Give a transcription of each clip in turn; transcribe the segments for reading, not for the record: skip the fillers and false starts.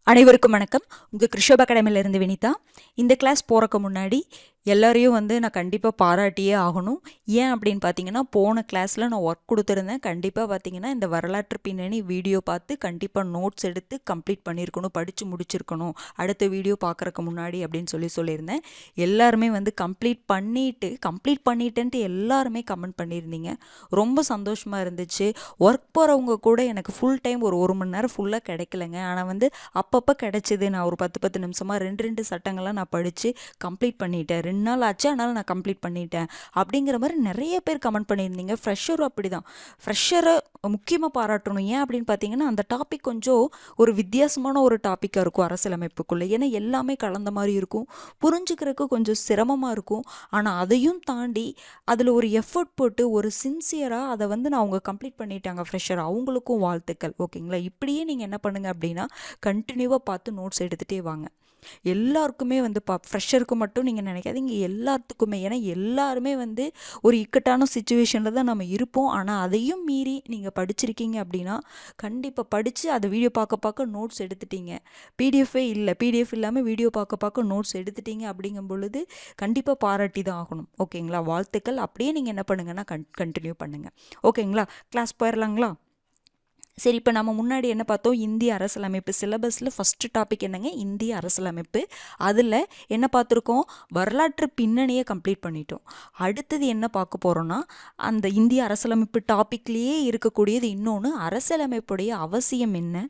அனைவருக்கும் வணக்கம். உங்கள் கிருஷோப் அகாடமியிலேருந்து வினிதா. இந்த கிளாஸ் போகிறக்கு முன்னாடி எல்லாரையும் நான் கண்டிப்பாக பாராட்டியே ஆகணும். ஏன் அப்படின்னு பார்த்தீங்கன்னா, போன கிளாஸில் நான் ஒர்க் கொடுத்துருந்தேன். கண்டிப்பாக பார்த்தீங்கன்னா இந்த வரலாற்று பின்னணி வீடியோ பார்த்து கண்டிப்பாக நோட்ஸ் எடுத்து கம்ப்ளீட் பண்ணியிருக்கணும், படித்து முடிச்சிருக்கணும் அடுத்த வீடியோ பார்க்குறக்கு முன்னாடி அப்படின்னு சொல்லியிருந்தேன். எல்லாருமே கம்ப்ளீட் பண்ணிட்டேன்ட்டு எல்லாருமே கமெண்ட் பண்ணியிருந்தீங்க. ரொம்ப சந்தோஷமாக இருந்துச்சு. ஒர்க் போகிறவங்க கூட எனக்கு ஃபுல் டைம் ஒரு மணி நேரம் ஃபுல்லாக கிடைக்கலங்க. ஆனால் அப்பப்போ கிடச்சிது. நான் ஒரு 10 நிமிஷமாக ரெண்டு சட்டங்கள்லாம் நான் படித்து கம்ப்ளீட் பண்ணிட்டேன். 2 நாள் ஆச்சு, ஆனாலும் நான் கம்ப்ளீட் பண்ணிட்டேன் அப்படிங்கிற மாதிரி நிறைய பேர் கமெண்ட் பண்ணியிருந்தீங்க. ஃப்ரெஷரும் அப்படி தான். ஃப்ரெஷரை முக்கியமாக பாராட்டணும். ஏன் அப்படின்னு பார்த்தீங்கன்னா, அந்த டாபிக் கொஞ்சம் ஒரு வித்தியாசமான ஒரு டாப்பிக்காக இருக்கும் அரசியலமைப்புக்குள்ளே. ஏன்னா எல்லாமே கலந்த மாதிரி இருக்கும், புரிஞ்சுக்கிறதுக்கு கொஞ்சம் சிரமமாக இருக்கும். ஆனால் அதையும் தாண்டி அதில் ஒரு எஃபர்ட் போட்டு ஒரு சின்சியராக அதை நான் அவங்க கம்ப்ளீட் பண்ணிட்டாங்க ஃப்ரெஷர். அவங்களுக்கும் வாழ்த்துக்கள். ஓகேங்களா? இப்படியே நீங்கள் என்ன பண்ணுங்கள் அப்படின்னா, கண்டினியூவாக பார்த்து நோட்ஸ் எடுத்துகிட்டே வாங்க. எல்லாருக்குமே ஃப்ரெஷருக்கு மட்டும் நீங்கள் நினைக்காதீங்க, எல்லாத்துக்குமே. ஏன்னா எல்லாருமே ஒரு இக்கட்டான சுச்சுவேஷனில் தான் நம்ம இருப்போம். ஆனால் அதையும் மீறி நீங்கள் படிச்சிருக்கீங்க அப்படின்னா, கண்டிப்பாக படித்து அதை வீடியோ பார்க்க நோட்ஸ் எடுத்துட்டீங்க. பிடிஎஃபே இல்லை, பிடிஎஃப் இல்லாமல் வீடியோ பார்க்க நோட்ஸ் எடுத்துட்டீங்க அப்படிங்கும் பொழுது கண்டிப்பாக பாராட்டி தான் ஆகணும். ஓகேங்களா? வாழ்த்துக்கள். அப்படியே நீங்கள் என்ன பண்ணுங்கன்னா கண்டினியூ பண்ணுங்கள். ஓகேங்களா? கிளாஸ் போயிடலாங்களா? சரி, இப்போ நம்ம முன்னாடி என்ன பார்த்தோம்? இந்திய அரசியலமைப்பு. சிலபஸில் ஃபஸ்ட்டு டாபிக் என்னங்க? இந்திய அரசியலமைப்பு. அதில் என்ன பார்த்துருக்கோம்? வரலாற்று பின்னணியை கம்ப்ளீட் பண்ணிட்டோம். அடுத்தது என்ன பார்க்க போகிறோன்னா, அந்த இந்திய அரசியலமைப்பு டாப்பிக்லேயே இருக்கக்கூடியது இன்னொன்று, அரசியலமைப்புடைய அவசியம் என்ன,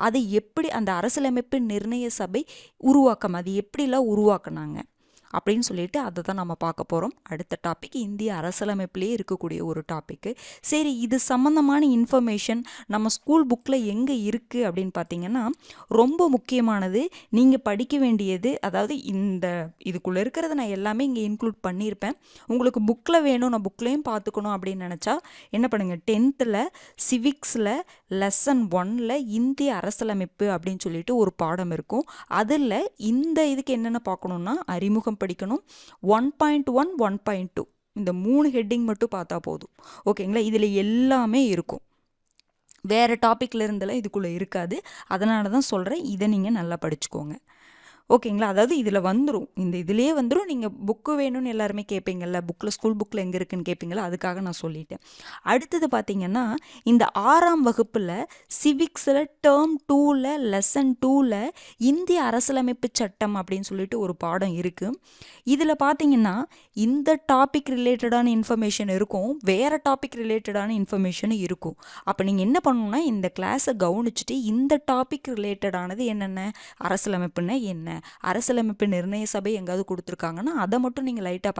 அதை எப்படி அந்த அரசியலமைப்பு நிர்ணய சபை உருவாக்கம், அது எப்படிலாம் உருவாக்குனாங்க அப்படின்னு சொல்லிட்டு அதை தான் நம்ம பார்க்க போகிறோம். அடுத்த டாபிக் இந்திய அரசியலமைப்புலேயே இருக்கக்கூடிய ஒரு டாப்பிக்கு. சரி, இது சம்மந்தமான இன்ஃபர்மேஷன் நம்ம ஸ்கூல் புக்கில் எங்கே இருக்குது அப்படின்னு பார்த்தீங்கன்னா, ரொம்ப முக்கியமானது, நீங்கள் படிக்க வேண்டியது. அதாவது இதுக்குள்ளே இருக்கிறத நான் எல்லாமே இங்கே இன்க்ளூட் பண்ணியிருப்பேன். உங்களுக்கு புக்கில் வேணும், நான் புக்லேயும் பார்த்துக்கணும் அப்படின்னு நினச்சா என்ன பண்ணுங்கள், 10th சிவிக்ஸில் லெசன் 1 இந்திய அரசியலமைப்பு அப்படின்னு சொல்லிட்டு ஒரு பாடம் இருக்கும். அதில் இதுக்கு என்னென்ன பார்க்கணுன்னா, அறிமுகம் படிக்கணும். 1.1 1.2 இந்த 3 ஹெட்டிங் மட்டும் பார்த்தா போதும். ஓகேங்களா? இதில் எல்லாமே இருக்கும். வேறு டாப்பிக்ல இருந்தெல்லாம் இதுக்குள்ளே இருக்காது. அதனால தான் சொல்கிறேன், இதை நீங்கள் நல்லா படிச்சுக்கோங்க. ஓகேங்களா? அதாவது இதில் வந்துடும், இதுலேயே வந்துடும். நீங்கள் புக்கு வேணும்னு எல்லாருமே கேட்பீங்கள்ல, ஸ்கூல் புக்கில் எங்கே இருக்குன்னு கேட்பீங்களா, அதுக்காக நான் சொல்லிட்டேன். அடுத்தது பார்த்தீங்கன்னா, இந்த 6ஆம் வகுப்பில் சிவிக்ஸில் டேர்ம் 2 லெசன் 2 இந்திய அரசியலமைப்பு சட்டம் அப்படின்னு சொல்லிட்டு ஒரு பாடம் இருக்குது. இதில் பார்த்தீங்கன்னா இந்த டாபிக் ரிலேட்டடான இன்ஃபர்மேஷன் இருக்கும், வேறு டாபிக் ரிலேட்டடான இன்ஃபர்மேஷனும் இருக்கும். அப்போ நீங்கள் என்ன பண்ணணும்னா, இந்த கிளாஸை கவனிச்சுட்டு இந்த டாபிக் ரிலேட்டடானது என்னென்ன, அரசியலமைப்புன்னா என்ன, அரசியலமைப்பு நிர்ணய சபை எங்காவது கொடுத்துருக்காங்கன்னா அதை மட்டும் நீங்கள் லைட்டாக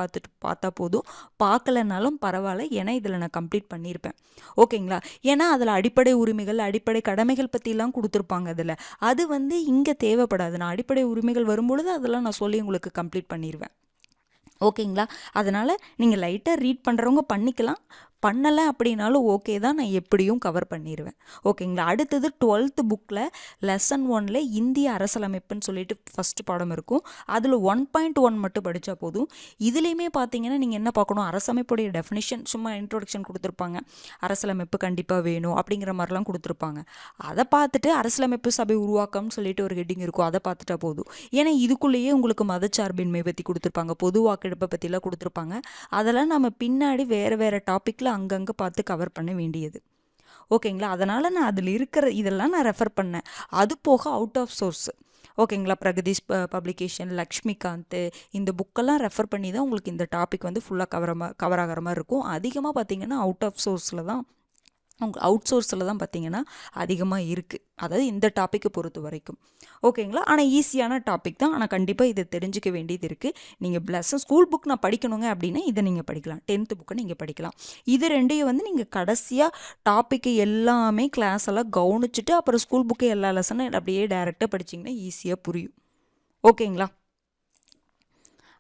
பார்த்தா போதும். பார்க்கலனாலும் பரவாயில்ல, ஏன்னா இதில் நான் கம்ப்ளீட் பண்ணியிருப்பேன். ஓகேங்களா? ஏன்னா அதில் அடிப்படை உரிமைகள், அடிப்படை கடமைகள் பற்றிலாம் கொடுத்துருப்பாங்க. அதில் அது இங்கே தேவைப்படாது. நான் அடிப்படை உரிமைகள் வரும்பொழுது அதெல்லாம் நான் சொல்லி உங்களுக்கு கம்ப்ளீட் பண்ணிடுவேன். ஓகேங்களா? அதனால் நீங்கள் லைட்டாக ரீட் பண்ணுறவங்க பண்ணிக்கலாம், பண்ணலை அப்படின்னாலும் ஓகே தான், நான் எப்படியும் கவர் பண்ணிடுவேன். ஓகேங்களா? அடுத்தது 12th புக்கில் லெசன் 1 இந்திய அரசியலமைப்புன்னு சொல்லிட்டு ஃபஸ்ட்டு பாடம் இருக்கும். அதில் 1.1 மட்டும் படித்தா போதும். இதுலேயுமே பார்த்தீங்கன்னா நீங்கள் என்ன பார்க்கணும், அரசமைப்புடைய டெஃபினிஷன் சும்மா இன்ட்ரோடக்ஷன் கொடுத்துருப்பாங்க. அரசியலமைப்பு கண்டிப்பாக வேணும் அப்படிங்கிற மாதிரிலாம் கொடுத்துருப்பாங்க. அதை பார்த்துட்டு அரசியலமைப்பு சபை உருவாக்கம்னு சொல்லிட்டு ஒரு ஹெட்டிங் இருக்கும், அதை பார்த்துட்டா போதும். ஏன்னா இதுக்குள்ளேயே உங்களுக்கு மதச்சார்பின்மை பற்றி கொடுத்துருப்பாங்க, பொது வாக்கெடுப்பை பற்றிலாம் கொடுத்துருப்பாங்க. அதெல்லாம் நம்ம பின்னாடி வேறு டாப்பிக்கில் அங்கங்கே பார்த்து கவர் பண்ண வேண்டியது. ஓகேங்களா? அதனால் நான் அதில் இருக்கிற இதெல்லாம் நான் ரெஃபர் பண்ணேன். அது போக அவுட் ஆஃப் சோர்ஸ், ஓகேங்களா, பிரகதீஷ் பப்ளிகேஷன், லக்ஷ்மிகாந்த், இந்த புக்கெல்லாம் ரெஃபர் பண்ணி தான் உங்களுக்கு இந்த டாபிக் ஃபுல்லாக கவர் ஆகிற மாதிரி இருக்கும். அதிகமாக பார்த்தீங்கன்னா அவுட் ஆஃப் சோர்ஸில் தான் பார்த்தீங்கன்னா அதிகமாக இருக்குது. அதாவது இந்த டாப்பிக்கை பொறுத்த வரைக்கும். ஓகேங்களா? ஆனால் ஈஸியான டாபிக் தான். ஆனால் கண்டிப்பாக இதை தெரிஞ்சிக்க வேண்டியது இருக்குது. நீங்கள் ஸ்கூல் புக் நான் படிக்கணுங்க அப்படின்னா இதை நீங்கள் படிக்கலாம், 10th புக்கை நீங்கள் படிக்கலாம். இது ரெண்டையும் நீங்கள் கடைசியாக டாப்பிக்கு எல்லாமே கிளாஸ் எல்லாம் கவனிச்சுட்டு அப்புறம் ஸ்கூல் புக்கு எல்லா லெசனும் அப்படியே டைரெக்டாக படிச்சிங்கன்னா ஈஸியாக புரியும். ஓகேங்களா?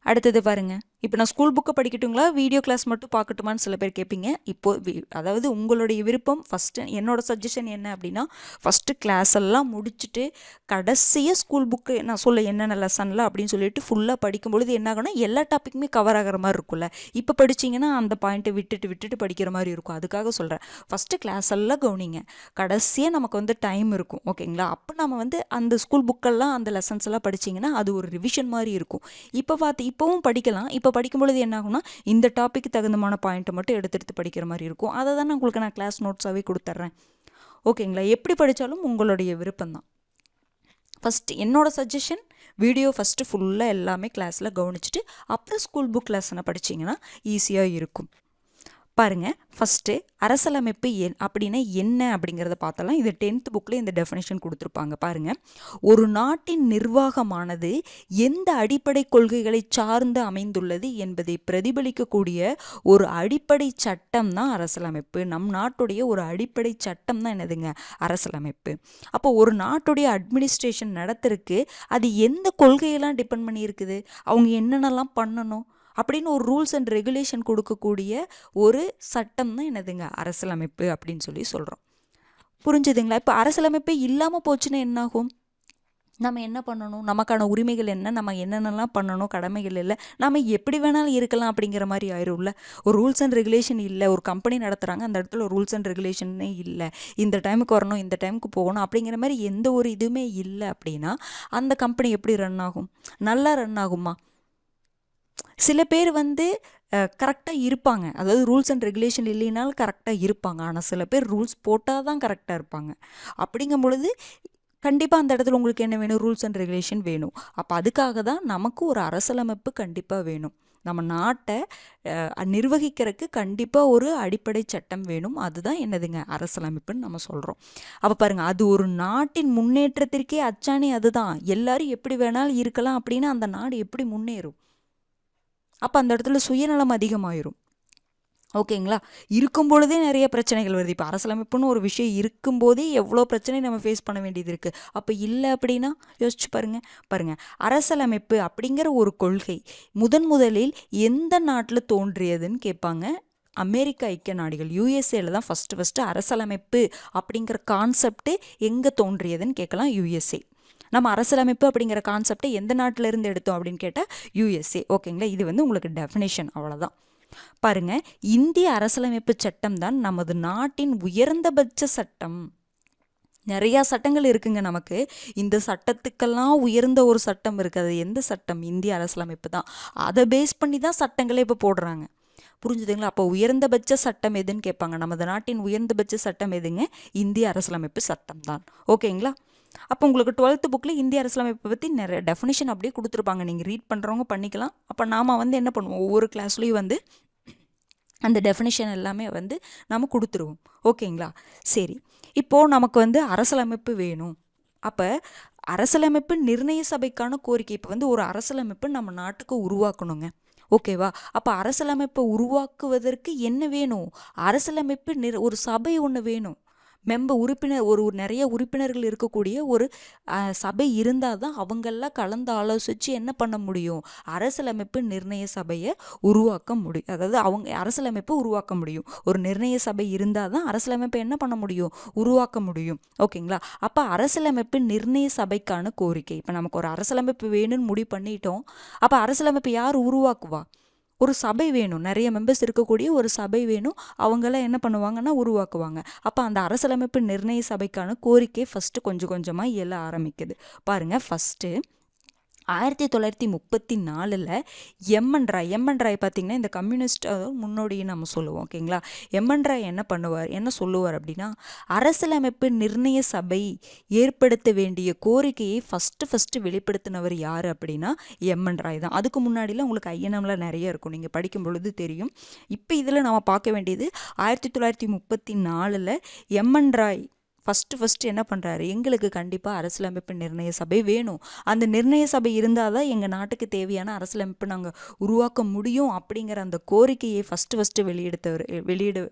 அடுத்தது பாருங்கள், இப்போ நான் ஸ்கூல் புக்கை படிக்கட்டுங்களா, வீடியோ கிளாஸ் மட்டும் பார்க்கட்டுமான்னு சில பேர் கேட்பீங்க. இப்போது அதாவது உங்களுடைய விருப்பம். ஃபஸ்ட்டு என்னோட சஜஷன் என்ன அப்படின்னா, ஃபஸ்ட்டு கிளாஸ் எல்லாம் முடிச்சுட்டு கடைசியாக ஸ்கூல் புக்கு நான் சொல்ல என்னென்ன லெசனில் அப்படின்னு சொல்லிட்டு ஃபுல்லாக படிக்கும்பொழுது என்ன ஆகும்னா எல்லா டாப்பிக்குமே கவர் ஆகிற மாதிரி இருக்கும்ல. இப்போ படிச்சிங்கன்னா அந்த பாயிண்ட்டை விட்டுட்டு படிக்கிற மாதிரி இருக்கும். அதுக்காக சொல்கிறேன், ஃபஸ்ட்டு கிளாஸ் எல்லாம் கவனிங்க. கடைசியாக நமக்கு வந்து டைம் இருக்கும், ஓகேங்களா? அப்போ நம்ம வந்து அந்த ஸ்கூல் புக்கெல்லாம் அந்த லெசன்ஸ் எல்லாம் படிச்சிங்கன்னா அது ஒரு ரிவிஷன் மாதிரி இருக்கும். இப்போவும் படிக்கலாம். இப்போ படிக்கும்பொழுது என்ன ஆகும்னா இந்த டாபிக் தகுந்தமான பாயிண்ட்டை மட்டும் எடுத்து படிக்கிற மாதிரி இருக்கும். அதை தான் உங்களுக்கு நான் கிளாஸ் நோட்ஸாகவே கொடுத்துட்றேன், ஓகேங்களா? எப்படி படித்தாலும் உங்களுடைய விருப்பம் தான். ஃபஸ்ட்டு என்னோட சஜஷன், வீடியோ ஃபஸ்ட்டு ஃபுல்லாக எல்லாமே கிளாஸில் கவனிச்சுட்டு அப்புறம் ஸ்கூல் புக் லெசனை படிச்சிங்கன்னா ஈஸியாக இருக்கும். பாருங்கள், ஃபஸ்ட்டு அரசியலமைப்பு அப்படின்னா என்ன அப்படிங்கிறத பார்த்தலாம். இது 10th புக்கில் இந்த டெஃபினேஷன் கொடுத்துருப்பாங்க. பாருங்கள், ஒரு நாட்டின் நிர்வாகமானது எந்த அடிப்படை கொள்கைகளை சார்ந்து அமைந்துள்ளது என்பதை பிரதிபலிக்கக்கூடிய ஒரு அடிப்படை சட்டம் தான் அரசியலமைப்பு. நம் நாட்டுடைய ஒரு அடிப்படை சட்டம் தான் என்னதுங்க, அரசியலமைப்பு. அப்போ ஒரு நாட்டுடைய அட்மினிஸ்ட்ரேஷன் நடத்துறதுக்கு அது எந்த கொள்கையெல்லாம் டிபெண்ட் பண்ணி இருக்குது, அவங்க என்னென்னலாம் பண்ணணும் அப்படின்னு ஒரு ரூல்ஸ் அண்ட் ரெகுலேஷன் கொடுக்கக்கூடிய ஒரு சட்டம் தான் என்னதுங்க, அரசியலமைப்பு அப்படின்னு சொல்கிறோம். புரிஞ்சுதுங்களா? இப்போ அரசியலமைப்பு இல்லாமல் போச்சுன்னா என்னாகும், நம்ம என்ன பண்ணணும், நமக்கான உரிமைகள் என்ன, நம்ம என்னென்னலாம் பண்ணணும், கடமைகள் இல்லை, நம்ம எப்படி வேணாலும் இருக்கலாம் அப்படிங்கிற மாதிரி ஆயிரும்ல. ஒரு ரூல்ஸ் அண்ட் ரெகுலேஷன் இல்லை, ஒரு கம்பெனி நடத்துகிறாங்க, அந்த இடத்துல ஒரு ரூல்ஸ் அண்ட் ரெகுலேஷனே இல்லை, இந்த டைமுக்கு வரணும், இந்த டைமுக்கு போகணும் அப்படிங்கிற மாதிரி எந்த ஒரு இதுவுமே இல்லை அப்படின்னா அந்த கம்பெனி எப்படி ரன் ஆகும், நல்லா ரன் ஆகுமா? சில பேர் வந்து கரெக்டாக இருப்பாங்க, அதாவது ரூல்ஸ் அண்ட் ரெகுலேஷன் இல்லைனாலும் கரெக்டாக இருப்பாங்க. ஆனால் சில பேர் ரூல்ஸ் போட்டால் தான் கரெக்டாக இருப்பாங்க. அப்படிங்கும் பொழுது கண்டிப்பாக அந்த இடத்துல உங்களுக்கு என்ன வேணும், ரூல்ஸ் அண்ட் ரெகுலேஷன் வேணும். அப்போ அதுக்காக தான் நமக்கு ஒரு அரசியலமைப்பு கண்டிப்பாக வேணும். நம்ம நாட்டை நிர்வகிக்கிறதுக்கு கண்டிப்பாக ஒரு அடிப்படை சட்டம் வேணும். அதுதான் என்னதுங்க, அரசியலமைப்புன்னு நம்ம சொல்கிறோம். அப்போ பாருங்கள், அது ஒரு நாட்டின் முன்னேற்றத்திற்கே அச்சாணி. அதுதான் எல்லாரும் எப்படி வேணாலும் இருக்கலாம் அப்படின்னு அந்த நாடு எப்படி முன்னேறும்? அப்போ அந்த இடத்துல சுயநலம் அதிகமாயிரும், ஓகேங்களா? இருக்கும் பொழுதே நிறைய பிரச்சனைகள் வருது. இப்போ அரசியலமைப்புன்னு ஒரு விஷயம் இருக்கும்போதே எவ்வளோ பிரச்சனை நம்ம ஃபேஸ் பண்ண வேண்டியது இருக்குது. அப்போ இல்லை அப்படின்னா யோசிச்சு பாருங்க, அரசியலமைப்பு அப்படிங்கிற ஒரு கொள்கை முதலில் எந்த நாட்டில் தோன்றியதுன்னு கேட்பாங்க. அமெரிக்க ஐக்கிய நாடுகள், யூஎஸ்ஏல தான் ஃபஸ்ட்டு அரசியலமைப்பு அப்படிங்கிற கான்செப்டே எங்கே தோன்றியதுன்னு கேட்கலாம், யூஎஸ்ஏ. நம்ம அரசியலமைப்பு அப்படிங்கிற கான்செப்டை எந்த நாட்டில் இருந்து எடுத்தோம் அப்படின்னு கேட்டால் யூஎஸ்ஏ, ஓகேங்களா? இது வந்து உங்களுக்கு டெஃபினேஷன், அவ்வளோதான். பாருங்க, இந்திய அரசியலமைப்பு சட்டம் தான் நமது நாட்டின் உயர்ந்தபட்ச சட்டம். நிறையா சட்டங்கள் இருக்குங்க நமக்கு. இந்த சட்டத்துக்கெல்லாம் உயர்ந்த ஒரு சட்டம் இருக்குது. எந்த சட்டம்? இந்திய அரசியலமைப்பு தான். அதை பேஸ் பண்ணி தான் சட்டங்களே இப்போ போடுறாங்க. புரிஞ்சுதுங்களா? அப்போ உயர்ந்தபட்ச சட்டம் எதுன்னு கேட்பாங்க. நமது நாட்டின் உயர்ந்தபட்ச சட்டம் எதுங்க? இந்திய அரசியலமைப்பு சட்டம் தான், ஓகேங்களா? அப்போ உங்களுக்கு 12th புக்கில் இந்திய அரசியலமைப்பை பற்றி நிறைய டெஃபினேஷன் அப்படியே கொடுத்துருப்பாங்க. நீங்கள் ரீட் பண்ணுறவங்க பண்ணிக்கலாம். அப்போ நாம் வந்து என்ன பண்ணுவோம், ஒவ்வொரு கிளாஸ்லேயும் வந்து அந்த டெஃபினேஷன் எல்லாமே வந்து நம்ம கொடுத்துருவோம், ஓகேங்களா? சரி, இப்போது நமக்கு வந்து அரசியலமைப்பு வேணும். அப்போ அரசியலமைப்பு நிர்ணய சபைக்கான கோரிக்கை, இப்போ வந்து ஒரு அரசியலமைப்பு நம்ம நாட்டுக்கு உருவாக்கணுங்க, ஓகேவா? அப்போ அரசியலமைப்பை உருவாக்குவதற்கு என்ன வேணும், அரசியலமைப்பு ஒரு சபை ஒன்று வேணும். உறுப்பினர் நிறைய உறுப்பினர்கள் இருக்கக்கூடிய ஒரு சபை இருந்தால் தான் அவங்கெல்லாம் கலந்து ஆலோசித்து என்ன பண்ண முடியும், அரசியலமைப்பு நிர்ணய சபையை உருவாக்க முடியும். அதாவது அவங்க அரசியலமைப்பு உருவாக்க முடியும். ஒரு நிர்ணய சபை இருந்தால் தான் அரசியலமைப்பை என்ன பண்ண முடியும், உருவாக்க முடியும், ஓகேங்களா? அப்போ அரசியலமைப்பு நிர்ணய சபைக்கான கோரிக்கை. இப்போ நமக்கு ஒரு அரசியலமைப்பு வேணும்னு முடிவு பண்ணிட்டோம். அப்போ அரசியலமைப்பு யார் உருவாக்குவா, ஒரு சபை வேணும், நிறைய மெம்பர்ஸ் இருக்கக்கூடிய ஒரு சபை வேணும். அவங்களாம் என்ன பண்ணுவாங்கன்னா உருவாக்குவாங்க. அப்போ அந்த அரசியலமைப்பு நிர்ணய சபைக்கான கோரிக்கை ஃபஸ்ட்டு கொஞ்சம் கொஞ்சமாக எழ ஆரம்பிக்குது. பாருங்கள், ஃபஸ்ட்டு 1934 எம்என் ராய் பார்த்திங்கன்னா இந்த கம்யூனிஸ்ட் முன்னோடின்னு நம்ம சொல்லுவோம், ஓகேங்களா? எம்என் ராய் என்ன சொல்லுவார் அப்படின்னா, அரசியலமைப்பு நிர்ணய சபை ஏற்படுத்த வேண்டிய கோரிக்கையை ஃபஸ்ட்டு வெளிப்படுத்தினவர் யார் அப்படின்னா எம்என் ராய் தான். அதுக்கு முன்னாடிலாம் உங்களுக்கு ஐஎன்எம்லாம் நிறைய இருக்கும், நீங்கள் படிக்கும் பொழுது தெரியும். இப்போ இதில் நம்ம பார்க்க வேண்டியது 1934 எம்என் ராய் ஃபஸ்ட்டு என்ன பண்ணுறாரு, எங்களுக்கு கண்டிப்பாக அரசியலமைப்பு நிர்ணய சபை வேணும், அந்த நிர்ணய சபை இருந்தால் தான் எங்கள் நாட்டுக்கு தேவையான அரசியலமைப்பு நாங்கள் உருவாக்க முடியும் அப்படிங்கிற அந்த கோரிக்கையை ஃபஸ்ட்டு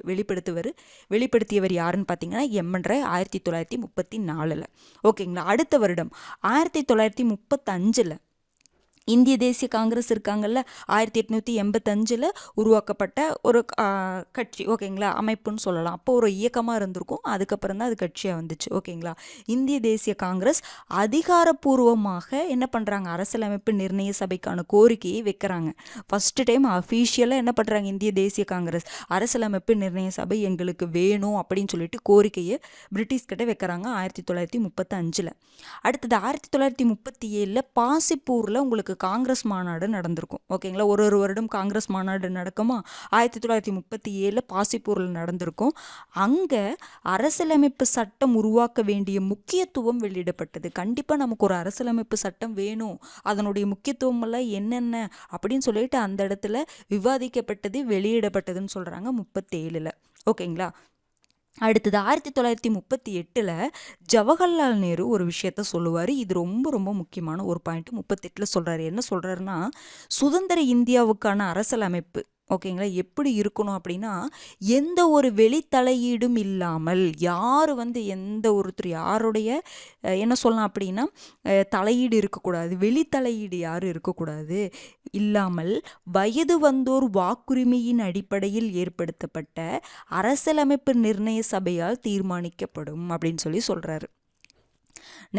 வெளிப்படுத்தியவர் யாருன்னு பார்த்தீங்கன்னா எம்என் ராய் 1934. ஓகேங்களா? அடுத்த வருடம் 1935 இந்திய தேசிய காங்கிரஸ் இருக்காங்கல்ல, 1885 உருவாக்கப்பட்ட ஒரு கட்சி, ஓகேங்களா, அமைப்புன்னு சொல்லலாம். அப்போ ஒரு இயக்கமாக இருந்திருக்கும், அதுக்கப்புறம் தான் அது கட்சியாக வந்துச்சு, ஓகேங்களா. இந்திய தேசிய காங்கிரஸ் அதிகாரப்பூர்வமாக என்ன பண்ணுறாங்க, அரசியலமைப்பு நிர்ணய சபைக்கான கோரிக்கையை வைக்கிறாங்க. ஃபஸ்ட்டு டைம் அஃபீஷியலாக என்ன பண்ணுறாங்க, இந்திய தேசிய காங்கிரஸ் அரசியலமைப்பு நிர்ணய சபை எங்களுக்கு வேணும் அப்படின்னு சொல்லிட்டு கோரிக்கையை பிரிட்டிஷ்கிட்ட வைக்கிறாங்க 1935. அடுத்தது 1937 பாசிப்பூரில் உங்களுக்கு காங்கிரஸ் மாநாடு நடந்திருக்கும், ஓகேங்களா. ஒரு வருடம் காங்கிரஸ் மாநாடு நடக்குமா, 1937 பாசிப்பூரில் நடந்திருக்கும். அங்கே அரசியலமைப்பு சட்டம் உருவாக்க வேண்டிய முக்கியத்துவம் வெளியிடப்பட்டது. கண்டிப்பாக நமக்கு ஒரு அரசியலமைப்பு சட்டம் வேணும், அதனுடைய முக்கியத்துவம் எல்லாம் என்னென்ன அப்படின்னு சொல்லிட்டு அந்த இடத்துல விவாதிக்கப்பட்டது, வெளியிடப்பட்டதுன்னு சொல்கிறாங்க 37, ஓகேங்களா. அடுத்தது 1938 ஜவஹர்லால் நேரு ஒரு விஷயத்த சொல்லுவார். இது ரொம்ப ரொம்ப முக்கியமான ஒரு பாயிண்ட். 38 சொல்கிறாரு. என்ன சொல்கிறாருன்னா, சுதந்திர இந்தியாவுக்கான அரசியலமைப்பு, ஓகேங்களா, எப்படி இருக்கணும் அப்படின்னா, எந்த ஒரு வெளித்தலையீடும் இல்லாமல், யார் எந்த ஒருத்தர் யாருடைய என்ன சொல்லலாம் அப்படின்னா தலையீடு இருக்கக்கூடாது, வெளித்தலையீடு யாரும் இருக்கக்கூடாது, இல்லாமல் வயது வந்தோர் வாக்குரிமையின் அடிப்படையில் ஏற்படுத்தப்பட்ட அரசியலமைப்பு நிர்ணய சபையால் தீர்மானிக்கப்படும் அப்படின்னு சொல்கிறாரு.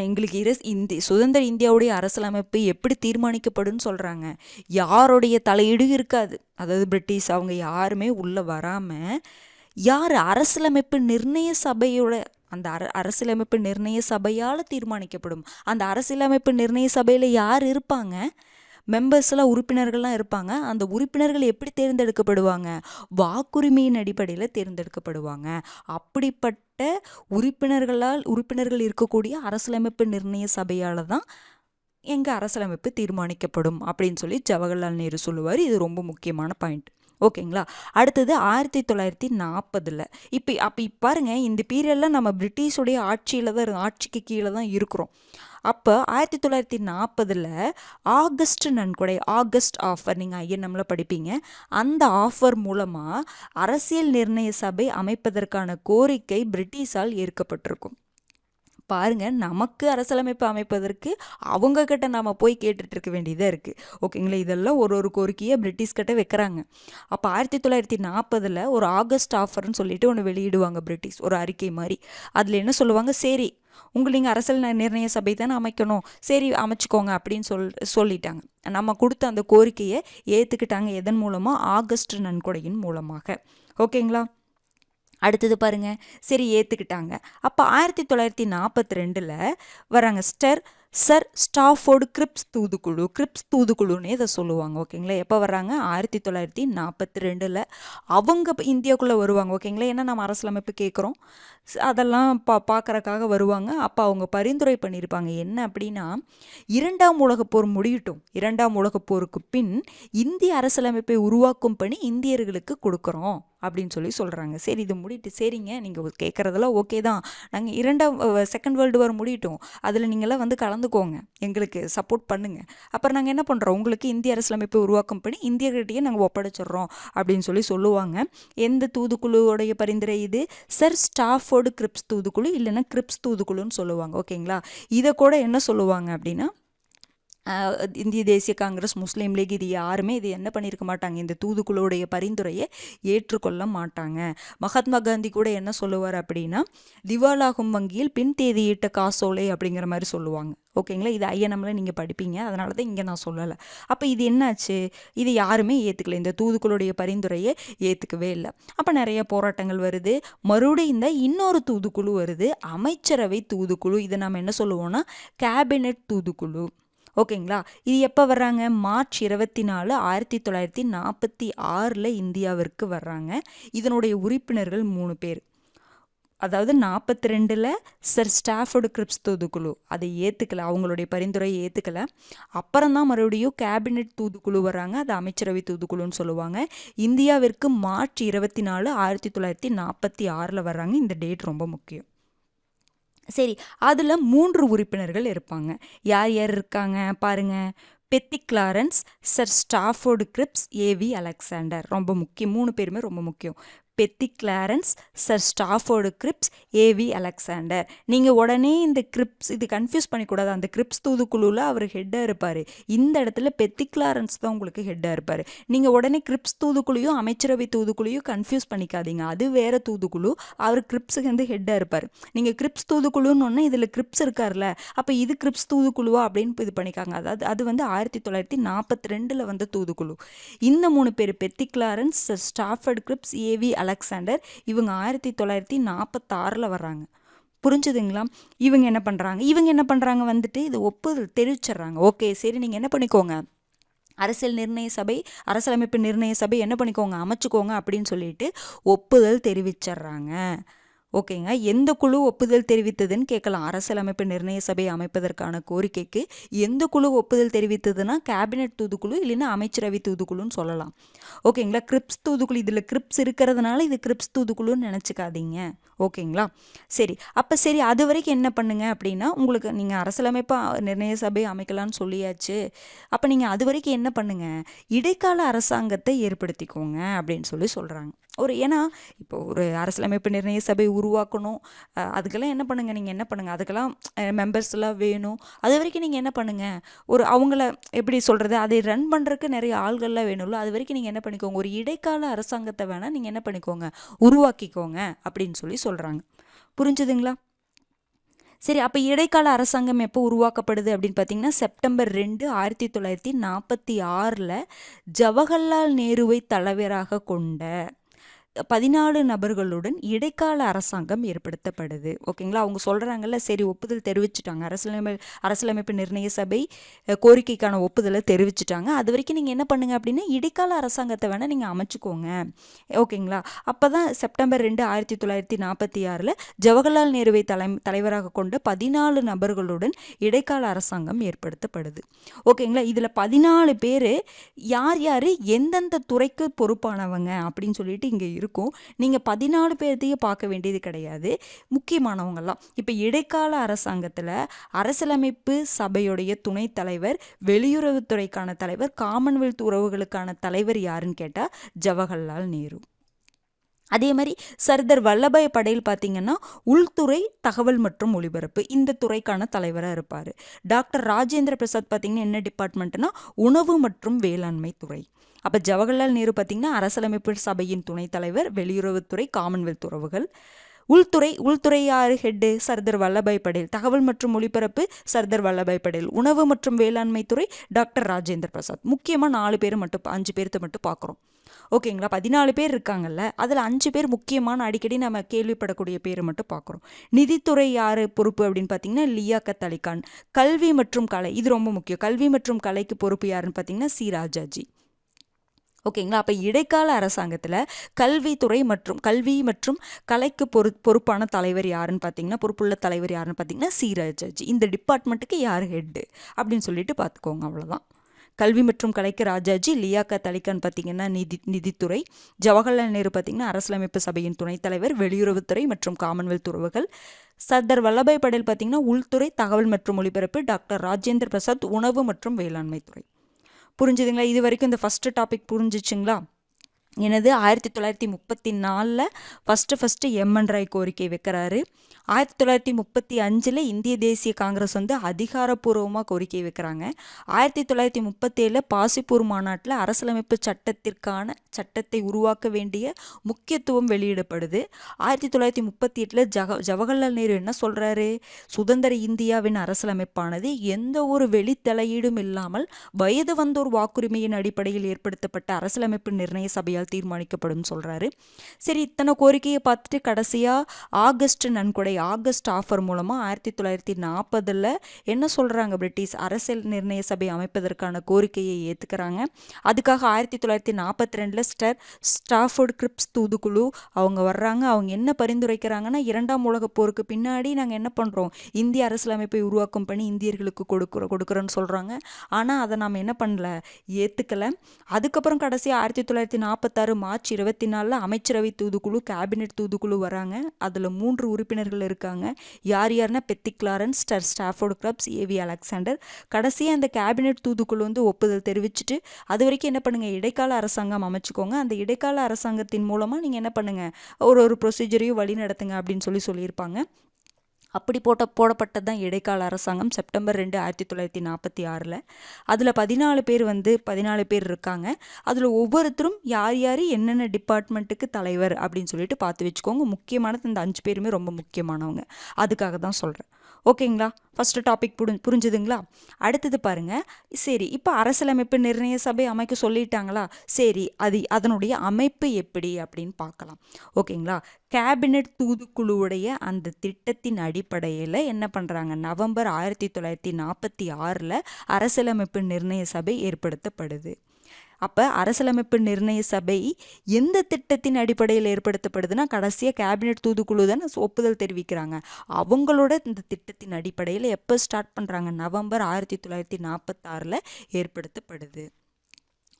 எங்களுக்கு சுதந்திர இந்தியாவுடைய அரசியலமைப்பு எப்படி தீர்மானிக்கப்படும் சொல்கிறாங்க, யாருடைய தலையீடு இருக்காது, அதாவது பிரிட்டிஷ் அவங்க யாருமே உள்ளே வராமல், யார் அரசியலமைப்பு நிர்ணய சபையோட அந்த அரசியலமைப்பு நிர்ணய சபையால் தீர்மானிக்கப்படும். அந்த அரசியலமைப்பு நிர்ணய சபையில் யார் இருப்பாங்க, மெம்பர்ஸ்லாம், உறுப்பினர்கள்லாம் இருப்பாங்க. அந்த உறுப்பினர்கள் எப்படி தேர்ந்தெடுக்கப்படுவாங்க, வாக்குரிமையின் அடிப்படையில் தேர்ந்தெடுக்கப்படுவாங்க. அப்படிப்பட்ட உறுப்பினர்கள் இருக்கக்கூடிய அரசியலமைப்பு நிர்ணய சபையால் தான் எங்கள் அரசியலமைப்பு தீர்மானிக்கப்படும் அப்படின்னு சொல்லி ஜவஹர்லால் நேரு சொல்லுவார். இது ரொம்ப முக்கியமான பாயிண்ட், ஓகேங்களா. அடுத்தது 1940 அப்போ பாருங்க, இந்த பீரியடில் நம்ம பிரிட்டிஷுடைய ஆட்சிக்கு கீழே தான் இருக்கிறோம். அப்போ 1940 ஆகஸ்ட் நன்கொடை, ஆகஸ்ட் ஆஃபர், நீங்கள் ஐஎன்எம்மில் படிப்பீங்க, அந்த ஆஃபர் மூலமாக அரசியல் நிர்ணய சபை அமைப்பதற்கான கோரிக்கை பிரிட்டிஷால் ஏற்கப்பட்டிருக்கும். பாருங்க, நமக்கு அரசியலமைப்பு அமைப்பதற்கு அவங்க கிட்ட நாம போய் கேட்டுட்டு இருக்க வேண்டியதாக இருக்குது, ஓகேங்களா. இதெல்லாம் ஒரு கோரிக்கையை பிரிட்டிஷ்கிட்ட வைக்கிறாங்க. அப்போ 1940 ஒரு ஆகஸ்ட் ஆஃபர்னு சொல்லிட்டு ஒன்று வெளியிடுவாங்க பிரிட்டிஷ், ஒரு அறிக்கை மாதிரி. அதில் என்ன சொல்லுவாங்க, சரி நீங்கள் அரசியல் நிர்ணய சபை தானே அமைக்கணும், சரி அமைச்சுக்கோங்க அப்படின்னு சொல்லிட்டாங்க. நம்ம கொடுத்த அந்த கோரிக்கையை ஏற்றுக்கிட்டாங்க. எதன் மூலமாக, ஆகஸ்ட் நன்கொடையின் மூலமாக, ஓகேங்களா. அடுத்தது பாருங்க, சரி ஏற்றுக்கிட்டாங்க. அப்போ 1942 வராங்க சர் ஸ்டாஃபோர்டு கிரிப்ஸ் தூதுக்குழுன்னே இதை சொல்லுவாங்க, ஓகேங்களா. எப்போ வர்றாங்க, 1942 அவங்க இந்தியாவுக்குள்ளே வருவாங்க, ஓகேங்களா. ஏன்னா நம்ம அரசியலமைப்பு கேட்குறோம், அதெல்லாம் பார்க்குறக்காக வருவாங்க. அப்போ அவங்க பரிந்துரை பண்ணியிருப்பாங்க என்ன அப்படின்னா, 2ஆம் உலகப்போர் முடியட்டும், 2ஆம் உலகப்போருக்கு பின் இந்திய அரசியலமைப்பை உருவாக்கும் பணி இந்தியர்களுக்கு கொடுக்குறோம் அப்படின்னு சொல்கிறாங்க. சரி, இது முடிட்டு, சரிங்க, நீங்கள் கேட்குறதெல்லாம் ஓகே தான், நாங்கள் செகண்ட் வேர்ல்டு வார் முடியட்டும், அதில் நீங்களாம் கலந்துக்கோங்க, எங்களுக்கு சப்போர்ட் பண்ணுங்கள், அப்புறம் நாங்கள் என்ன பண்ணுறோம், உங்களுக்கு இந்திய அரசியலமைப்பை உருவாக்கும் பணி இந்தியர்கிட்டையே நாங்கள் ஒப்படைச்சிட்றோம் அப்படின்னு சொல்லுவாங்க. எந்த தூதுக்குழுவோடைய பரிந்துரை இது, சர் ஸ்டாஃபோர்டு கிரிப்ஸ் தூதுக்குழு, இல்லைன்னா கிரிப்ஸ் தூதுக்குழுன்னு சொல்லுவாங்க, ஓகேங்களா. இதை கூட என்ன சொல்லுவாங்க அப்படின்னா, இந்திய தேசிய காங்கிரஸ், முஸ்லீம் லீக், இது யாருமே இது என்ன பண்ணியிருக்க மாட்டாங்க, இந்த தூதுக்குழுவுடைய பரிந்துரையை ஏற்றுக்கொள்ள மாட்டாங்க. மகாத்மா காந்தி கூட என்ன சொல்லுவார் அப்படின்னா, திவாலாகும் வங்கியில் பின் தேதியிட்ட காசோலை அப்படிங்கிற மாதிரி சொல்லுவாங்க, ஓகேங்களா. இது ஐஎன்எம்ல நீங்கள் படிப்பீங்க, அதனால தான் இங்கே நான் சொல்லலை. அப்போ இது என்னாச்சு, இது யாருமே ஏற்றுக்கல, இந்த தூதுக்குழுடைய பரிந்துரையை ஏற்றுக்கவே இல்லை. அப்போ நிறைய போராட்டங்கள் வருது. மறுபடியும் இந்த இன்னொரு தூதுக்குழு வருது, அமைச்சரவை தூதுக்குழு. இதை நம்ம என்ன சொல்லுவோம்னா கேபினெட் தூதுக்குழு, ஓகேங்களா. இது எப்போ வர்றாங்க, மார்ச் 24, 1946 இந்தியாவிற்கு வர்றாங்க. இதனுடைய உறுப்பினர்கள் 3 பேர். அதாவது 42 சர் ஸ்டாஃபோர்டு கிரிப்ஸ் தூதுக்குழு அதை ஏற்றுக்கல, அவங்களுடைய பரிந்துரையை ஏற்றுக்கல. அப்புறம் தான் மறுபடியும் கேபினெட் தூதுக்குழு வர்றாங்க, அது அமைச்சரவை தூதுக்குழுன்னு சொல்லுவாங்க. இந்தியாவிற்கு மார்ச் 24, 1946 வர்றாங்க. இந்த டேட் ரொம்ப முக்கியம். சரி, அதில் 3 உறுப்பினர்கள் இருப்பாங்க. யார் யார் இருக்காங்க பாருங்க, பெத்தி Clarence, sir Stafford grips, AV Alexander. ரொம்ப முக்கியம், 3 பேருமே ரொம்ப முக்கியம். பெத்தி Clarence, sir Stafford grips, AV Alexander. நீங்கள் உடனே இந்த கிரிப்ஸ் இது கன்ஃபியூஸ் பண்ணிக்கூடாது. அந்த கிரிப்ஸ் தூதுக்குழுவில் அவர் ஹெட்டாக இருப்பார். இந்த இடத்துல பெத்தி கிளாரன்ஸ் தான் உங்களுக்கு ஹெட்டாக இருப்பார். நீங்கள் உடனே கிரிப்ஸ் தூதுக்குழுயும் அமைச்சரவை தூதுக்குழுயும் கன்ஃபியூஸ் பண்ணிக்காதீங்க. அது வேறு தூதுக்குழு. அவர் கிரிப்ஸுக்கு வந்து ஹெட்டாக இருப்பார். நீங்கள் கிரிப்ஸ் தூதுக்குழுன்னு ஒன்று இதில் கிரிப்ஸ் இருக்கார்ல, அப்போ இது கிரிப்ஸ் தூதுக்குழுவா அப்படின்னு இது பண்ணிக்காங்க. அதாவது அது வந்து 1942 வந்த தூதுக்குழு. இந்த 3 பேர் பெத்தி Clarence, Stafford grips, AV Alexander, இவங்க 1946 வர்றாங்க. புரிஞ்சுதுங்களா? இவங்க என்ன பண்ணுறாங்க வந்துட்டு இது ஒப்புதல் தெரிவிச்சிடுறாங்க. ஓகே சரி, நீங்கள் என்ன பண்ணிக்கோங்க, அரசியலமைப்பு நிர்ணய சபை என்ன பண்ணிக்கோங்க, அமைச்சுக்கோங்க அப்படின்னு சொல்லிட்டு ஒப்புதல் தெரிவிச்சிடுறாங்க. ஓகேங்க. எந்த குழு ஒப்புதல் தெரிவித்ததுன்னு கேட்கலாம். அரசியலமைப்பு நிர்ணய சபை அமைப்பதற்கான கோரிக்கைக்கு எந்த குழு ஒப்புதல் தெரிவித்ததுன்னா கேபினெட் தூதுக்குழு, இல்லைன்னா அமைச்சரவை தூதுக்குழுன்னு சொல்லலாம். ஓகேங்களா? கிரிப்ஸ் தூதுக்குழு, இதில் கிரிப்ஸ் இருக்கிறதுனால இது கிரிப்ஸ் தூதுக்குழுன்னு நினச்சிக்காதீங்க. ஓகேங்களா? சரி, அப்போ சரி, அது வரைக்கும் என்ன பண்ணுங்க அப்படின்னா, உங்களுக்கு நீங்கள் அரசியலமைப்பு நிர்ணய சபை அமைக்கலான்னு சொல்லியாச்சு. அப்போ நீங்கள் அது வரைக்கும் என்ன பண்ணுங்க, இடைக்கால அரசாங்கத்தை ஏற்படுத்திக்கோங்க அப்படின்னு சொல்கிறாங்க. ஏன்னா இப்போ ஒரு அரசியலமைப்பு நிர்ணய சபை உருவாக்கணும், அதுக்கெல்லாம் என்ன பண்ணுங்க, நீங்கள் என்ன பண்ணுங்க, அதுக்கெல்லாம் மெம்பர்ஸ் எல்லாம் வேணும். அது வரைக்கும் நீங்கள் என்ன பண்ணுங்க, அவங்கள எப்படி சொல்கிறது, அதை ரன் பண்ணுறதுக்கு நிறைய ஆள்கள்லாம் வேணும்ல, அது வரைக்கும் நீங்கள் என்ன பண்ணிக்கோங்க, ஒரு இடைக்கால அரசாங்கத்தை வேணால் நீங்கள் என்ன பண்ணிக்கோங்க, உருவாக்கிக்கோங்க அப்படின்னு சொல்கிறாங்க. புரிஞ்சுதுங்களா? சரி, அப்போ இடைக்கால அரசாங்கம் எப்போ உருவாக்கப்படுது அப்படின்னு பார்த்தீங்கன்னா, செப்டம்பர் 2, 1946 ஜவஹர்லால் நேருவை தலைவராக கொண்ட 14 நபர்களுடன் இடைக்கால அரசாங்கம் ஏற்படுத்தப்படுது. ஓகேங்களா? அவங்க சொல்கிறாங்கல்ல, சரி ஒப்புதல் தெரிவிச்சிட்டாங்க, அரசியலமைப்பு நிர்ணய சபை கோரிக்கைக்கான ஒப்புதலை தெரிவிச்சிட்டாங்க. அது வரைக்கும் நீங்கள் என்ன பண்ணுங்க அப்படின்னா, இடைக்கால அரசாங்கத்தை வேணால் நீங்கள் அமைச்சுக்கோங்க. ஓகேங்களா? அப்போ தான் செப்டம்பர் 2, 1946 ஜவஹர்லால் நேருவை தலைவராக கொண்ட 14 நபர்களுடன் இடைக்கால அரசாங்கம் ஏற்படுத்தப்படுது. ஓகேங்களா? இதில் 14 பேர் யார் யார் எந்தெந்த துறைக்கு பொறுப்பானவங்க அப்படின்னு சொல்லிட்டு இங்கே இருக்கும். நீங்கள் 14 பேர்த்தையும் பார்க்க வேண்டியது கிடையாது, முக்கியமானவங்கலாம். இப்போ இடைக்கால அரசாங்கத்தில் அரசியலமைப்பு சபையுடைய துணைத் தலைவர், வெளியுறவுத்துறைக்கான தலைவர், காமன்வெல்த் உறவுகளுக்கான தலைவர் யாருன்னு கேட்டால் ஜவஹர்லால் நேரு. அதே மாதிரி சர்தார் வல்லபாய் படேல் பார்த்தீங்கன்னா உள்துறை, தகவல் மற்றும் ஒலிபரப்பு, இந்த துறைக்கான தலைவராக இருப்பார். டாக்டர் ராஜேந்திர பிரசாத் பார்த்தீங்கன்னா என்ன டிபார்ட்மெண்ட்னா உணவு மற்றும் வேளாண்மை துறை. அப்போ ஜவஹர்லால் நேரு பார்த்தீங்கன்னா அரசியலமைப்பு சபையின் துணைத் தலைவர், வெளியுறவுத்துறை, காமன்வெல்த் உறவுகள். உள்துறை யார் ஹெட்டு, சர்தார் வல்லபாய் படேல். தகவல் மற்றும் ஒலிபரப்பு சர்தார் வல்லபாய் படேல். உணவு மற்றும் வேளாண்மை துறை டாக்டர் ராஜேந்திர பிரசாத். முக்கியமாக 5 பேர்த்த மட்டும் பார்க்குறோம். ஓகேங்களா? 14 பேர் இருக்காங்கல்ல, அதில் 5 பேர் முக்கியமான அடிக்கடி நம்ம கேள்விப்படக்கூடிய பேரை மட்டும் பார்க்குறோம். நிதித்துறை யார் பொறுப்பு அப்படின்னு பார்த்தீங்கன்னா லியாக்கத் அலி கான். கல்வி மற்றும் கலை, இது ரொம்ப முக்கியம், கல்வி மற்றும் கலைக்கு பொறுப்பு யாருன்னு பார்த்தீங்கன்னா சி ராஜாஜி. ஓகேங்களா? அப்போ இடைக்கால அரசாங்கத்தில் கல்வி மற்றும் கலைக்கு பொறுப்பான தலைவர் யாருன்னு பார்த்தீங்கன்னா, பொறுப்புள்ள தலைவர் யாருன்னு பார்த்தீங்கன்னா சி ராஜாஜி. இந்த டிபார்ட்மெண்ட்டுக்கு யார் ஹெட்டு அப்படின்னு சொல்லிட்டு பார்த்துக்கோங்க, அவ்வளோதான். கல்வி மற்றும் கலைக்கு ராஜாஜி, லியாக்கத் அலி கான் பார்த்தீங்கன்னா நிதித்துறை, ஜவஹர்லால் நேரு பார்த்தீங்கன்னா அரசியலமைப்பு சபையின் துணைத் தலைவர், வெளியுறவுத்துறை மற்றும் காமன்வெல்த் உறவுகள். சர்தார் வல்லபாய் படேல் பார்த்தீங்கன்னா உள்துறை, தகவல் மற்றும் ஒலிபரப்பு. டாக்டர் ராஜேந்திர பிரசாத் உணவு மற்றும் வேளாண்மை துறை. புரிஞ்சுதுங்களா? இது வரைக்கும் இந்த ஃபஸ்ட்டு டாபிக் புரிஞ்சிச்சுங்களா? எனது 1934 ஃபஸ்ட்டு எம்என் ராய் கோரிக்கை வைக்கிறாரு. 1935 இந்திய தேசிய காங்கிரஸ் வந்து அதிகாரப்பூர்வமாக கோரிக்கை வைக்கிறாங்க. 1937 பாசிப்பூர் மாநாட்டில் அரசியலமைப்பு சட்டத்தை உருவாக்க வேண்டிய முக்கியத்துவம் வெளியிடப்படுது. 1938 ஜவஹர்லால் நேரு என்ன சொல்கிறாரு, சுதந்திர இந்தியாவின் அரசியலமைப்பானது எந்த ஒரு வெளித்தலையீடும் இல்லாமல் வயது வந்தோர் வாக்குரிமையின் அடிப்படையில் ஏற்படுத்தப்பட்ட அரசியலமைப்பு நிர்ணய சபையால் தீர்மானிக்கப்படும் சொல்கிறாரு. சரி, இத்தனை கோரிக்கையை பார்த்துட்டு கடைசியாக ஆகஸ்ட் ஆஃபர் மூலமாக 1940 என்ன சொல்கிறாங்க, பிரிட்டிஷ் அரசியல் நிர்ணய சபை அமைப்பதற்கான கோரிக்கையை ஏற்றுக்கிறாங்க. அதுக்காக 1942 ஸ்டாஃபோர்டு கிரிப்ஸ் தூதுக்குழு அவங்க வர்றாங்க. அவங்க என்ன பரிந்துரைக்கிறாங்கன்னா, 2ஆம் உலகப் போருக்கு பின்னாடி நாங்கள் என்ன பண்ணுறோம், இந்திய அரசியலமைப்பை உருவாக்கும் பணி இந்தியர்களுக்கு கொடுக்குறோன்னு சொல்கிறாங்க. ஆனால் அதை நாம் என்ன பண்ணல, ஏற்றுக்கலை. அதுக்கப்புறம் கடைசி 1946 மார்ச் 24 அமைச்சரவை தூதுக்குழு, கேபினெட் தூதுக்குழு வராங்க. அதில் 3 உறுப்பினர்கள் இருக்காங்க. யார் யாருன்னா பெத்தி Clarence, Stafford grubs, AV Alexander. கடைசியாக அந்த கேபினெட் தூதுக்குழு வந்து ஒப்புதல் தெரிவிச்சுட்டு அது வரைக்கும் என்ன பண்ணுங்கள், இடைக்கால அரசாங்கம் அமைச்சுக்கோங்க. அந்த இடைக்கால அரசாங்கத்தின் மூலமாக நீங்கள் என்ன பண்ணுங்கள், ஒரு ப்ரொசீஜரையும் வழி நடத்துங்க அப்படின்னு சொல்லியிருப்பாங்க. அப்படி போடப்பட்டது தான் இடைக்கால அரசாங்கம் செப்டம்பர் 2, 1946. அதில் 14 பேர் இருக்காங்க. அதில் ஒவ்வொருத்தரும் யார் யார் என்னென்ன டிபார்ட்மெண்ட்டுக்கு தலைவர் அப்படின்னு சொல்லிட்டு பார்த்து வச்சுக்கோங்க. முக்கியமானது இந்த 5 பேருமே ரொம்ப முக்கியமானவங்க, அதுக்காக தான் சொல்கிறேன். ஓகேங்களா? ஃபஸ்ட்டு டாபிக் புரிஞ்சுதுங்களா? அடுத்தது பாருங்கள். சரி, இப்போ அரசியலமைப்பு நிர்ணய சபை அமைக்க சொல்லிட்டாங்களா? சரி, அதனுடைய அமைப்பு எப்படி அப்படின்னு பார்க்கலாம். ஓகேங்களா? கேபினெட் தூதுக்குழுவுடைய அந்த திட்டத்தின் அடிப்படையில் என்ன பண்ணுறாங்க, நவம்பர் 1946 அரசியலமைப்பு நிர்ணய சபை ஏற்படுத்தப்படுது. அப்போ அரசியலமைப்பு நிர்ணய சபை எந்த திட்டத்தின் அடிப்படையில் ஏற்படுத்தப்படுதுன்னா, கடைசியாக கேபினெட் தூதுக்குழு தானே ஒப்புதல் தெரிவிக்கிறாங்க. அவங்களோட இந்த திட்டத்தின் அடிப்படையில் எப்போ ஸ்டார்ட் பண்ணுறாங்க, நவம்பர் 1946 ஏற்படுத்தப்படுது.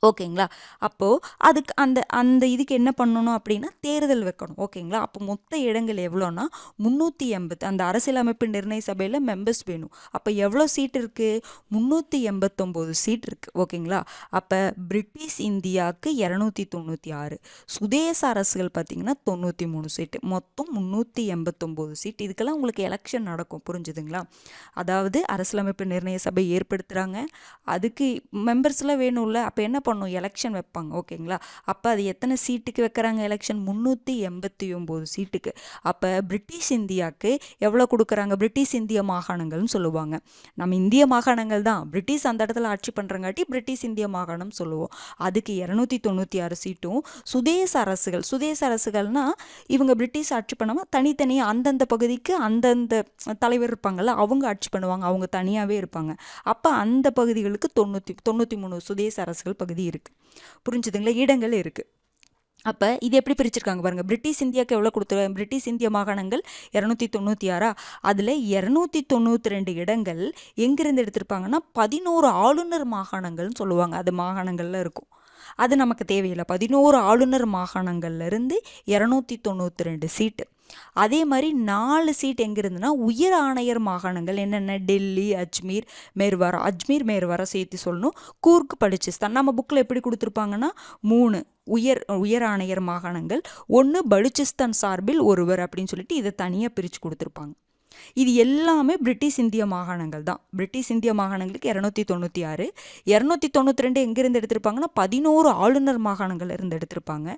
ஓகேங்களா? அப்போது அதுக்கு அந்த இதுக்கு என்ன பண்ணணும் அப்படின்னா தேர்தல் வைக்கணும். ஓகேங்களா? அப்போ மொத்த இடங்கள் எவ்வளோன்னா 380. அந்த அரசியலமைப்பு நிர்ணய சபையில் மெம்பர்ஸ் வேணும். அப்போ எவ்வளோ சீட் இருக்குது? 389 சீட் இருக்குது. ஓகேங்களா? அப்போ பிரிட்டிஷ் இந்தியாவுக்கு 296, சுதேச அரசுகள் பார்த்திங்கன்னா 93 சீட்டு, மொத்தம் 389 சீட். இதுக்கெல்லாம் உங்களுக்கு எலெக்ஷன் நடக்கும். புரிஞ்சுதுங்களா? அதாவது அரசியலமைப்பு நிர்ணய சபை ஏற்படுத்துகிறாங்க, அதுக்கு மெம்பர்ஸ்லாம் வேணும்ல. அப்போ என்ன பண்ணும், எலெக்ஷன் வைப்பாங்க. ஓகேங்களா? அப்போ அது எத்தனை சீட்டுக்கு வைக்கிறாங்க எலெக்ஷன்? 389 சீட்டுக்கு. அப்போ பிரிட்டிஷ் இந்தியாவுக்கு எவ்வளோ கொடுக்குறாங்க? பிரிட்டிஷ் இந்திய மாகாணங்கள்னு சொல்லுவாங்க. நம்ம இந்திய மாகாணங்கள் தான், பிரிட்டிஷ் அந்த இடத்துல ஆட்சி பண்ணுறங்காட்டி பிரிட்டிஷ் இந்திய மாகாணம் சொல்லுவோம். அதுக்கு 296 சீட்டும். சுதேச அரசுகள்னால் இவங்க பிரிட்டிஷ் ஆட்சி பண்ணாமல் தனித்தனியாக அந்தந்த பகுதிக்கு அந்தந்த தலைவர் இருப்பாங்கள்ல, அவங்க ஆட்சி பண்ணுவாங்க, அவங்க தனியாகவே இருப்பாங்க. அப்போ அந்த பகுதிகளுக்கு 93 சுதேச அரசுகள் பகுதி இருக்குது. புரிஞ்சுதுங்களா? இடங்கள் இருக்குது. அப்போ இது எப்படி பிரிச்சிருக்காங்க பாருங்கள். பிரிட்டிஷ் இந்தியாவுக்கு எவ்வளோ கொடுத்துருவாங்க? பிரிட்டிஷ் இந்திய மாகாணங்கள் 296. அதில் 292 இடங்கள் எங்கிருந்து எடுத்திருப்பாங்கன்னா 11 ஆளுநர் மாகாணங்கள்னு சொல்லுவாங்க. அது மாகாணங்களில் இருக்கும், அது நமக்கு தேவையில்லை. 11 ஆளுநர் மாகாணங்கள்லேருந்து 292 சீட்டு. அதே மாதிரி 4 சீட் எங்கே இருந்துன்னா உயர் ஆணையர் மாகாணங்கள் என்னென்ன, டெல்லி, அஜ்மீர், மேர்வாரா சேர்த்து சொல்லணும். கூர்க், பலுச்சிஸ்தான். நம்ம புக்கில் எப்படி கொடுத்துருப்பாங்கன்னா 3 உயர் ஆணையர் மாகாணங்கள், 1 பலுச்சிஸ்தான் சார்பில் ஒருவர் அப்படின்னு சொல்லிட்டு இதை தனியாக பிரித்து கொடுத்துருப்பாங்க. இது எல்லாமே பிரிட்டிஷ் இந்திய மாகாணங்கள் தான். பிரிட்டிஷ் இந்திய மாகாணங்களுக்கு 296, 292 எங்கிருந்து எடுத்திருப்பாங்கன்னா 11 ஆளுநர் மாகாணங்கள் இருந்து எடுத்திருப்பாங்க.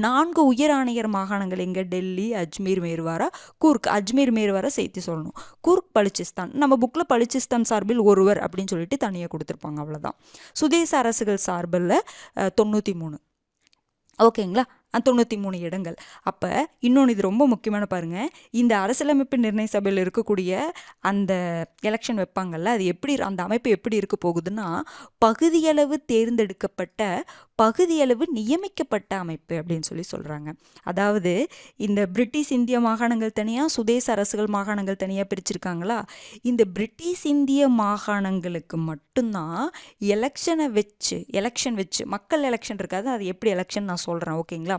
4 உயர் ஆணையர் மாகாணங்கள் எங்கே? டெல்லி, அஜ்மீர், மேர்வாரா, கூர்க். அஜ்மீர், மேர்வாரா சேர்த்து சொல்லணும். கூர்க், பலுச்சிஸ்தான். நம்ம புக்கில் பலுச்சிஸ்தான் சார்பில் ஒருவர் அப்படின்னு சொல்லிட்டு தனியாக கொடுத்துருப்பாங்க, அவ்வளோதான். சுதேச அரசுகள் சார்பில் 93. ஓகேங்களா? 93 இடங்கள். அப்போ இன்னொன்று, இது ரொம்ப முக்கியமான பாருங்கள். இந்த அரசியலமைப்பு நிர்ணய சபையில் இருக்கக்கூடிய அந்த எலெக்ஷன் வைப்பாங்கள்ல, அது எப்படி, அந்த அமைப்பு எப்படி இருக்க போகுதுன்னா பகுதியளவு தேர்ந்தெடுக்கப்பட்ட, பகுதியளவு நியமிக்கப்பட்ட அமைப்பு அப்படின்னு சொல்கிறாங்க. அதாவது இந்த பிரிட்டிஷ் இந்திய மாகாணங்கள் தனியாக, சுதேச அரசுகள் மாகாணங்கள் தனியாக பிரிச்சிருக்காங்களா? இந்த பிரிட்டிஷ் இந்திய மாகாணங்களுக்கு மட்டும்தான் எலெக்ஷன் வச்சு மக்கள் எலெக்ஷன் இருக்காது. அது எப்படி எலெக்ஷன் நான் சொல்கிறேன். ஓகேங்களா?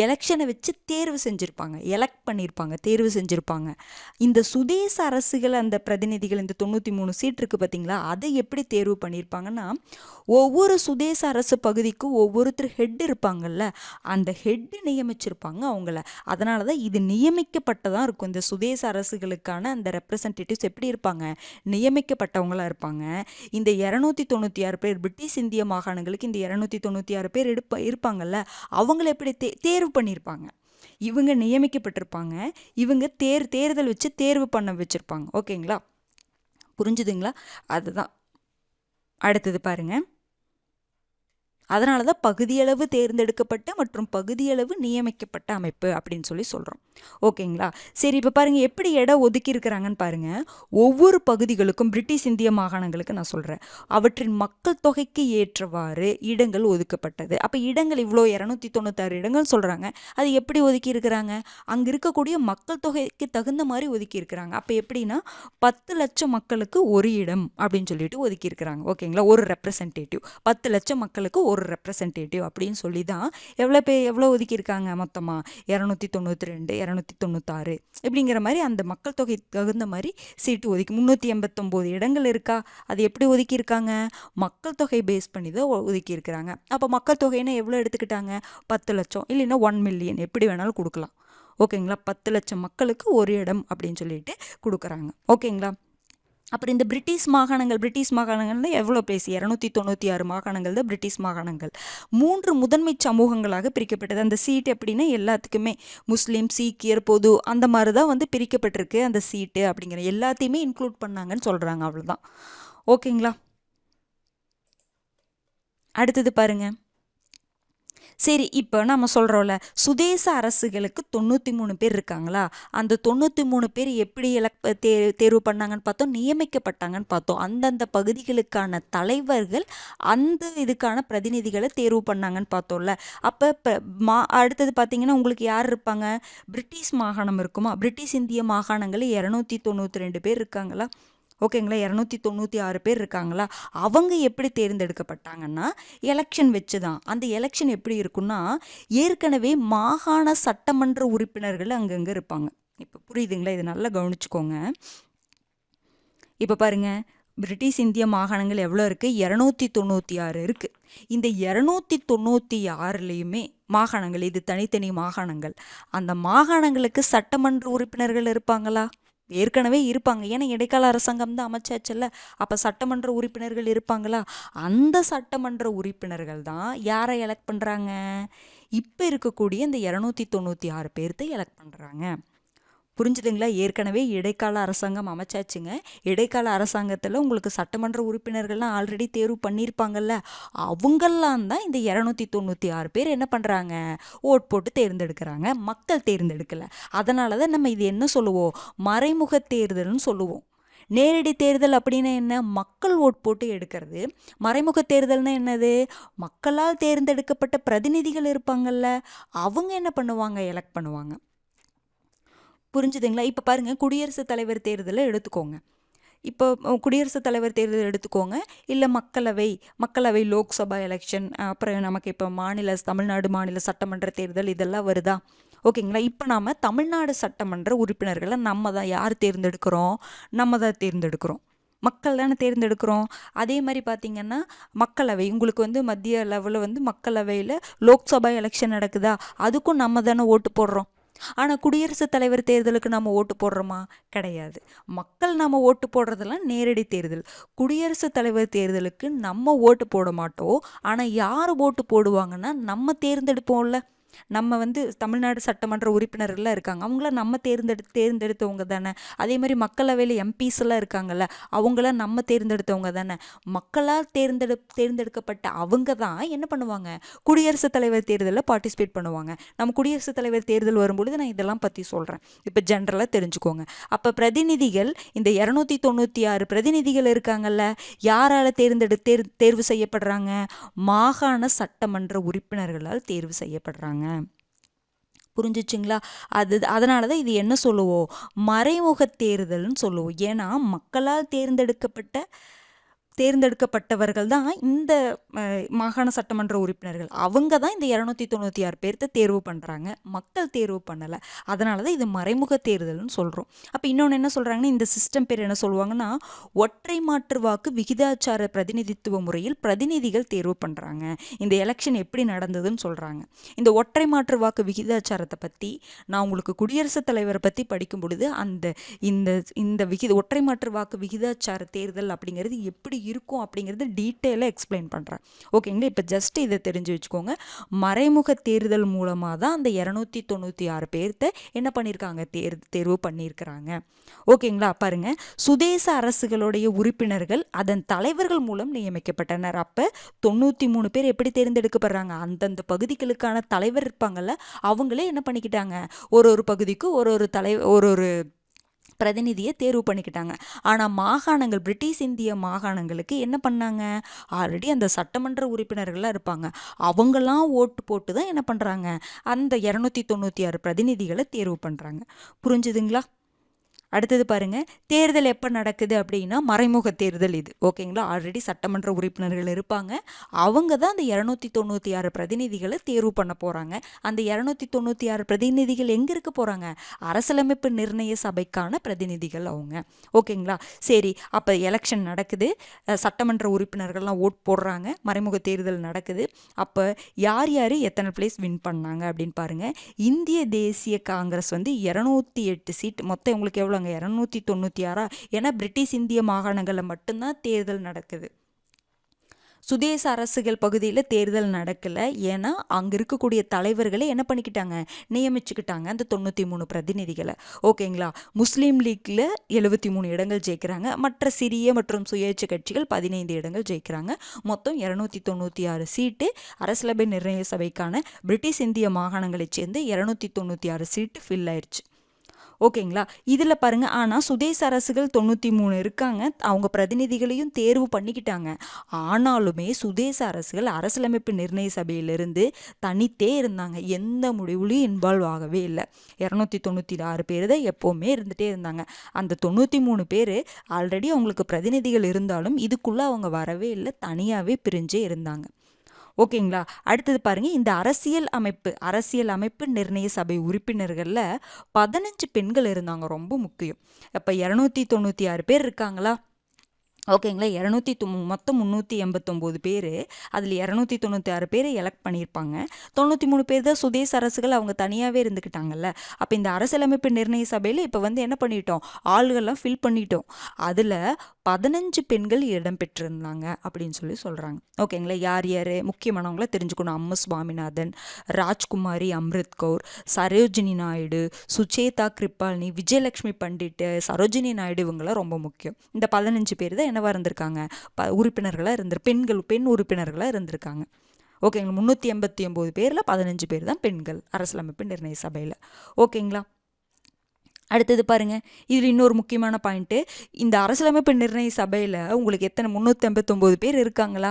எலெக்ஷனை வச்சு தேர்வு செஞ்சுருப்பாங்க, எலெக்ட் பண்ணியிருப்பாங்க, தேர்வு செஞ்சுருப்பாங்க. இந்த சுதேச அரசுகள் அந்த பிரதிநிதிகள், இந்த 93 சீட் இருக்குது பார்த்தீங்களா, அதை எப்படி தேர்வு பண்ணியிருப்பாங்கன்னா, ஒவ்வொரு சுதேச அரசு பகுதிக்கும் ஒவ்வொருத்தர் ஹெட் இருப்பாங்கல்ல, அந்த ஹெட்டு நியமிச்சிருப்பாங்க அவங்கள. அதனால தான் இது நியமிக்கப்பட்டதாக இருக்கும். இந்த சுதேச அரசுகளுக்கான அந்த ரெப்ரசன்டேட்டிவ்ஸ் எப்படி இருப்பாங்க? நியமிக்கப்பட்டவங்களாக இருப்பாங்க. இந்த 296 பேர் பிரிட்டிஷ் இந்திய மாகாணங்களுக்கு இந்த 296 பேர் இருப்பாங்கல்ல, அவங்கள எப்படி தேர்வு பண்ணியிருப்பாங்க? இவங்க நியமிக்கப்பட்டிருப்பாங்க, இவங்க தேர்தல் வச்சு தேர்வு பண்ண வச்சுருப்பாங்க. ஓகேங்களா? புரிஞ்சுதுங்களா? அதுதான். அடுத்தது பாருங்க. அதனால தான் பகுதியளவு தேர்ந்தெடுக்கப்பட்ட மற்றும் பகுதியளவு நியமிக்கப்பட்ட அமைப்பு அப்படின்னு சொல்கிறோம். ஓகேங்களா? சரி, இப்போ பாருங்கள் எப்படி இடம் ஒதுக்கி இருக்கிறாங்கன்னு பாருங்கள். ஒவ்வொரு பகுதிகளுக்கும், பிரிட்டிஷ் இந்திய மாகாணங்களுக்கு நான் சொல்கிறேன், அவற்றின் மக்கள் தொகைக்கு ஏற்றவாறு இடங்கள் ஒதுக்கப்பட்டது. அப்போ இடங்கள் இவ்வளோ 296 இடங்கள் சொல்கிறாங்க. அது எப்படி ஒதுக்கி இருக்கிறாங்க? அங்கே இருக்கக்கூடிய மக்கள் தொகைக்கு தகுந்த மாதிரி ஒதுக்கி இருக்கிறாங்க. அப்போ எப்படின்னா 10 லட்சம் மக்களுக்கு ஒரு இடம் அப்படின்னு சொல்லிட்டு ஒதுக்கி இருக்கிறாங்க. ஓகேங்களா? ஒரு ரெப்ரசன்டேட்டிவ் 10 லட்சம் மக்களுக்கு ஒரு ஒரு ரெப்ரசன்டேட்டிவ் அப்படின்னு சொல்லி தான் எவ்வளோ ஒதுக்கியிருக்காங்க மொத்தமாக 292 296 இப்படிங்கிற மாதிரி அந்த மக்கள் தொகை தகுந்த மாதிரி சீட்டு ஒதுக்கி 389 இடங்கள் இருக்கா, அது எப்படி ஒதுக்கியிருக்காங்க, மக்கள் தொகை பேஸ் பண்ணி தான் ஒதுக்கியிருக்கிறாங்க. அப்போ மக்கள் தொகைன்னா எவ்வளோ எடுத்துக்கிட்டாங்க, 10 லட்சம் இல்லைன்னா 1 மில்லியன் எப்படி வேணாலும் கொடுக்கலாம். ஓகேங்களா, 10 லட்சம் மக்களுக்கு ஒரு இடம் அப்படின்னு சொல்லிட்டு கொடுக்குறாங்க. ஓகேங்களா. அப்புறம் இந்த பிரிட்டிஷ் மாகாணங்கள்ல எவ்வளோ பிளேஸ், 296 மாகாணங்கள் தான் பிரிட்டிஷ் மாகாணங்கள். 3 முதன்மை சமூகங்களாக பிரிக்கப்பட்டது. அந்த சீட் எப்படின்னா எல்லாத்துக்குமே முஸ்லீம், சீக்கியர், பொது அந்த மாதிரி தான் வந்து பிரிக்கப்பட்டிருக்கு அந்த சீட்டு அப்படிங்கிற எல்லாத்தையுமே இன்க்ளூட் பண்ணாங்கன்னு சொல்கிறாங்க. அவ்வளோதான். ஓகேங்களா. அடுத்தது பாருங்க. சரி, இப்போ நம்ம சொல்கிறோம்ல சுதேச அரசுகளுக்கு 93 பேர் இருக்காங்களா, அந்த 93 பேர் எப்படி தேர்வு பண்ணாங்கன்னு பார்த்தோம், நியமிக்கப்பட்டாங்கன்னு பார்த்தோம். அந்தந்த பகுதிகளுக்கான தலைவர்கள் அந்த இதுக்கான பிரதிநிதிகளை தேர்வு பண்ணாங்கன்னு பார்த்தோம்ல. அப்போ அடுத்தது பார்த்தீங்கன்னா உங்களுக்கு யார் இருப்பாங்க, பிரிட்டிஷ் மாகாணம் இருக்குமா, பிரிட்டிஷ் இந்திய மாகாணங்கள் 292 பேர் இருக்காங்களா. ஓகேங்களா, 296 பேர் இருக்காங்களா. அவங்க எப்படி தேர்ந்தெடுக்கப்பட்டாங்கன்னா எலெக்ஷன் வச்சு தான். அந்த எலெக்ஷன் எப்படி இருக்குன்னா ஏற்கனவே மாகாண சட்டமன்ற உறுப்பினர்கள் அங்கங்கே இருப்பாங்க. இப்போ புரியுதுங்களா, இது நல்லா கவனிச்சுக்கோங்க. இப்போ பாருங்க, பிரிட்டிஷ் இந்திய மாகாணங்கள் எவ்வளோ இருக்குது, 296 இருக்குது. இந்த 296லேயுமே மாகாணங்கள், இது தனித்தனி மாகாணங்கள், அந்த மாகாணங்களுக்கு சட்டமன்ற உறுப்பினர்கள் இருப்பாங்களா, ஏற்கனவே இருப்பாங்க. ஏன்னா இடைக்கால அரசாங்கம் தான் அமைச்சாச்சுல்ல, அப்போ சட்டமன்ற உறுப்பினர்கள் இருப்பாங்களா. அந்த சட்டமன்ற உறுப்பினர்கள் தான் யாரை எலெக்ட் பண்ணுறாங்க, இப்போ இருக்கக்கூடிய இந்த 296 பேர்த்தை எலெக்ட் பண்ணுறாங்க. புரிஞ்சுதுங்களா. ஏற்கனவே இடைக்கால அரசாங்கம் அமைச்சாச்சுங்க. இடைக்கால அரசாங்கத்தில் உங்களுக்கு சட்டமன்ற உறுப்பினர்கள்லாம் ஆல்ரெடி தேர்வு பண்ணியிருப்பாங்கல்ல, அவங்கெல்லாம் தான் இந்த 296 பேர் என்ன பண்ணுறாங்க, ஓட் போட்டு தேர்ந்தெடுக்கிறாங்க. மக்கள் தேர்ந்தெடுக்கலை. அதனால தான் நம்ம இது என்ன சொல்லுவோம், மறைமுக தேர்தல்னு சொல்லுவோம். நேரடி தேர்தல் அப்படின்னா என்ன, மக்கள் ஓட் போட்டு எடுக்கிறது. மறைமுக தேர்தல்னா என்னது, மக்களால் தேர்ந்தெடுக்கப்பட்ட பிரதிநிதிகள் இருப்பாங்கல்ல, அவங்க என்ன பண்ணுவாங்க, எலெக்ட் பண்ணுவாங்க. புரிஞ்சுதுங்களா. இப்போ பாருங்க, குடியரசுத் தலைவர் தேர்தலை எடுத்துக்கோங்க. இப்போ குடியரசுத் தலைவர் தேர்தல் எடுத்துக்கோங்க, இல்லை மக்களவை லோக்சபா எலெக்ஷன், அப்புறம் நமக்கு இப்போ தமிழ்நாடு மாநில சட்டமன்ற தேர்தல் இதெல்லாம் வருதா. ஓகேங்களா. இப்போ நாம் தமிழ்நாடு சட்டமன்ற உறுப்பினர்களை நம்ம தான் யார் தேர்ந்தெடுக்கிறோம், நம்ம தான் தேர்ந்தெடுக்கிறோம், மக்கள் தானே தேர்ந்தெடுக்கிறோம். அதே மாதிரி பார்த்தீங்கன்னா மக்களவை, உங்களுக்கு வந்து மத்திய லெவலில் வந்து மக்களவையில் லோக்சபா எலெக்ஷன் நடக்குதா, அதுக்கும் நம்ம தானே ஓட்டு போடுறோம். ஆனால் குடியரசுத் தலைவர் தேர்தலுக்கு நம்ம ஓட்டு போடுறோமா, கிடையாது. மக்கள் நம்ம ஓட்டு போடுறதெல்லாம் நேரடி தேர்தல். குடியரசுத் தலைவர் தேர்தலுக்கு நம்ம ஓட்டு போட மாட்டோம். ஆனால் யார் ஓட்டு போடுவாங்கன்னா நம்ம தேர்ந்தெடுப்போம்ல, நம்ம வந்து தமிழ்நாடு சட்டமன்ற உறுப்பினர்கள்லாம் இருக்காங்க, அவங்கள நம்ம தேர்ந்தெடுத்தவங்க தானே. அதே மாதிரி மக்களவையில் எம்பிஸ் எல்லாம் இருக்காங்கல்ல, அவங்கள நம்ம தேர்ந்தெடுத்தவங்க தானே. மக்களால் தேர்ந்தெடுக்கப்பட்ட அவங்க தான் என்ன பண்ணுவாங்க, குடியரசுத் தலைவர் தேர்தலில் பார்ட்டிசிபேட் பண்ணுவாங்க. நம்ம குடியரசுத் தலைவர் தேர்தல் வரும்பொழுது நான் இதெல்லாம் பற்றி சொல்கிறேன், இப்போ ஜென்ரலாக தெரிஞ்சுக்கோங்க. அப்போ பிரதிநிதிகள், இந்த 296 பிரதிநிதிகள் இருக்காங்கல்ல, யாரால் தேர்வு செய்யப்படுறாங்க, மாகாண சட்டமன்ற உறுப்பினர்களால் தேர்வு செய்யப்படுறாங்க. புரிஞ்சிச்சுங்களா. அதனால தான் இது என்ன சொல்லுவோம், மறைமுக தேர்தல்னு சொல்லுவோம். ஏன்னா மக்களால் தேர்ந்தெடுக்கப்பட்டவர்கள் தான் இந்த மாகாண சட்டமன்ற உறுப்பினர்கள். அவங்க தான் இந்த 296 பேர்த்த தேர்வு பண்ணுறாங்க, மக்கள் தேர்வு பண்ணலை. அதனால தான் இது மறைமுக தேர்தல்னு சொல்கிறோம். அப்போ இன்னொன்று என்ன சொல்கிறாங்கன்னா, இந்த சிஸ்டம் பேர் என்ன சொல்லுவாங்கன்னா ஒற்றை மாற்று வாக்கு விகிதாச்சார பிரதிநிதித்துவ முறையில் பிரதிநிதிகள் தேர்வு பண்ணுறாங்க. இந்த எலெக்ஷன் எப்படி நடந்ததுன்னு சொல்கிறாங்க. இந்த ஒற்றை மாற்று வாக்கு விகிதாச்சாரத்தை பற்றி நான் உங்களுக்கு குடியரசுத் தலைவரை பற்றி படிக்கும் பொழுது இந்த ஒற்றை மாற்று வாக்கு விகிதாச்சார தேர்தல் அப்படிங்கிறது எப்படி இருக்கும் அப்படிங்கிறது டீட்டெயிலாக எக்ஸ்பிளைன் பண்ணுறேன். ஓகேங்களா. இப்போ ஜஸ்ட் இதை தெரிஞ்சு வச்சுக்கோங்க. மறைமுக தேர்தல் மூலமாக தான் அந்த 296 பேர்த்த என்ன பண்ணியிருக்காங்க, தேர்வு பண்ணியிருக்கிறாங்க. ஓகேங்களா. பாருங்க, சுதேச அரசுகளுடைய உறுப்பினர்கள் அதன் தலைவர்கள் மூலம் நியமிக்கப்பட்டனர். அப்போ 93 பேர் எப்படி தேர்ந்தெடுக்கப்படுறாங்க, அந்தந்த பகுதிகளுக்கான தலைவர் இருப்பாங்கல்ல, அவங்களே என்ன பண்ணிக்கிட்டாங்க, ஒரு பகுதிக்கு ஒரு பிரதிநிதியை தேர்வு பண்ணிக்கிட்டாங்க. ஆனால் மாகாணங்கள், பிரிட்டிஷ் இந்திய மாகாணங்களுக்கு என்ன பண்ணாங்க, ஆல்ரெடி அந்த சட்டமன்ற உறுப்பினர்கள்லாம் இருப்பாங்க, அவங்கெல்லாம் ஓட்டு போட்டு தான் என்ன பண்ணுறாங்க, அந்த 296 பிரதிநிதிகளை தேர்வு பண்ணுறாங்க. புரிஞ்சுதுங்களா. அடுத்தது பாருங்க, தேர்தல் எப்போ நடக்குது அப்படின்னா மறைமுக தேர்தல் இது. ஓகேங்களா, ஆல்ரெடி சட்டமன்ற உறுப்பினர்கள் இருப்பாங்க, அவங்க தான் அந்த 296 பிரதிநிதிகளை தேர்வு பண்ண போகிறாங்க. அந்த 296 பிரதிநிதிகள் எங்கே இருக்க போகிறாங்க? அரசியலமைப்பு நிர்ணய சபைக்கான பிரதிநிதிகள் அவங்க. ஓகேங்களா, சரி, அப்போ எலெக்ஷன் நடக்குது, சட்டமன்ற உறுப்பினர்கள்லாம் ஓட் போடுறாங்க, மறைமுக தேர்தல் நடக்குது. அப்போ யார் யார் எத்தனை பிளேஸ் வின் பண்ணாங்க அப்படின்னு பாருங்கள். இந்திய தேசிய காங்கிரஸ் வந்து 208 சீட், மொத்தம் உங்களுக்கு எவ்வளோங்க? 296. ஏன்னா பிரிட்டிஷ் இந்திய மாகாணங்களில் மட்டும்தான் தேர்தல் நடக்குது. சுதேச அரசுகள் பகுதியில் தேர்தல் நடக்கலை. ஏன்னா அங்கே இருக்கக்கூடிய தலைவர்களை என்ன பண்ணிக்கிட்டாங்க? நியமிச்சுக்கிட்டாங்க அந்த 93 பிரதிநிதிகளை. ஓகேங்களா, முஸ்லீம் லீக்கில் 73 இடங்கள் ஜெயிக்கிறாங்க, மற்ற சிறிய மற்றும் சுயேட்சை கட்சிகள் 15 இடங்கள் ஜெயிக்கிறாங்க. மொத்தம் 296 சீட்டு அரசியலமைப்பு நிர்ணய சபைக்கான பிரிட்டிஷ் இந்திய மாகாணங்களைச் சேர்ந்து 296 சீட்டு ஃபில் ஆயிடுச்சு. ஓகேங்களா, இதில் பாருங்கள், ஆனால் சுதேச அரசுகள் 93 இருக்காங்க, அவங்க பிரதிநிதிகளையும் தேர்வு பண்ணிக்கிட்டாங்க. ஆனாலுமே சுதேச அரசுகள் அரசியலமைப்பு நிர்ணய சபையிலிருந்து தனித்தே இருந்தாங்க, எந்த முடிவுலையும் இன்வால்வ் ஆகவே இல்லை. 296 பேர் தான் எப்போவுமே இருந்துகிட்டே இருந்தாங்க. அந்த 93 பேர் ஆல்ரெடி அவங்களுக்கு பிரதிநிதிகள் இருந்தாலும் இதுக்குள்ளே அவங்க வரவே இல்லை, தனியாகவே பிரிஞ்சே இருந்தாங்க. ஓகேங்களா, அடுத்தது பாருங்கள், இந்த அரசியல் அமைப்பு நிர்ணய சபை உறுப்பினர்களில் 15 பெண்கள் இருந்தாங்க, ரொம்ப முக்கியம். அப்போ 296 பேர் இருக்காங்களா? ஓகேங்களா, மொத்தம் 389 பேர், அதில் 296 பேர் எலெக்ட் பண்ணியிருப்பாங்க. 93 பேர் தான் சுதேச அரசுகள், அவங்க தனியாகவே இருந்துக்கிட்டாங்கல்ல. அப்போ இந்த அரசியலமைப்பு நிர்ணய சபையில் இப்போ வந்து என்ன பண்ணிட்டோம்? ஆள்கள்லாம் ஃபில் பண்ணிட்டோம். அதில் 15 பெண்கள் இடம்பெற்றிருந்தாங்க அப்படின்னு சொல்கிறாங்க. ஓகேங்களா, யார் யார் முக்கியமானவங்கள தெரிஞ்சுக்கணும். அம்மு சுவாமிநாதன், ராஜ்குமாரி அம்ரித் கௌர், சரோஜினி நாயுடு, சுச்சேதா கிருபாலினி, விஜயலட்சுமி பண்டிட், சரோஜினி நாயுடு, இவங்களாம் ரொம்ப முக்கியம். இந்த 15 பேர் தான் என்னவா இருந்திருக்காங்க? உறுப்பினர்களாக பெண் உறுப்பினர்களாக இருந்திருக்காங்க. ஓகேங்களா, 389 பேரில் 15 பேர் தான் பெண்கள் அரசியலமைப்பு நிர்ணய சபையில். ஓகேங்களா, அடுத்தது பாருங்க, இதில் இன்னொரு முக்கியமான பாயிண்ட்டு, இந்த அரசியலமைப்பு நிர்ணய சபையில் உங்களுக்கு எத்தனை 389 பேர் இருக்காங்களா?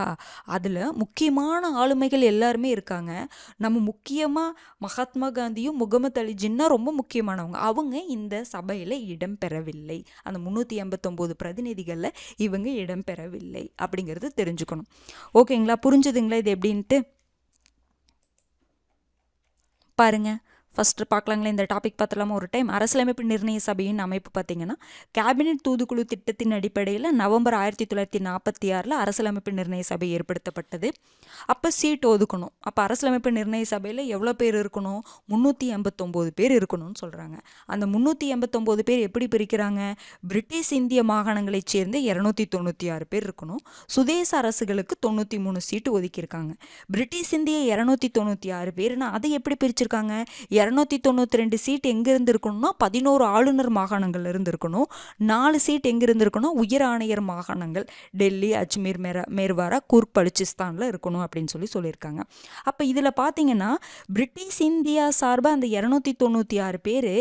அதில் முக்கியமான ஆளுமைகள் எல்லாருமே இருக்காங்க. நம்ம முக்கியமாக மகாத்மா காந்தியும் முகமது அலி ஜின்னா ரொம்ப முக்கியமானவங்க, அவங்க இந்த சபையில் இடம்பெறவில்லை. அந்த 389 பிரதிநிதிகளில் இவங்க இடம்பெறவில்லை அப்படிங்கிறது தெரிஞ்சுக்கணும். ஓகேங்களா, புரிஞ்சுதுங்களா இது எப்படின்ட்டு? பாருங்க, ஃபஸ்ட்டு பார்க்கலாங்களா, இந்த டாபிக் பார்த்தலாமா ஒரு டைம். அரசியலமைப்பு நிர்ணய சபையின் அமைப்பு பார்த்தீங்கன்னா, கேபினெட் தூதுக்குழு திட்டத்தின் அடிப்படையில் நவம்பர் 1946 அரசியலமைப்பு நிர்ணய சபை ஏற்படுத்தப்பட்டது. அப்போ சீட் ஒதுக்கணும். அப்போ அரசியலமைப்பு நிர்ணய சபையில் எவ்வளோ பேர் இருக்கணும்? 389 பேர் இருக்கணும்னு சொல்கிறாங்க. அந்த 389 பேர் எப்படி பிரிக்கிறாங்க? பிரிட்டிஷ் இந்திய மாகாணங்களைச் சேர்ந்து 296 பேர் இருக்கணும். சுதேச அரசுகளுக்கு 93 சீட்டு ஒதுக்கியிருக்காங்க. பிரிட்டிஷ் இந்திய 296 பேர்னா அதை எப்படி பிரிச்சிருக்காங்க? 292 சீட் எங்கே இருந்திருக்கணும்னா 11 ஆளுநர் மாகாணங்கள் இருந்திருக்கணும். 4 சீட் எங்கே இருந்திருக்கணும்? உயர் ஆணையர் மாகாணங்கள் டெல்லி, அஜ்மீர், மேர்வாரா, கூர்க், பலுச்சிஸ்தானில் இருக்கணும் அப்படின்னு சொல்லியிருக்காங்க. அப்போ இதில் பார்த்தீங்கன்னா பிரிட்டிஷ் இந்தியா சார்பாக அந்த 296 பேர்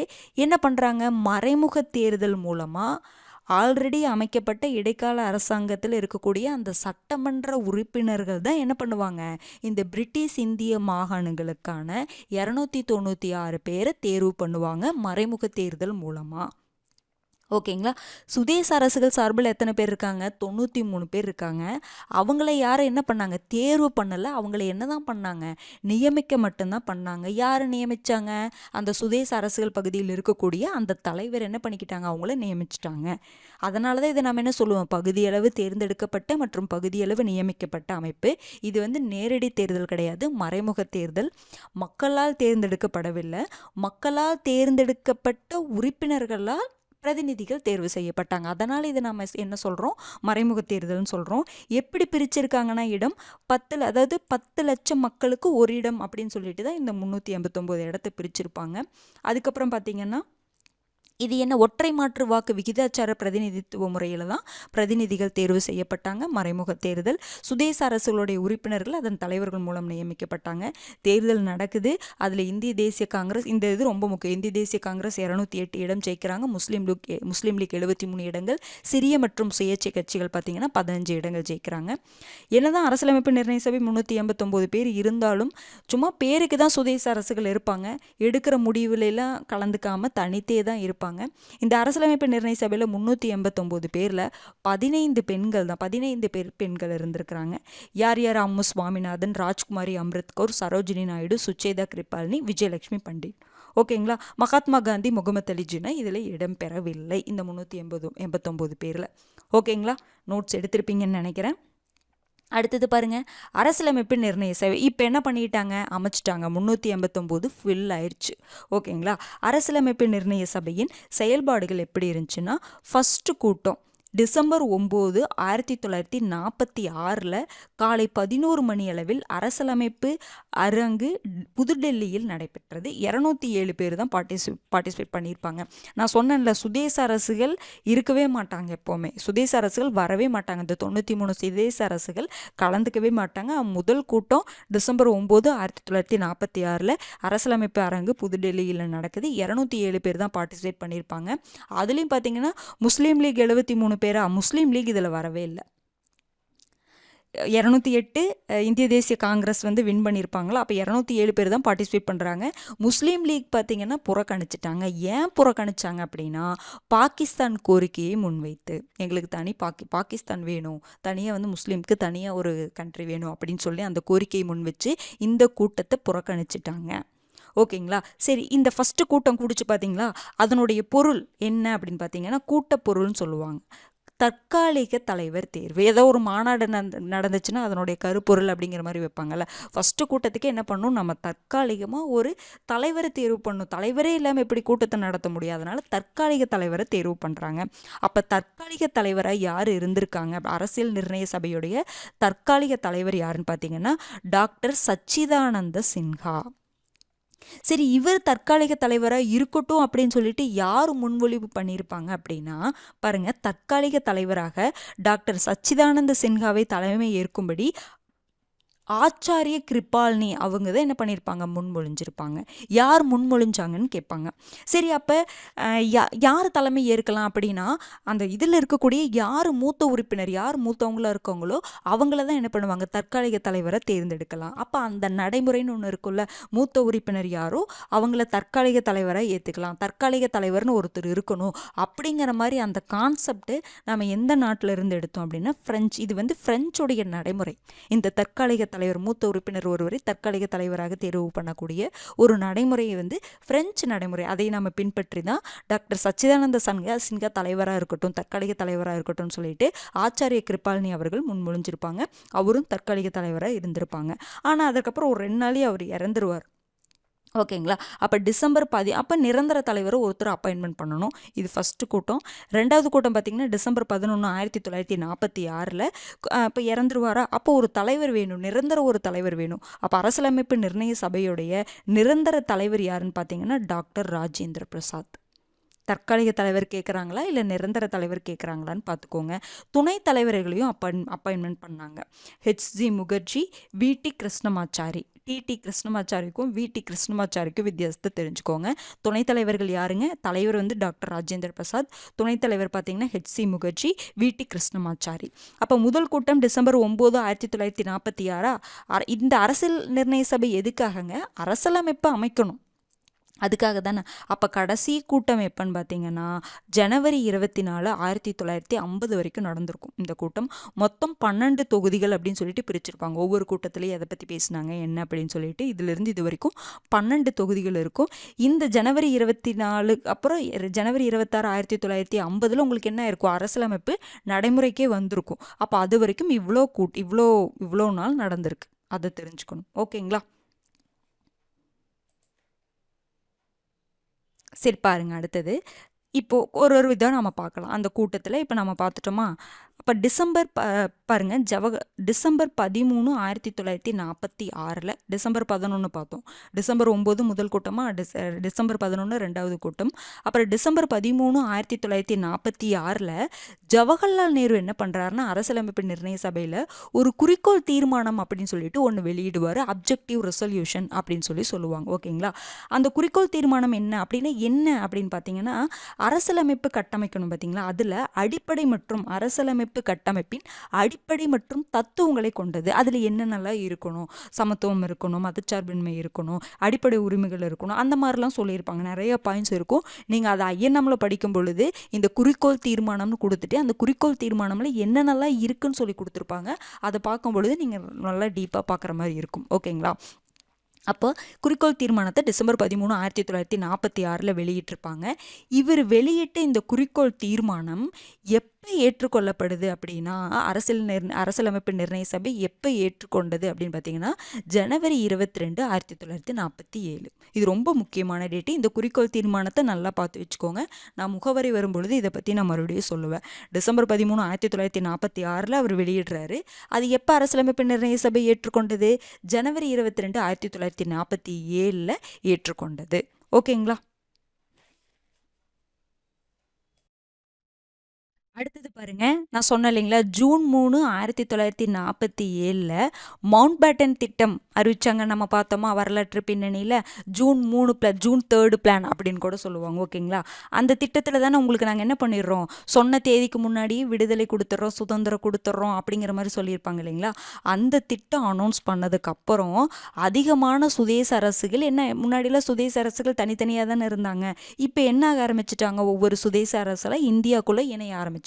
என்ன பண்ணுறாங்க? மறைமுக தேர்தல் மூலமாக ஆல்ரெடி அமைக்கப்பட்ட இடைக்கால அரசாங்கத்தில் இருக்கக்கூடிய அந்த சட்டமன்ற உறுப்பினர்கள் தான் என்ன பண்ணுவாங்க? இந்த பிரிட்டிஷ் இந்திய மாகாணங்களுக்கான 296 பேரை தேர்வு பண்ணுவாங்க மறைமுக தேர்தல் மூலமாக. ஓகேங்களா, சுதேச அரசுகள் சார்பில் எத்தனை பேர் இருக்காங்க? 93 பேர் இருக்காங்க. அவங்கள யாரை என்ன பண்ணாங்க? தேர்வு பண்ணலை, அவங்கள என்ன தான் பண்ணாங்க? நியமிக்க மட்டும்தான் பண்ணாங்க. யாரை நியமித்தாங்க? அந்த சுதேச அரசுகள் பகுதியில் இருக்கக்கூடிய அந்த தலைவர் என்ன பண்ணிக்கிட்டாங்க? அவங்கள நியமிச்சிட்டாங்க. அதனால தான் இதை நம்ம என்ன சொல்லுவோம்? பகுதியளவு தேர்ந்தெடுக்கப்பட்ட மற்றும் பகுதியளவு நியமிக்கப்பட்ட அமைப்பு. இது வந்து நேரடி தேர்தல் கிடையாது, மறைமுக தேர்தல். மக்களால் தேர்ந்தெடுக்கப்படவில்லை, மக்களால் தேர்ந்தெடுக்கப்பட்ட உறுப்பினர்களால் பிரதிநிதிகள் தேர்வு செய்யப்பட்டாங்க. அதனால் இதை நம்ம என்ன சொல்கிறோம்? மறைமுக தேர்தல்னு சொல்கிறோம். எப்படி பிரிச்சிருக்காங்கன்னா இடம் 10 லட்சம் மக்களுக்கு ஒரு இடம் அப்படின்னு சொல்லிட்டு தான் இந்த 389 இடத்தை பிரிச்சிருப்பாங்க. அதுக்கப்புறம் பார்த்தீங்கன்னா இது என்ன? ஒற்றை மாற்று வாக்கு விகிதாச்சார பிரதிநிதித்துவ முறையில் தான் பிரதிநிதிகள் தேர்வு செய்யப்பட்டாங்க. மறைமுக தேர்தல். சுதேச அரசுகளுடைய உறுப்பினர்கள் அதன் தலைவர்கள் மூலம் நியமிக்கப்பட்டாங்க. தேர்தல் நடக்குது. அதில் இந்திய தேசிய காங்கிரஸ், இந்த இது ரொம்ப முக்கியம், இந்திய தேசிய காங்கிரஸ் 208 இடம் ஜெயிக்கிறாங்க. முஸ்லீம் லீக் 73 இடங்கள், சிறிய மற்றும் சுயேட்சை கட்சிகள் பார்த்தீங்கன்னா 15 இடங்கள் ஜெயிக்கிறாங்க. என்னதான் அரசியலமைப்பு நிர்ணய சபை 389 பேர் இருந்தாலும் சும்மா பேருக்கு தான் சுதேச அரசுகள் இருப்பாங்க. எடுக்கிற முடிவுலாம் கலந்துக்காமல் தனித்தே தான் இருப்பாங்க. இருப்பாங்க. இந்த அரசியலமைப்பு நிர்ணய சபையில் 389 பேரில் 15 பெண்கள் தான், 15 பெண்கள் இருந்திருக்கிறாங்க. யார் யார்? அம்மு சுவாமிநாதன், ராஜ்குமாரி அம்ரித்கௌர், சரோஜினி நாயுடு, சுச்சேதா கிருபாலினி, விஜயலட்சுமி பண்டிட். ஓகேங்களா. மகாத்மா காந்தி, முகமது அலி ஜின்னா இதில் இடம்பெறவில்லை இந்த 389 பேரில். ஓகேங்களா. நோட்ஸ் எடுத்திருப்பீங்கன்னு நினைக்கிறேன். அடுத்தது பாருங்க, அரசியலமைப்பு நிர்ணய சபை இப்போ என்ன பண்ணிட்டாங்க, அமைச்சிட்டாங்க. 389 ஃபில் ஆயிடுச்சு. ஓகேங்களா. அரசியலமைப்பு நிர்ணய சபையின் செயல்பாடுகள் எப்படி இருந்துச்சுன்னா, ஃபஸ்ட்டு கூட்டம் டிசம்பர் 9, 1946 காலை 11 மணி அளவில் அரசியலமைப்பு அரங்கு புதுடெல்லியில் நடைபெற்றது. 207 பேர் தான் பார்ட்டிசிபேட் பண்ணியிருப்பாங்க. நான் சொன்னேன்ல, சுதேச அரசுகள் இருக்கவே மாட்டாங்க, எப்போவுமே சுதேச அரசுகள் வரவே மாட்டாங்க. இந்த 93 சுதேச அரசுகள் கலந்துக்கவே மாட்டாங்க. முதல் கூட்டம் டிசம்பர் 9, 1946 அரசியலமைப்பு அரங்கு புதுடெல்லியில் நடக்குது. 207 பேர் தான் பார்ட்டிசிபேட் பண்ணியிருப்பாங்க. அதுலேயும் பார்த்தீங்கன்னா முஸ்லீம் லீக் 73 பேரா, முஸ்லீம் லீக் இதில் வரவே இல்லை. 208 இந்திய தேசிய காங்கிரஸ் வந்து வின் பண்ணியிருப்பாங்களா, அப்போ 207 பேர் தான் பார்ட்டிசிபேட் பண்ணுறாங்க. முஸ்லீம் லீக் பார்த்திங்கன்னா புறக்கணிச்சிட்டாங்க. ஏன் புறக்கணிச்சாங்க அப்படின்னா, பாகிஸ்தான் கோரிக்கையை முன்வைத்து எங்களுக்கு தனி பாகிஸ்தான் வேணும், தனியாக வந்து முஸ்லீமுக்கு தனியாக ஒரு கண்ட்ரி வேணும் அப்படின்னு சொல்லி அந்த கோரிக்கையை முன் வச்சு இந்த கூட்டத்தை புறக்கணிச்சிட்டாங்க. ஓகேங்களா. சரி, இந்த ஃபஸ்ட்டு கூட்டம் கூடிச்சு பார்த்தீங்களா, அதனுடைய பொருள் என்ன அப்படின்னு பார்த்தீங்கன்னா, கூட்டப்பொருள்னு சொல்லுவாங்க. தற்காலிக தலைவர் தேர்வு. ஏதோ ஒரு மாநாடு நடந்துச்சுன்னா அதனுடைய கருப்பொருள் அப்படிங்கிற மாதிரி வைப்பாங்கல்ல. ஃபஸ்ட்டு கூட்டத்துக்கு என்ன பண்ணணும், நம்ம தற்காலிகமாக ஒரு தலைவரை தேர்வு பண்ணணும். தலைவரே இல்லாமல் எப்படி கூட்டத்தை நடத்த முடியும், அதனால தற்காலிக தலைவரை தேர்வு பண்ணுறாங்க. அப்போ தற்காலிக தலைவராக யார் இருந்திருக்காங்க, அரசியல் நிர்ணய சபையுடைய தற்காலிக தலைவர் யாருன்னு பார்த்தீங்கன்னா டாக்டர் சச்சிதானந்த சின்ஹா. சரி, இவர் தற்காலிக தலைவராக இருக்கட்டும் அப்படின்னு சொல்லிட்டு யார் முன்மொழிவு பண்ணியிருப்பாங்க அப்படின்னா, பாருங்க, தற்காலிக தலைவராக டாக்டர் சச்சிதானந்த சின்ஹாவை தலைமை ஏற்கும்படி ஆச்சாரிய கிருபாலினி அவங்க தான் என்ன பண்ணியிருப்பாங்க, முன்மொழிஞ்சிருப்பாங்க. யார் முன்மொழிஞ்சாங்கன்னு கேட்பாங்க. சரி, அப்போ யார் தலைமை ஏற்கலாம் அப்படின்னா, அந்த இதில் இருக்கக்கூடிய யார் மூத்த உறுப்பினர், யார் மூத்தவங்களா இருக்கவங்களோ அவங்கள தான் என்ன பண்ணுவாங்க, தற்காலிக தலைவரை தேர்ந்தெடுக்கலாம். அப்போ அந்த நடைமுறைன்னு ஒன்று இருக்குல்ல, மூத்த உறுப்பினர் யாரோ அவங்கள தற்காலிக தலைவராக ஏற்றுக்கலாம், தற்காலிக தலைவர்னு ஒருத்தர் இருக்கணும் அப்படிங்கிற மாதிரி அந்த கான்செப்ட் நம்ம எந்த நாட்டில் இருந்து எடுத்தோம் அப்படின்னா ஃப்ரெஞ்சு. இது வந்து ஃப்ரெஞ்சோடைய நடைமுறை. இந்த தற்காலிக தலைவர், மூத்த உறுப்பினர் ஒருவரை தற்காலிக தலைவராக தேர்வு பண்ணக்கூடிய ஒரு நடைமுறையை வந்து பிரெஞ்சு நடைமுறை. அதை நம்ம பின்பற்றி தான் டாக்டர் சச்சிதானந்த சின்ஹா தலைவராக இருக்கட்டும், தற்காலிக தலைவராக இருக்கட்டும் சொல்லிட்டு ஆச்சாரிய கிருபாலினி அவர்கள் முன்மொழிஞ்சிருப்பாங்க. அவரும் தற்காலிக தலைவராக இருந்திருப்பாங்க. ஆனால் அதுக்கப்புறம் ஒரு 2 நாளே அவர் இறந்துருவார். ஓகேங்களா. அப்போ டிசம்பர் 10 அப்போ நிரந்தர தலைவரை ஒருத்தர் அப்பாயின்மெண்ட் பண்ணணும். இது ஃபஸ்ட்டு கூட்டம். ரெண்டாவது கூட்டம் பார்த்திங்கன்னா டிசம்பர் 11, 1946 இப்போ இறந்துருவாரா, அப்போ ஒரு தலைவர் வேணும், நிரந்தர ஒரு தலைவர் வேணும். அப்போ அரசியலமைப்பு நிர்ணய சபையுடைய நிரந்தர தலைவர் யாருன்னு பார்த்தீங்கன்னா டாக்டர் ராஜேந்திர பிரசாத். தற்காலிக தலைவர் கேட்குறாங்களா இல்லை நிரந்தர தலைவர் கேட்குறாங்களான்னு பார்த்துக்கோங்க. துணைத் தலைவர்களையும் அப்பாயின்மெண்ட் பண்ணாங்க. ஹெச்ஜி முகர்ஜி, விடி கிருஷ்ணமாச்சாரி. டிடி கிருஷ்ணமாச்சாரிக்கும் விடி கிருஷ்ணமாச்சாரிக்கும் வித்தியாசத்தை தெரிஞ்சுக்கோங்க. துணைத் தலைவர்கள் யாருங்க, தலைவர் வந்து டாக்டர் ராஜேந்திர பிரசாத், துணைத் தலைவர் பார்த்தீங்கன்னா ஹெச்சி முகர்ஜி, விடி கிருஷ்ணமாச்சாரி. அப்போ முதல் கூட்டம் டிசம்பர் 9, 1946. இந்த அரசியல் நிர்ணய சபை எதுக்காகங்க, அரசியலமைப்பை அமைக்கணும், அதுக்காக தானே. அப்போ கடைசி கூட்டம் எப்போன்னு பார்த்தீங்கன்னா ஜனவரி 24, 1950 வரைக்கும் நடந்திருக்கும். இந்த கூட்டம் மொத்தம் 12 தொகுதிகள் அப்படின்னு சொல்லிட்டு பிரிச்சிருப்பாங்க. ஒவ்வொரு கூட்டத்திலையும் எதை பற்றி பேசினாங்க என்ன அப்படின்னு சொல்லிட்டு இதிலிருந்து இது வரைக்கும் 12 தொகுதிகள் இருக்கும். இந்த ஜனவரி 24 அப்புறம் ஜனவரி 26, 1950 உங்களுக்கு என்ன இருக்கும், அரசியலமைப்பு நடைமுறைக்கே வந்திருக்கும். அப்போ அது வரைக்கும் இவ்வளோ நாள் நடந்திருக்கு, அதை தெரிஞ்சுக்கணும். ஓகேங்களா. சரி, பாருங்க, அடுத்தது இப்போ ஒரு விதம் நம்ம பார்க்கலாம். அந்த கூட்டத்தில் இப்போ நம்ம பார்த்துட்டோமா. அப்போ பாருங்க, டிசம்பர் 13, 1946 டிசம்பர் 11 பார்த்தோம். டிசம்பர் 9 முதல் கூட்டமாக, டிசம்பர் 11 ரெண்டாவது கூட்டம். அப்புறம் டிசம்பர் 13, 1946 ஜவஹர்லால் நேரு என்ன பண்ணுறாருன்னா அரசியலமைப்பு நிர்ணய சபையில் ஒரு குறிக்கோள் தீர்மானம் அப்படின்னு சொல்லிட்டு ஒன்று வெளியிடுவார். அப்ஜெக்டிவ் ரெசல்யூஷன் அப்படின்னு சொல்லுவாங்க. ஓகேங்களா. அந்த குறிக்கோள் தீர்மானம் என்ன அப்படின்னு பார்த்தீங்கன்னா அரசியலமைப்பு கட்டமைக்கணும் பார்த்தீங்களா, அதில் அடிப்படை மற்றும் அரசியலமைப்பு அரசியலமைப்பு கட்டமைப்பின் அடிப்படை மற்றும் தத்துவங்களை கொண்டது. அதில் என்னென்னலாம் இருக்கணும், சமத்துவம் இருக்கணும், மதச்சார்பின்மை இருக்கணும், அடிப்படை உரிமைகள் இருக்கணும், அந்த மாதிரிலாம் சொல்லியிருப்பாங்க. நிறைய பாயிண்ட்ஸ் இருக்கும். நீங்கள் அதை ஐஎன்எம்ல படிக்கும் பொழுது இந்த குறிக்கோள் தீர்மானம்னு கொடுத்துட்டு அந்த குறிக்கோள் தீர்மானம்ல என்னென்னலாம் இருக்குன்னு சொல்லி கொடுத்துருப்பாங்க. அதை பார்க்கும் பொழுது நீங்கள் நல்லா டீப்பாக பார்க்குற மாதிரி இருக்கும். ஓகேங்களா? அப்போ குறிக்கோள் தீர்மானத்தை December 13, 1946 வெளியிட்டிருப்பாங்க. இவர் வெளியிட்ட இந்த குறிக்கோள் தீர்மானம் எப்போ ஏற்றுக்கொள்ளப்படுது அப்படின்னா, அரசியலமைப்பு நிர்ணய சபை எப்போ ஏற்றுக்கொண்டது அப்படின்னு பார்த்தீங்கன்னா January 22, 1947. இது ரொம்ப முக்கியமான டேட்டு. இந்த குறிக்கோள் தீர்மானத்தை நல்லா பார்த்து வச்சுக்கோங்க. நான் முகவரி வரும்பொழுது இதை பற்றி நான் மறுபடியும் சொல்லுவேன். December 13, 1946 அவர் வெளியிடுறாரு. அது எப்போ அரசியலமைப்பு நிர்ணய சபை ஏற்றுக்கொண்டது? January 22, 1947 ஏற்றுக்கொண்டது. ஓகேங்களா? அடுத்தது பாருங்க, நான் சொன்னேன் இல்லைங்களா, June 3, 1947 மவுண்ட் பேட்டன் திட்டம் அறிவிச்சாங்க. நம்ம பார்த்தோமா வரலாற்று பின்னணியில் June 3 June 3 பிளான் அப்படின்னு கூட சொல்லுவாங்க. ஓகேங்களா? அந்த திட்டத்தில் தானே உங்களுக்கு நாங்கள் என்ன பண்ணிடுறோம், சொன்ன தேதிக்கு முன்னாடி விடுதலை கொடுத்துட்றோம், சுதந்திரம் கொடுத்துட்றோம் அப்படிங்கிற மாதிரி சொல்லியிருப்பாங்க இல்லைங்களா? அந்த திட்டம் அனௌன்ஸ் பண்ணதுக்கப்புறம் அதிகமான சுதேச அரசுகள் என்ன, முன்னாடிலாம் சுதேச அரசுகள் தனித்தனியாக தானே இருந்தாங்க. இப்போ என்ன ஆக ஆரம்பிச்சிட்டாங்க, ஒவ்வொரு சுதேச அரசெல்லாம் இந்தியாவுக்குள்ளே இணைய ஆரம்பிச்சிட்டாங்க.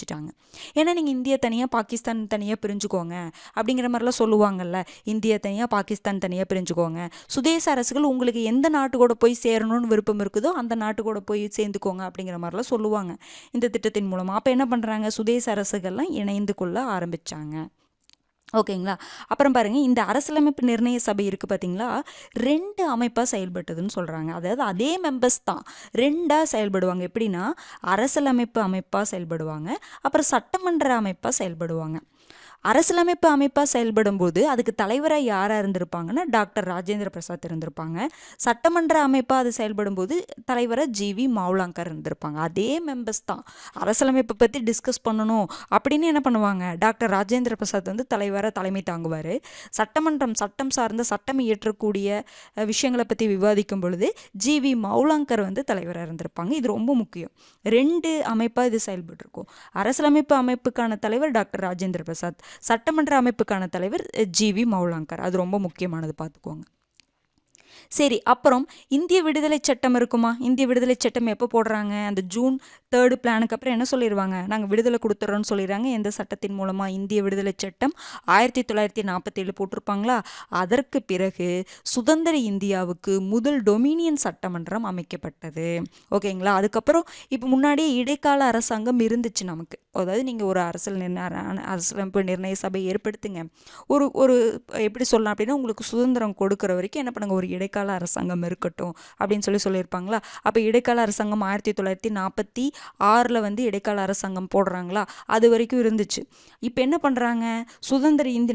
ஏன்னா நீங்கள் இந்தியா தனியாக பாகிஸ்தான் தனியாக பிரிஞ்சுக்கோங்க அப்படிங்கிற மாதிரிலாம் சொல்லுவாங்கல்ல. இந்தியா தனியாக பாகிஸ்தான் தனியாக பிரிஞ்சுக்கோங்க, சுதேச அரசுகள் உங்களுக்கு எந்த நாட்டு கூட போய் சேரணும்னு விருப்பம் இருக்குதோ அந்த நாட்டு கூட போய் சேர்ந்துக்கோங்க அப்படிங்கிற மாதிரிலாம் சொல்லுவாங்க இந்த திட்டத்தின் மூலமாக. அப்போ என்ன பண்ணுறாங்க, சுதேச அரசுகள்லாம் இணைந்து கொள்ள ஆரம்பித்தாங்க. ஓகேங்களா? அப்புறம் பாருங்கள், இந்த அரசியலமைப்பு நிர்ணய சபை இருக்குது பார்த்தீங்களா, 2 அமைப்பாக செயல்பட்டதுன்னு சொல்கிறாங்க. அதாவது அதே மெம்பர்ஸ் தான் 2ஆக செயல்படுவாங்க. எப்படின்னா அரசியலமைப்பு அமைப்பாக செயல்படுவாங்க, அப்புறம் சட்டமன்ற அமைப்பாக செயல்படுவாங்க. அரசியலமைப்பு அமைப்பாக செயல்படும் போது அதுக்கு தலைவராக யாராக இருந்திருப்பாங்கன்னா டாக்டர் ராஜேந்திர பிரசாத் இருந்திருப்பாங்க. சட்டமன்ற அமைப்பாக அது செயல்படும் போது தலைவராக ஜிவி மௌலாங்கர் இருந்திருப்பாங்க. அதே மெம்பர்ஸ் தான். அரசியலமைப்பை பற்றி டிஸ்கஸ் பண்ணணும் அப்படின்னு என்ன பண்ணுவாங்க, டாக்டர் ராஜேந்திர பிரசாத் வந்து தலைவராக தலைமை தாங்குவார். சட்டம் சார்ந்த சட்டம் இயற்றக்கூடிய விஷயங்களை பற்றி விவாதிக்கும் பொழுது ஜிவி மௌலாங்கர் வந்து தலைவராக இருந்திருப்பாங்க. இது ரொம்ப முக்கியம். 2 அமைப்பாக இது செயல்பட்டுருக்கும். அரசியலமைப்பு அமைப்புக்கான தலைவர் டாக்டர் ராஜேந்திர பிரசாத், சட்டமன்ற அமைப்புக்கான தலைவர் ஜிவி மௌலாங்கர். அது ரொம்ப முக்கியமானது, பார்த்துக்கோங்க. சரி, அப்புறம் இந்திய விடுதலை சட்டம் இருக்குமா? இந்திய விடுதலை சட்டம் எப்போ போடுறாங்க, அந்த June 3 பிளானுக்கு அப்புறம் என்ன சொல்லிடுவாங்க, நாங்கள் விடுதலை கொடுத்துட்றோன்னு சொல்லிடுறாங்க. எந்த சட்டத்தின் மூலமாக? இந்திய விடுதலை சட்டம் 1947 போட்டிருப்பாங்களா. அதற்கு பிறகு சுதந்திர இந்தியாவுக்கு முதல் டொமினியன் சட்டமன்றம் அமைக்கப்பட்டது. ஓகேங்களா? அதுக்கப்புறம் இப்போ முன்னாடியே இடைக்கால அரசாங்கம் இருந்துச்சு நமக்கு. அதாவது நீங்கள் ஒரு அரசியலமைப்பு நிர்ணய சபை ஏற்படுத்துங்க, ஒரு எப்படி சொல்லலாம் அப்படின்னா உங்களுக்கு சுதந்திரம் கொடுக்குற வரைக்கும் என்ன பண்ணுங்க, ஒரு இடைக்கால அரசாங்கம் இருக்கட்டும் அப்படின்னு சொல்லியிருப்பாங்களா. அப்போ இடைக்கால அரசாங்கம் 1946 வந்து இடைக்கால அரசாங்கம் போடுறாங்களா, அது வரைக்கும் இருந்துச்சு. இப்போ என்ன பண்ணுறாங்க,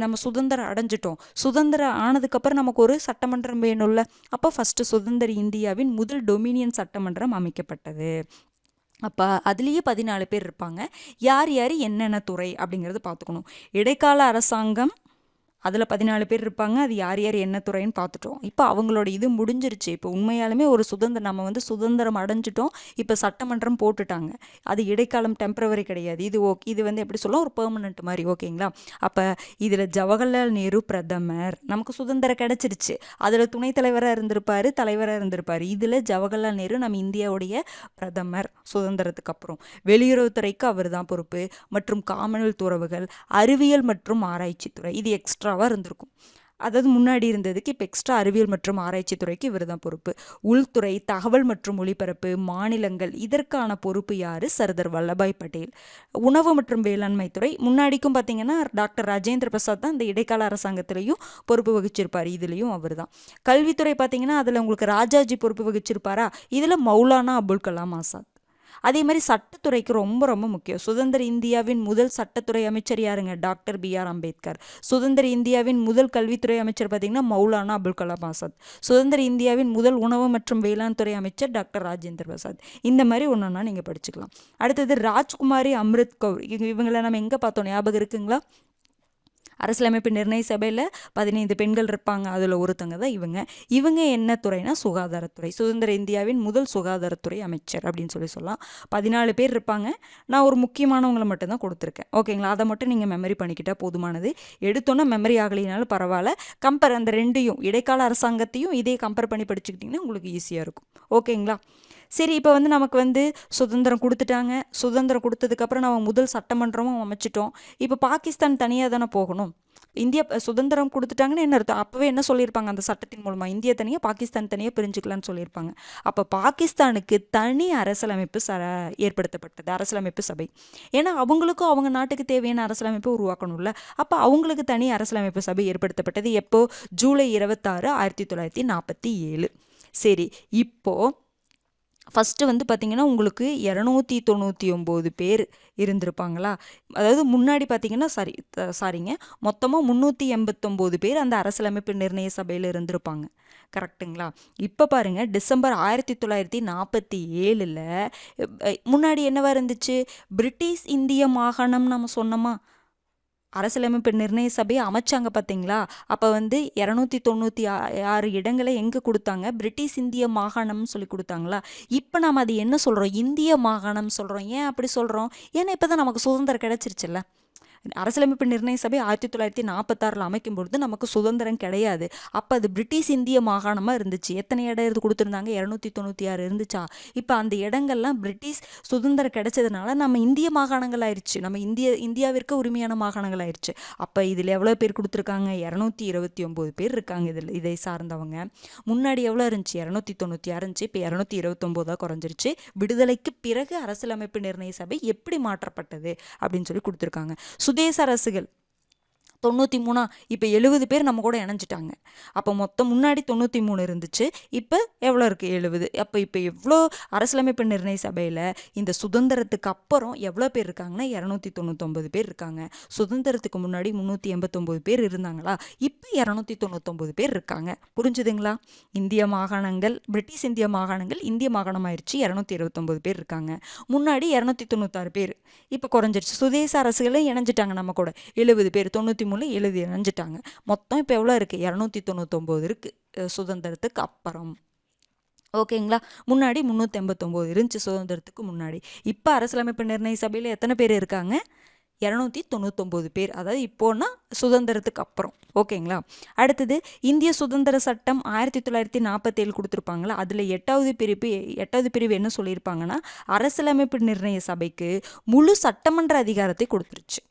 நம்ம சுதந்திரம் அடைஞ்சிட்டோம், சுதந்திரம் ஆனதுக்கப்புறம் நமக்கு ஒரு சட்டமன்றம் வேணும்ல. அப்போ ஃபஸ்ட்டு சுதந்திர இந்தியாவின் முதல் டொமினியன் சட்டமன்றம் அமைக்கப்பட்டது. அப்போ அதுலேயே 14 பேர் இருப்பாங்க. யார் யார் என்னென்ன துறை அப்படிங்கிறது பார்த்துக்கணும். இடைக்கால அரசாங்கம் அதில் 14 பேர் இருப்பாங்க. அது யார் யார் என்ன துறைன்னு பார்த்துட்டோம். இப்போ அவங்களோட இது முடிஞ்சிருச்சு. இப்போ உண்மையாலுமே ஒரு நம்ம வந்து சுதந்திரம் அடைஞ்சிட்டோம். இப்போ சட்டமன்றம் போட்டுட்டாங்க. அது இடைக்காலம், டெம்பரவரி கிடையாது. இது வந்து எப்படி சொல்லலாம், ஒரு பெர்மனன்ட் மாதிரி. ஓகேங்களா? அப்போ இதில் ஜவஹர்லால் நேரு பிரதமர். நமக்கு சுதந்திரம் கிடைச்சிருச்சு. அதில் துணைத் தலைவராக இருந்திருப்பார், தலைவராக இருந்திருப்பார். இதில் ஜவஹர்லால் நேரு நம்ம இந்தியாவுடைய பிரதமர் சுதந்திரத்துக்கு அப்புறம். வெளியுறவுத்துறைக்கு அவர் தான் பொறுப்பு. மற்றும் காமன்வெல்த் உறவுகள், அறிவியல் மற்றும் ஆராய்ச்சி துறை, இது எக்ஸ்ட்ரா இருந்திருக்கும். அதாவது முன்னாடி இருந்ததுக்கு இப்போ எக்ஸ்ட்ரா அறிவியல் மற்றும் ஆராய்ச்சி துறைக்கு இவர் தான் பொறுப்பு. உள்துறை, தகவல் மற்றும் ஒலிபரப்பு, மாநிலங்கள், இதற்கான பொறுப்பு யாரு, சர்தார் வல்லபாய் பட்டேல். உணவு மற்றும் வேளாண்மை துறை முன்னாடிக்கும் பார்த்தீங்கன்னா டாக்டர் ராஜேந்திர பிரசாத் தான் இந்த இடைக்கால அரசாங்கத்திலையும் பொறுப்பு வகிச்சிருப்பார். இதுலேயும் அவர் தான். கல்வித்துறை பார்த்தீங்கன்னா அதில் உங்களுக்கு ராஜாஜி பொறுப்பு வகிச்சிருப்பாரா, இதில் மௌலானா அபுல் கலாம் ஆசாத். அதே மாதிரி சட்டத்துறைக்கு ரொம்ப ரொம்ப முக்கியம். சுதந்திர இந்தியாவின் முதல் சட்டத்துறை அமைச்சர் யாருங்க, டாக்டர் BR அம்பேத்கர். சுதந்திர இந்தியாவின் முதல் கல்வித்துறை அமைச்சர் பார்த்தீங்கன்னா மௌலானா அபுல் கலாம் ஆசாத். சுதந்திர இந்தியாவின் முதல் உணவு மற்றும் வேளாண் துறை அமைச்சர் டாக்டர் ராஜேந்திர பிரசாத். இந்த மாதிரி ஒன்றா நீங்கள் படிச்சுக்கலாம். அடுத்தது ராஜ்குமாரி அம்ரித் கௌர். இவங்களை நம்ம எங்கே பார்த்தோம், ஞாபகம் இருக்குங்களா? அரசியலமைப்பு நிர்ணய சபையில் 15 பெண்கள் இருப்பாங்க. அதில் ஒருத்தங்க தான் இவங்க என்ன துறைனா சுகாதாரத்துறை. சுதந்திர இந்தியாவின் முதல் சுகாதாரத்துறை அமைச்சர் அப்படின்னு சொல்லலாம். 14 பேர் இருப்பாங்க. நான் ஒரு முக்கியமானவங்களை மட்டும்தான் கொடுத்துருக்கேன். ஓகேங்களா? அதை மட்டும் நீங்கள் மெமரி பண்ணிக்கிட்டால் போதுமானது. எடுத்தோன்னே மெமரி ஆகலைனாலும் பரவாயில்ல. கம்பேர் அந்த ரெண்டையும் இடைக்கால அரசாங்கத்தையும் இதே கம்பேர் பண்ணி படிச்சுக்கிட்டிங்கன்னா உங்களுக்கு ஈஸியாக இருக்கும். ஓகேங்களா? சரி, இப்போ நமக்கு சுதந்திரம் கொடுத்துட்டாங்க. சுதந்திரம் கொடுத்ததுக்கப்புறம் நம்ம முதல் சட்டமன்றமும் அமைச்சிட்டோம். இப்போ பாகிஸ்தான் தனியாக தானே போகணும். இந்தியா சுதந்திரம் கொடுத்துட்டாங்கன்னு என்ன அர்த்தம்? அப்போவே என்ன சொல்லியிருப்பாங்க அந்த சட்டத்தின் மூலமாக? இந்தியா தனியாக பாகிஸ்தான் தனியாக பிரிஞ்சுக்கலான்னு சொல்லியிருப்பாங்க. அப்போ பாகிஸ்தானுக்கு தனி அரசியலமைப்பு ஏற்படுத்தப்பட்டது, அரசியலமைப்பு சபை. ஏன்னா அவங்களுக்கும் அவங்க நாட்டுக்கு தேவையான அரசியலமைப்பு உருவாக்கணும்ல. அப்போ அவங்களுக்கு தனி அரசியலமைப்பு சபை ஏற்படுத்தப்பட்டது. எப்போ? ஜூலை 26, 1947. சரி, இப்போது ஃபஸ்ட்டு பார்த்திங்கன்னா உங்களுக்கு 299 பேர் இருந்திருப்பாங்களா? அதாவது முன்னாடி பார்த்திங்கன்னா சாரிங்க மொத்தமாக 389 பேர் அந்த அரசியலமைப்பு நிர்ணய சபையில் இருந்திருப்பாங்க. கரெக்டுங்களா? இப்போ பாருங்கள், டிசம்பர் 1947 முன்னாடி என்னவா இருந்துச்சு? பிரிட்டிஷ் இந்திய மாகாணம் நம்ம சொன்னோமா? அரசியலமைப்பு நிர்ணய சபையை அமைச்சாங்க பார்த்தீங்களா? அப்போ 296 இடங்களை எங்கே கொடுத்தாங்க? பிரிட்டிஷ் இந்திய மாகாணம்னு சொல்லி கொடுத்தாங்களா? இப்போ நாம் அது என்ன சொல்கிறோம்? இந்திய மாகாணம் சொல்கிறோம். ஏன் அப்படி சொல்கிறோம்? ஏன்னா இப்போ தான் நமக்கு சுதந்திரம் கிடைச்சிருச்சுல்ல. அரசியலமைப்பு நிர்ணய சபை 1946 அமைக்கும் பொழுது நமக்கு சுதந்திரம் கிடையாது. அப்போ அது பிரிட்டிஷ் இந்திய மாகாணமாக இருந்துச்சு. எத்தனை இடம் இருந்து கொடுத்துருந்தாங்க? 296 இருந்துச்சா? இப்போ அந்த இடங்கள்லாம் பிரிட்டிஷ் சுதந்திரம் கிடைச்சதுனால நம்ம இந்திய மாகாணங்கள் ஆயிடுச்சு. நம்ம இந்தியாவிற்கு உரிமையான மாகாணங்கள் ஆயிடுச்சு. அப்போ இதில் எவ்வளோ பேர் கொடுத்துருக்காங்க? 229 பேர் இருக்காங்க இதை சார்ந்தவங்க. முன்னாடி எவ்வளோ இருந்துச்சு? 296 இருந்துச்சு. இப்போ 229 குறைஞ்சிருச்சு. விடுதலைக்கு பிறகு அரசியலமைப்பு நிர்ணய சபை எப்படி மாற்றப்பட்டது அப்படின்னு சொல்லி கொடுத்துருக்காங்க. சுதேச அரசுகள் 93, இப்போ 70 பேர் நம்ம கூட இணைஞ்சிட்டாங்க. அப்போ மொத்தம் முன்னாடி 93 இருந்துச்சு, இப்போ எவ்வளோ இருக்குது? 70. அப்போ இப்போ எவ்வளோ அரசியலமைப்பு நிர்ணய சபையில் இந்த சுதந்திரத்துக்கு அப்புறம் எவ்வளோ பேர் இருக்காங்கன்னா 299 பேர் இருக்காங்க. சுதந்திரத்துக்கு முன்னாடி 389 பேர் இருந்தாங்களா? இப்போ 299 பேர் இருக்காங்க. புரிஞ்சுதுங்களா? இந்திய மாகாணங்கள், பிரிட்டிஷ் இந்திய மாகாணங்கள் இந்திய மாகாணம் ஆயிடுச்சு. 229 பேர் இருக்காங்க. முன்னாடி 296 பேர், இப்போ குறைஞ்சிருச்சு. சுதேச அரசுகளும் இணைஞ்சிட்டாங்க நம்ம கூட. 70 பேர், 93 எழுதி இணைஞ்சிட்டாங்க. மொத்தம் இப்போ எவ்வளோ இருக்குது? 299 இருக்குது சுதந்திரத்துக்கு அப்புறம். ஓகேங்களா? முன்னாடி 389 இருந்துச்சு சுதந்திரத்துக்கு முன்னாடி. இப்போ அரசியலமைப்பு நிர்ணய சபையில் எத்தனை பேர் இருக்காங்க? 299 பேர். அதாவது இப்போன்னா சுதந்திரத்துக்கு அப்புறம். ஓகேங்களா? அடுத்தது இந்திய சுதந்திர சட்டம் 1947 கொடுத்துருப்பாங்களா? அதில் 8வது பிரிவு என்ன சொல்லியிருப்பாங்கன்னா, அரசியலமைப்பு நிர்ணய சபைக்கு முழு சட்டமன்ற அதிகாரத்தை கொடுத்துருச்சு.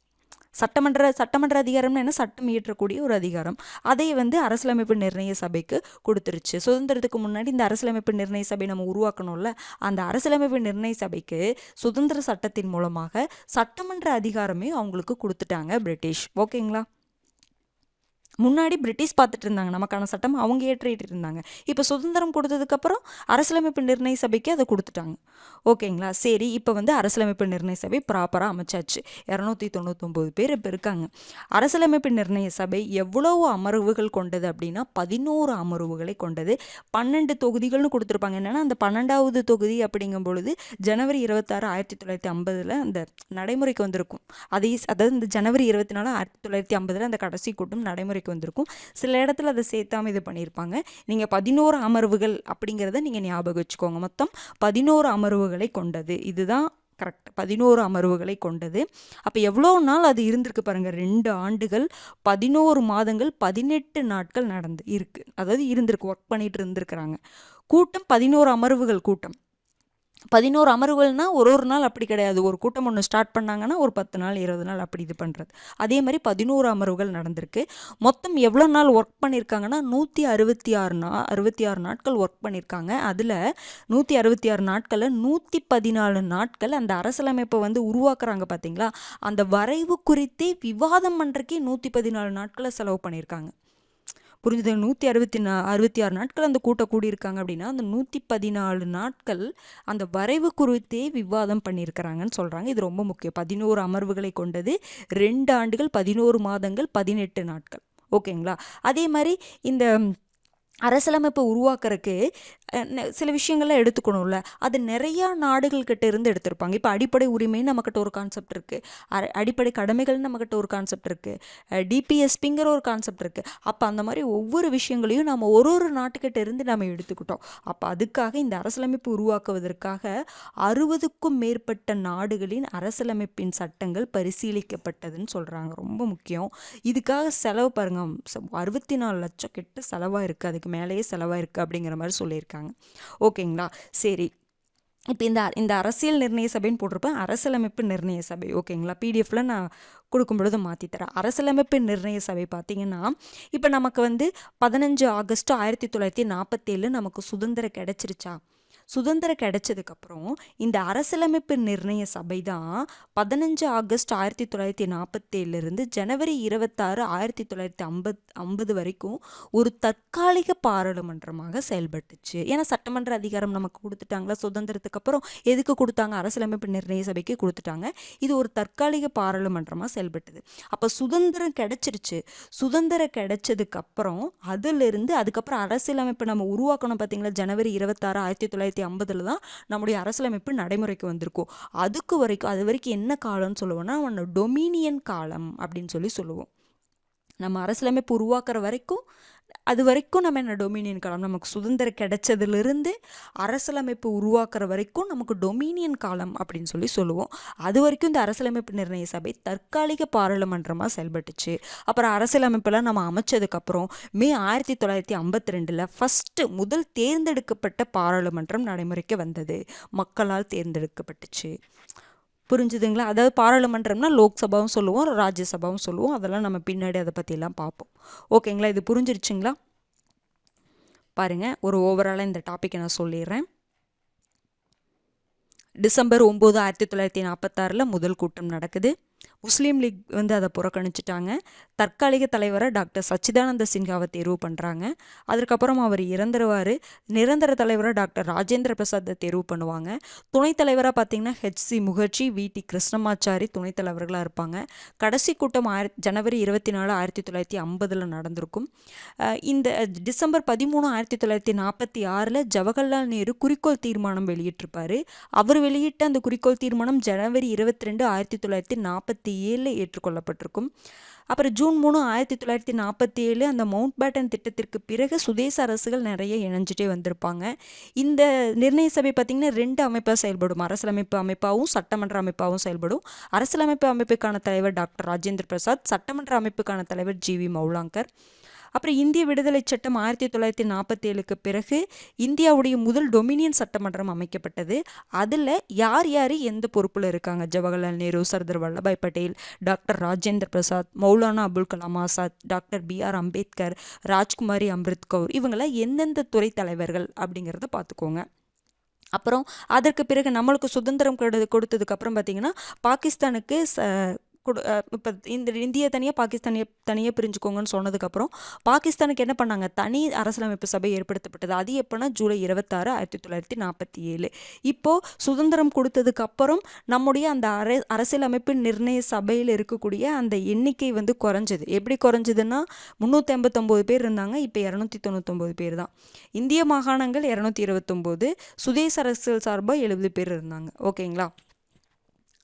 சட்டமன்ற அதிகாரம்னு என்ன? சட்டம் இயற்றக்கூடிய ஒரு அதிகாரம். அதை அரசியலமைப்பு நிர்ணய சபைக்கு கொடுத்துருச்சு. சுதந்திரத்துக்கு முன்னாடி இந்த அரசியலமைப்பு நிர்ணய சபை நம்ம உருவாக்கணும்ல, அந்த அரசியலமைப்பு நிர்ணய சபைக்கு சுதந்திர சட்டத்தின் மூலமாக சட்டமன்ற அதிகாரமே அவங்களுக்கு கொடுத்துட்டாங்க பிரிட்டிஷ். ஓகேங்களா? முன்னாடி பிரிட்டிஷ் பார்த்துட்டு இருந்தாங்க, நமக்கான சட்டம் அவங்க ஏற்றிட்டு இருந்தாங்க. இப்போ சுதந்திரம் கொடுத்ததுக்கப்புறம் அரசியலமைப்பு நிர்ணய சபைக்கு அதை கொடுத்துட்டாங்க. ஓகேங்களா? சரி, இப்போ அரசியலமைப்பு நிர்ணய சபை ப்ராப்பராக அமைச்சாச்சு. 299 பேர் இப்போ இருக்காங்க. அரசியலமைப்பு நிர்ணய சபை எவ்வளவு அமர்வுகள் கொண்டது அப்படின்னா 11 அமர்வுகளை கொண்டது. 12 தொகுதிகள்னு கொடுத்துருப்பாங்க. என்னென்னா அந்த 12வது தொகுதி அப்படிங்கும் பொழுது ஜனவரி 26, 1950 அந்த நடைமுறைக்கு வந்திருக்கும். அதாவது இந்த ஜனவரி 24, 1950 அந்த கடைசி கூட்டம் நடைமுறை வந்திருக்கும். சில இடத்துல அதை சேர்த்தாம இது பண்ணியிருப்பாங்க. நீங்கள் 11 அமர்வுகள் அப்படிங்கிறத நீங்கள் ஞாபகம் வச்சுக்கோங்க. மொத்தம் 11 அமர்வுகளை கொண்டது. இதுதான் கரெக்ட். 11 அமர்வுகளை கொண்டது. அப்போ எவ்வளோ நாள் அது இருந்திருக்கு பாருங்கள்? 2 ஆண்டுகள் 11 மாதங்கள் 18 நாட்கள் அதாவது இருந்திருக்கு, ஒர்க் பண்ணிட்டு இருந்திருக்கிறாங்க. கூட்டம் 11 அமர்வுகள் கூட்டம். 11 அமர்வுகள்னா ஒரு நாள் அப்படி கிடையாது. ஒரு கூட்டம் ஒன்று ஸ்டார்ட் பண்ணாங்கன்னா ஒரு 10 நாள் 20 நாள் அப்படி இது பண்ணுறது. அதே மாதிரி 11 அமர்வுகள் நடந்திருக்கு. மொத்தம் எவ்வளோ நாள் ஒர்க் பண்ணியிருக்காங்கன்னா 166 நாட்கள் ஒர்க் பண்ணியிருக்காங்க. அதில் 166 நாட்களில் 114 நாட்கள் அந்த அரசியலமைப்பை உருவாக்குறாங்க பார்த்தீங்களா, அந்த வரைவு குறித்தே விவாதம் பண்ணுறக்கே 114 நாட்களை செலவு பண்ணியிருக்காங்க. புரிஞ்சுது? 166 நாட்கள் அந்த கூட்டம் கூடியிருக்காங்க அப்படின்னா அந்த 114 நாட்கள் அந்த வரைவு குறித்தே விவாதம் பண்ணியிருக்கிறாங்கன்னு சொல்கிறாங்க. இது ரொம்ப முக்கியம். 11 அமர்வுகளை கொண்டது, 2 ஆண்டுகள் 11 மாதங்கள் 18 நாட்கள். ஓகேங்களா? அதே மாதிரி இந்த அரசியலமைப்பை உருவாக்குறதுக்கு சில விஷயங்கள்லாம் எடுத்துக்கணும்ல. அது நிறையா நாடுகள்கிட்ட இருந்து எடுத்திருப்பாங்க. இப்போ அடிப்படை உரிமைன்னு நம்மக்கிட்ட ஒரு கான்செப்ட் இருக்குது, அடிப்படை கடமைகள்னு நம்மக்கிட்ட ஒரு கான்செப்ட் இருக்குது, டிபிஎஸ்பிங்கிற ஒரு கான்செப்ட் இருக்குது. அப்போ அந்த மாதிரி ஒவ்வொரு விஷயங்களையும் நம்ம ஒரு ஒரு நாட்டுக்கிட்ட இருந்து நம்ம எடுத்துக்கிட்டோம். அப்போ அதுக்காக இந்த அரசியலமைப்பு உருவாக்குவதற்காக 60க்கும் மேற்பட்ட நாடுகளின் அரசியலமைப்பின் சட்டங்கள் பரிசீலிக்கப்பட்டதுன்னு சொல்கிறாங்க. ரொம்ப முக்கியம். இதுக்காக செலவு பாருங்க, 64 லட்சம் கிட்ட செலவாக இருக்குது, அதுக்கு மேலேயே செலவாக இருக்குது அப்படிங்கிற மாதிரி சொல்லியிருக்காங்க. ஓகேங்களா? சரி, இப்போ இந்த அரசியல் நிர்ணய சபைன்னு போட்டிருப்பேன், அரசியலமைப்பு நிர்ணய சபை. ஓகேங்களா? பிடிஎஃப்ல நான் கொடுக்கும் பொழுது மாற்றித்தரேன். அரசியலமைப்பு நிர்ணய சபை பார்த்தீங்கன்னா, இப்போ நமக்கு 15 ஆகஸ்ட் 1947 நமக்கு சுதந்திரம் கிடைச்சிருச்சா? சுதந்திரம் கிடைச்சதுக்கப்புறம் இந்த அரசியலமைப்பு நிர்ணய சபை தான் 15 ஆகஸ்ட் 1947 ஜனவரி 26 1950 வரைக்கும் ஒரு தற்காலிக பாராளுமன்றமாக செயல்பட்டுச்சு. ஏன்னா சட்டமன்ற அதிகாரம் நமக்கு கொடுத்துட்டாங்களா சுதந்திரத்துக்கு அப்புறம். எதுக்கு கொடுத்தாங்க? அரசியலமைப்பு நிர்ணய சபைக்கு கொடுத்துட்டாங்க. இது ஒரு தற்காலிக பாராளுமன்றமாக செயல்பட்டது. அப்போ சுதந்திரம் கிடைச்சிருச்சு. சுதந்திரம் கிடைச்சதுக்கு அப்புறம் அதுக்கப்புறம் அரசியலமைப்பு நம்ம உருவாக்கணும் பார்த்தீங்களா, ஜனவரி 26 1950 தான் நம்முடைய அரசியலமைப்பு நடைமுறைக்கு வந்திருக்கும். அது வரைக்கும் என்ன காலம்னு சொல்லுவோம்னா டொமினியன் காலம் அப்படின்னு சொல்லுவோம். நம்ம அரசியலமைப்பு உருவாக்குற வரைக்கும் அது வரைக்கும் நம்ம என்ன டொமினியன் காலம். நமக்கு சுதந்திரம் கிடைச்சதுலேருந்து அரசியலமைப்பு உருவாக்குற வரைக்கும் நமக்கு டொமினியன் காலம் அப்படின்னு சொல்லுவோம். அது வரைக்கும் இந்த அரசியலமைப்பு நிர்ணய சபை தற்காலிக பாராளுமன்றமாக செயல்பட்டுச்சு. அப்புறம் அரசியலமைப்பெல்லாம் நம்ம அமைச்சதுக்கப்புறம் மே 1952 ஃபஸ்ட்டு முதல் தேர்ந்தெடுக்கப்பட்ட பாராளுமன்றம் நடைமுறைக்கு வந்தது. மக்களால் தேர்ந்தெடுக்கப்பட்டுச்சு. புரிஞ்சுதுங்களா? அதாவது பாராளுமன்றம்னா லோக்சபாவும் சொல்லுவோம், ராஜ்யசபாவும் சொல்லுவோம். அதெல்லாம் நம்ம பின்னாடி அதை பற்றிலாம் பார்ப்போம். ஓகேங்களா? இது புரிஞ்சிருச்சுங்களா? பாருங்கள், ஒரு ஓவராலாக இந்த டாப்பிக்கை நான் சொல்லிடுறேன். டிசம்பர் 9 1946 முதல் கூட்டம் நடக்குது. முஸ்லீம் லீக் அதை புறக்கணிச்சிட்டாங்க. தற்காலிக தலைவராக டாக்டர் சச்சிதானந்த சின்ஹாவை தேர்வு பண்ணுறாங்க. அதுக்கப்புறம் அவர் இறந்துருவார். நிரந்தர தலைவராக டாக்டர் ராஜேந்திர பிரசாத்தை தேர்வு பண்ணுவாங்க. துணைத் தலைவராக பார்த்தீங்கன்னா ஹெச்சி முகர்ஜி, வி.டி. கிருஷ்ணமாச்சாரி துணைத் தலைவர்களாக இருப்பாங்க. கடைசி கூட்டம் ஜனவரி 24 1950 நடந்திருக்கும். இந்த டிசம்பர் 13 1946 ஜவஹர்லால் நேரு குறிக்கோள் தீர்மானம் வெளியிட்டிருப்பார். அவர் வெளியிட்ட அந்த குறிக்கோள் தீர்மானம் ஜனவரி 22 1947 ஏற்றுக்கொள்ளப்பட்டிருக்கும். அப்புறம் ஜூன் 3 1947 அந்த மவுண்ட் பேட்டன் திட்டத்திற்கு பிறகு சுதேச அரசுகள் நிறைய இணைஞ்சிட்டே வந்திருப்பாங்க. இந்த நிர்ணய சபை பார்த்திங்கன்னா 2 அமைப்பாக செயல்படும். அரசியலமைப்பு அமைப்பாகவும் சட்டமன்ற அமைப்பாகவும் செயல்படும். அரசியலமைப்பு அமைப்புக்கான தலைவர் டாக்டர் ராஜேந்திர பிரசாத், சட்டமன்ற அமைப்புக்கான தலைவர் ஜி.வி. மௌலாங்கர். அப்புறம் இந்திய விடுதலை சட்டம் 1947 பிறகு இந்தியாவுடைய முதல் டொமினியன் சட்டமன்றம் அமைக்கப்பட்டது. அதில் யார் யார் எந்த பொறுப்பில் இருக்காங்க? Jawaharlal Nehru, Sardar Vallabhbhai Patel, doctor Rajendra Prasad, Maulana Abul Kalam Azad, doctor B.R. Ambedkar, Rajkumari Amrit Kaur, இவங்களாம் எந்தெந்த துறை தலைவர்கள் அப்படிங்கிறத பார்த்துக்கோங்க. அப்புறம் அதற்கு பிறகு நம்மளுக்கு சுதந்திரம் கொடுத்ததுக்கு அப்புறம் பார்த்திங்கன்னா பாகிஸ்தானுக்கு இப்போ இந்தியா தனியாக தனியாக பிரிஞ்சுக்கோங்கன்னு சொன்னதுக்கப்புறம் பாகிஸ்தானுக்கு என்ன பண்ணாங்க? தனி அரசியலமைப்பு சபை ஏற்படுத்தப்பட்டது. அது எப்போனா ஜூலை 26 1947. இப்போது சுதந்திரம் கொடுத்ததுக்கப்புறம் நம்முடைய அந்த அரசியலமைப்பு நிர்ணய சபையில் இருக்கக்கூடிய அந்த எண்ணிக்கை குறைஞ்சது. எப்படி குறைஞ்சதுன்னா 389 பேர் இருந்தாங்க, இப்போ 299 பேர் தான். இந்திய மாகாணங்கள் 229, சுதேச அரசியல் சார்பாக 70 பேர் இருந்தாங்க. ஓகேங்களா?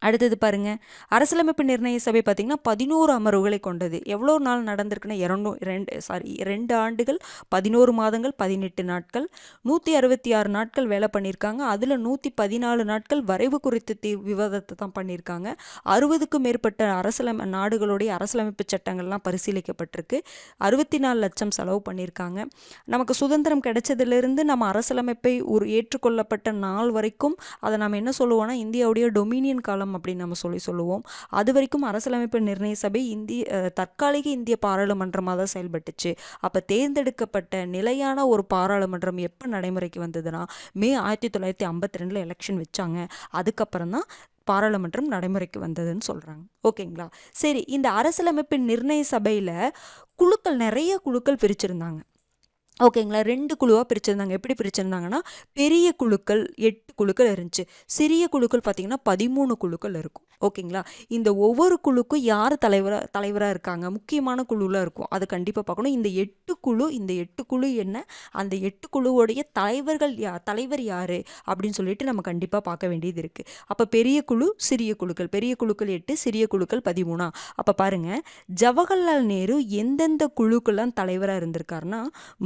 அடுத்தது பாருங்க, அரசியலமைப்பு நிர்ணய சபை பார்த்தீங்கன்னா 11 அமர்வுகளை கொண்டது. எவ்வளோ நாள் நடந்திருக்குன்னா 2 ஆண்டுகள் 11 மாதங்கள் 18 நாட்கள் 166 நாட்கள் வேலை பண்ணியிருக்காங்க. அதில் 114 நாட்கள் வரைவு குறித்த விவாதத்தை தான் பண்ணியிருக்காங்க. 60க்கும் மேற்பட்ட நாடுகளுடைய அரசியலமைப்பு சட்டங்கள்லாம் பரிசீலிக்கப்பட்டிருக்கு. 64 லட்சம் செலவு பண்ணியிருக்காங்க. நமக்கு சுதந்திரம் கிடைச்சதுலேருந்து நம்ம அரசியலமைப்பை ஏற்றுக்கொள்ளப்பட்ட நாள் வரைக்கும் அதை நம்ம என்ன சொல்லுவோம்னா இந்தியாவுடைய டொமினியன் காலம் அப்படின்னு நம்ம சொல்லுவோம். அது வரைக்கும் அரசியலமைப்பு நிர்ணய சபை தற்காலிக இந்திய பாராளுமன்றமாக தான் செயல்பட்டுச்சு. அப்போ தேர்ந்தெடுக்கப்பட்ட நிலையான ஒரு பாராளுமன்றம் எப்போ நடைமுறைக்கு வந்ததுன்னா மே 1952 எலெக்ஷன் வச்சாங்க. அதுக்கப்புறம் தான் பாராளுமன்றம் நடைமுறைக்கு வந்ததுன்னு சொல்கிறாங்க. ஓகேங்களா? சரி, இந்த அரசியலமைப்பு நிர்ணய சபையில் நிறைய குழுக்கள் பிரிச்சிருந்தாங்க. ஓகேங்களா? 2 குழுவாக பிரிச்சிருந்தாங்க. எப்படி பிரிச்சிருந்தாங்கன்னா பெரிய குழுக்கள் 8 குழுக்கள் இருந்துச்சு. சிறிய குழுக்கள் பார்த்திங்கன்னா 13 குழுக்கள் இருக்கும். ஓகேங்களா. இந்த ஒவ்வொரு குழுக்கும் யார் தலைவராக இருக்காங்க, முக்கியமான குழுவில் இருக்கும், அது கண்டிப்பாக பார்க்கணும். இந்த 8 குழு என்ன, அந்த 8 குழுவோடைய தலைவர் யார் அப்படின்னு சொல்லிட்டு நம்ம கண்டிப்பாக பார்க்க வேண்டியது இருக்குது. அப்போ பெரிய குழு சிறிய குழுக்கள், பெரிய குழுக்கள் 8, சிறிய குழுக்கள் 13. அப்போ பாருங்கள், ஜவஹர்லால் நேரு எந்தெந்த குழுக்கெல்லாம் தலைவராக இருந்திருக்காருன்னா,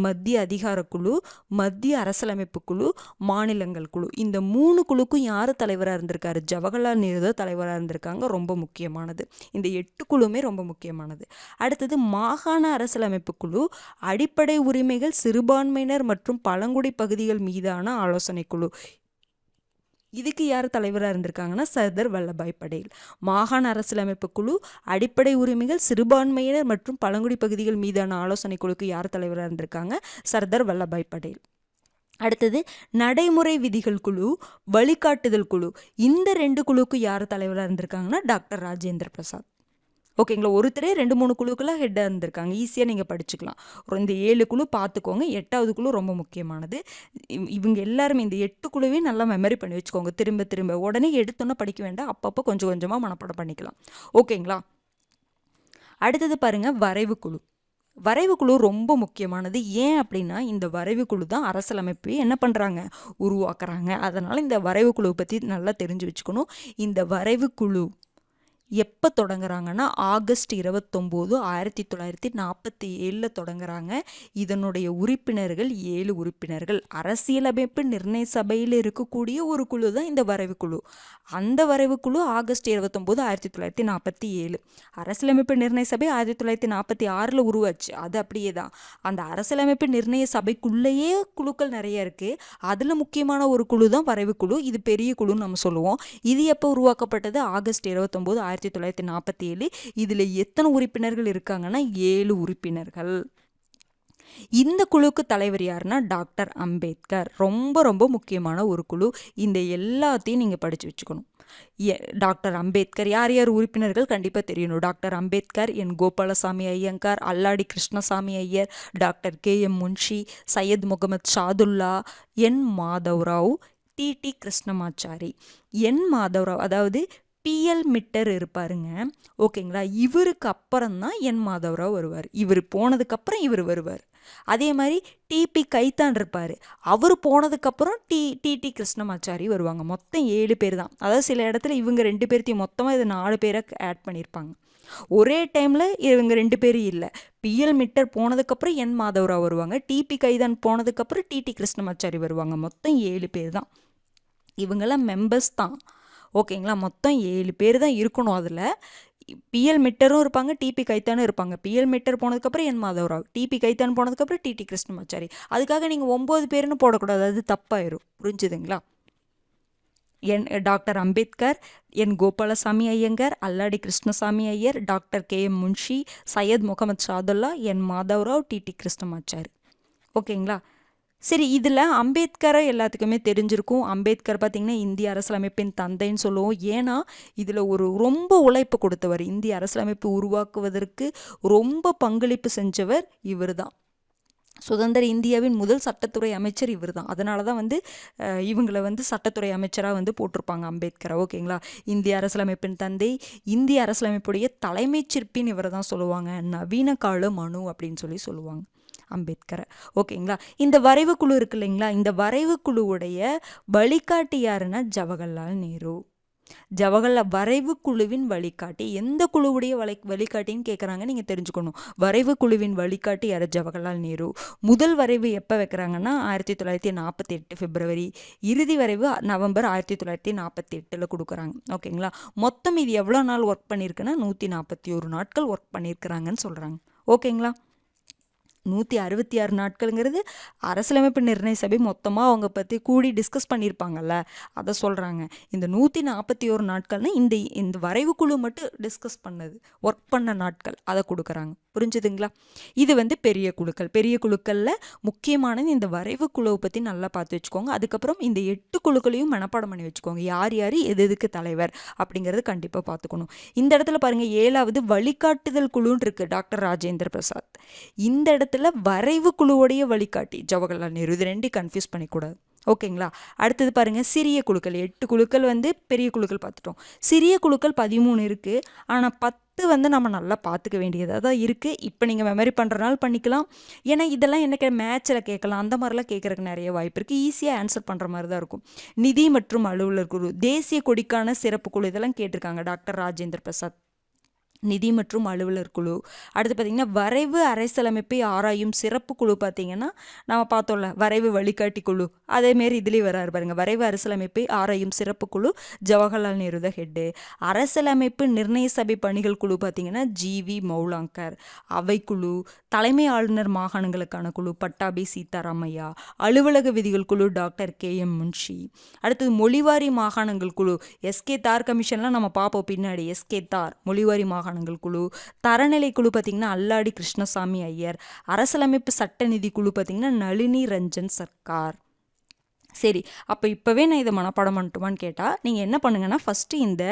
மத்திய அதிகார குழு, மத்திய அரசியலமைப்பு குழு, மாநிலங்கள் குழு, இந்த 3 குழுக்கும் யார் தலைவராக இருந்திருக்காரு, ஜவஹர்லால் நேரு தான் தலைவராக இருந்திருக்காங்க. ரொம்ப முக்கியமானது. இந்த 8 குழுமே ரொம்ப முக்கியமானது. அடுத்தது மாகாண அரசியலமைப்பு குழு, அடிப்படை உரிமைகள், சிறுபான்மையினர் மற்றும் பழங்குடி பகுதிகள் மீதான ஆலோசனை குழு. இதுக்கு யார் தலைவராக இருந்திருக்காங்கன்னா சர்தார் வல்லபாய் படேல். மாகாண அரசியலமைப்பு குழு, அடிப்படை உரிமைகள், சிறுபான்மையினர் மற்றும் பழங்குடி பகுதிகள் மீதான ஆலோசனை குழுக்கு யார் தலைவராக இருந்திருக்காங்க, சர்தார் வல்லபாய் படேல். அடுத்தது நடைமுறை விதிகள் குழு, வழிகாட்டுதல் குழு, இந்த 2 குழுக்கு யார் தலைவராக இருந்திருக்காங்கன்னா டாக்டர் ராஜேந்திர பிரசாத். ஓகேங்களா. ஒருத்தரே 2-3 குழுக்கெல்லாம் ஹெட்டாக இருந்திருக்காங்க. ஈஸியாக நீங்கள் படிச்சுக்கலாம். இந்த 7 குழு பார்த்துக்கோங்க. 8வது குழு ரொம்ப முக்கியமானது. இவங்க எல்லாருமே இந்த 8 குழுவையும் நல்லா மெமரி பண்ணி வச்சுக்கோங்க. திரும்ப திரும்ப உடனே எடுத்தோன்னே படிக்க வேண்டாம், அப்பப்போ கொஞ்சம் கொஞ்சமாக மனப்பாடம் பண்ணிக்கலாம். ஓகேங்களா. அடுத்தது பாருங்க, வரைவு குழு. வரைவு குழு ரொம்ப முக்கியமானது. ஏன் அப்படின்னா, இந்த வரைவு குழு தான் அரசியலமைப்பை என்ன பண்ணுறாங்க, உருவாக்குறாங்க. அதனால் இந்த வரைவு குழுவை பற்றி நல்லா தெரிஞ்சு வச்சுக்கணும். இந்த வரைவு குழு எப்போ தொடங்குறாங்கன்னா ஆகஸ்ட் 29, 1947 தொடங்குறாங்க. இதனுடைய உறுப்பினர்கள் 7 உறுப்பினர்கள். அரசியலமைப்பு நிர்ணய சபையில் இருக்கக்கூடிய ஒரு குழு தான் இந்த வரைவு குழு. அந்த வரைவு குழு ஆகஸ்ட் 29, 1947. அரசியலமைப்பு நிர்ணய சபை 1946 உருவாச்சு. அது அப்படியே தான். அந்த அரசியலமைப்பு நிர்ணய சபைக்குள்ளேயே குழுக்கள் நிறைய இருக்குது. அதில் முக்கியமான ஒரு குழு தான் வரைவு குழு. இது பெரிய குழுன்னு நம்ம சொல்லுவோம். இது எப்போ உருவாக்கப்பட்டது, ஆகஸ்ட் 29, 1947. இதில் எத்தனை உறுப்பினர்கள் இருக்காங்கன்னா 7 உறுப்பினர்கள். இந்த குழுக்கு தலைவர் யாருன்னா டாக்டர் அம்பேத்கர். ரொம்ப ரொம்ப முக்கியமான ஒரு குழு. இந்த எல்லாத்தையும் நீங்கள் படித்து வச்சுக்கணும். டாக்டர் அம்பேத்கர் யார் யார் உறுப்பினர்கள் கண்டிப்பாக தெரியணும். டாக்டர் அம்பேத்கர், என் கோபாலசாமி ஐயங்கார், அல்லாடி கிருஷ்ணசாமி ஐயர், டாக்டர் KM முன்ஷி, சையத் முகமது ஷாதுல்லா, என் மாதவராவ், TT கிருஷ்ணமாச்சாரி. என் மாதவராவ் அதாவது PL மிட்டர் இருப்பாருங்க. ஓகேங்களா. இவருக்கு அப்புறம் தான் என் மாதவராவ் வருவார். இவர் போனதுக்கப்புறம் இவர் வருவார். அதே மாதிரி TP கைத்தான் இருப்பார். அவர் போனதுக்கப்புறம் TT கிருஷ்ணமாச்சாரி வருவாங்க. மொத்தம் 7 பேர் தான். அதாவது சில இடத்துல இவங்க 2 பேர்த்தையும் மொத்தமாக இது 4 பேரை ஆட் பண்ணியிருப்பாங்க. ஒரே டைமில் இவங்க 2 பேரும் இல்லை. PL மிட்டர் போனதுக்கப்புறம் என் மாதவராவ் வருவாங்க. TP கைதான் போனதுக்கப்புறம் TT கிருஷ்ணமாச்சாரி வருவாங்க. மொத்தம் 7 பேர் தான். இவங்கெல்லாம் மெம்பர்ஸ் தான். ஓகேங்களா. மொத்தம் 7 பேர் தான் இருக்கணும். அதில் PL மிட்டரும் இருப்பாங்க, TP கைத்தானும் இருப்பாங்க. PL மிட்டர் போனதுக்கப்புறம் என் மாதவராவ், TP கைத்தான் போனதுக்கப்புறம் TT கிருஷ்ணமாச்சாரி. அதுக்காக நீங்கள் 9 பேருன்னு போடக்கூடாது, அது தப்பாயிரும். புரிஞ்சுதுங்களா. டாக்டர் அம்பேத்கர், என் கோபாலசாமி ஐயங்கார், அல்லாடி கிருஷ்ணசாமி ஐயர், டாக்டர் KM முன்ஷி, சையத் முகமது ஷாதுல்லா, என் மாதவராவ், TT கிருஷ்ணமாச்சாரி. ஓகேங்களா. சரி, இதில் அம்பேத்கரை எல்லாத்துக்குமே தெரிஞ்சிருக்கும். அம்பேத்கர் பார்த்திங்கன்னா இந்திய அரசியலமைப்பின் தந்தைன்னு சொல்லுவோம். ஏன்னா இதில் ஒரு ரொம்ப உழைப்பு கொடுத்தவர். இந்திய அரசியலமைப்பு உருவாக்குவதற்கு ரொம்ப பங்களிப்பு செஞ்சவர் இவர் தான். சுதந்திர இந்தியாவின் முதல் சட்டத்துறை அமைச்சர் இவர் தான். அதனால தான் இவங்களை சட்டத்துறை அமைச்சராக போட்டிருப்பாங்க அம்பேத்கரை. ஓகேங்களா. இந்திய அரசியலமைப்பின் தந்தை, இந்திய அரசியலமைப்புடைய தலைமைச் சிற்பின்னு இவரை தான் சொல்லுவாங்க. நவீன கால மனு அப்படின்னு சொல்லுவாங்க அம்பேத்கரை. ஓகேங்களா. இந்த வரைவு குழு இருக்கு இல்லைங்களா, இந்த வரைவு குழுவுடைய வழிகாட்டி யாருன்னா ஜவஹர்லால் நேரு. வரைவு குழுவின் வழிகாட்டி. எந்த குழுவுடைய வழிகாட்டின்னு கேட்குறாங்க, நீங்கள் தெரிஞ்சுக்கணும். வரைவு குழுவின் வழிகாட்டி யார், ஜவஹர்லால் நேரு. முதல் வரைவு எப்போ வைக்கிறாங்கன்னா 1948 பிப்ரவரி. இறுதி வரைவு நவம்பர் 1948 கொடுக்குறாங்க. ஓகேங்களா. மொத்தம் இது எவ்வளோ நாள் ஒர்க் பண்ணியிருக்குன்னா 141 நாட்கள் ஒர்க் பண்ணியிருக்கிறாங்கன்னு சொல்கிறாங்க. ஓகேங்களா. 166 நாட்கள்ங்கிறது அரசியலமைப்பு நிர்ணய சபை மொத்தமாக அவங்க பற்றி கூடி டிஸ்கஸ் பண்ணியிருப்பாங்கல்ல, அதை சொல்கிறாங்க. இந்த 141 நாட்கள்னால் இந்த வரைவு குழு மட்டும் டிஸ்கஸ் பண்ணது, ஒர்க் பண்ண நாட்கள், அதை கொடுக்குறாங்க. புரிஞ்சுதுங்களா. இது பெரிய குழுக்கள். பெரிய குழுக்களில் முக்கியமானது இந்த வரைவு குழுவை பற்றி நல்லா பார்த்து வச்சுக்கோங்க. அதுக்கப்புறம் இந்த 8 குழுக்களையும் மனப்பாடம் பண்ணி வச்சுக்கோங்க. யார் யார் எதுக்கு தலைவர் அப்படிங்கிறது கண்டிப்பாக பார்த்துக்கணும். இந்த இடத்துல பாருங்கள், 7வது வழிகாட்டுதல் குழுன்னு இருக்குது, டாக்டர் ராஜேந்திர பிரசாத். இந்த இடத்துல வரைவு குழுவுடைய வழிகாட்டி ஜவஹர்லால் நேரு. இது 2 கன்ஃபியூஸ் பண்ணிக்கூடாது. ஓகேங்களா? அடுத்தது பாருங்கள், சிறிய குழுக்கள் 8 குழுக்கள் வந்து பெரிய குழுக்கள் பார்த்துட்டோம். சிறிய குழுக்கள் 13 இருக்குது. ஆனால் 10 வந்து நம்ம நல்லா பார்த்துக்க வேண்டியதாக தான் இருக்குது. இப்போ நீங்கள் மெமரி பண்ணுறனால பண்ணிக்கலாம். ஏன்னா இதெல்லாம் என்ன மேட்ச்சில் கேட்கலாம், அந்த மாதிரிலாம் கேட்குறதுக்கு நிறைய வாய்ப்பு இருக்குது. ஈஸியாக ஆன்சர் பண்ணுற மாதிரி தான் இருக்கும். நிதி மற்றும் அலுவலர் குழு, தேசிய கொடிக்கான சிறப்பு குழு, இதெல்லாம் கேட்டிருக்காங்க டாக்டர் ராஜேந்திர பிரசாத். நிதி மற்றும் அலுவலர் குழு. அடுத்து பார்த்திங்கன்னா வரைவு அரசியலமைப்பை ஆராயும் சிறப்பு குழு. பார்த்திங்கன்னா நம்ம பார்த்தோம்ல வரைவு வழிகாட்டி குழு, அதேமாரி இதுலேயும் வராரு பாருங்கள். வரைவு அரசியலமைப்பை ஆராயும் சிறப்பு குழு ஜவஹர்லால் நேரு தான் ஹெட்டு. அரசியலமைப்பு நிர்ணய சபை பணிகள் குழு பார்த்திங்கன்னா ஜிவி மௌலாங்கர். அவைக்குழு தலைமை ஆளுநர் மாகாணங்களுக்கான குழு பட்டாபி சீதாராமையா. அலுவலக விதிகள் குழு டாக்டர் KM முன்ஷி. அடுத்தது மொழிவாரி மாகாணங்கள் குழு SK தார் கமிஷன்லாம் நம்ம பார்ப்போம் பின்னாடி. SK தார் மொழிவாரி மாகாணங்கள் குழு. தரநிலை குழு பார்த்திங்கன்னா அல்லாடி கிருஷ்ணசாமி ஐயர். அரசியலமைப்பு சட்ட நிதி குழு பார்த்திங்கன்னா நளினி ரஞ்சன் சர்க்கார். சரி, அப்போ இப்போவே நான் இதை மனப்பாடம் பண்ணட்டுமான்னு கேட்டால் நீங்கள் என்ன பண்ணுங்கன்னா ஃபஸ்ட்டு இந்த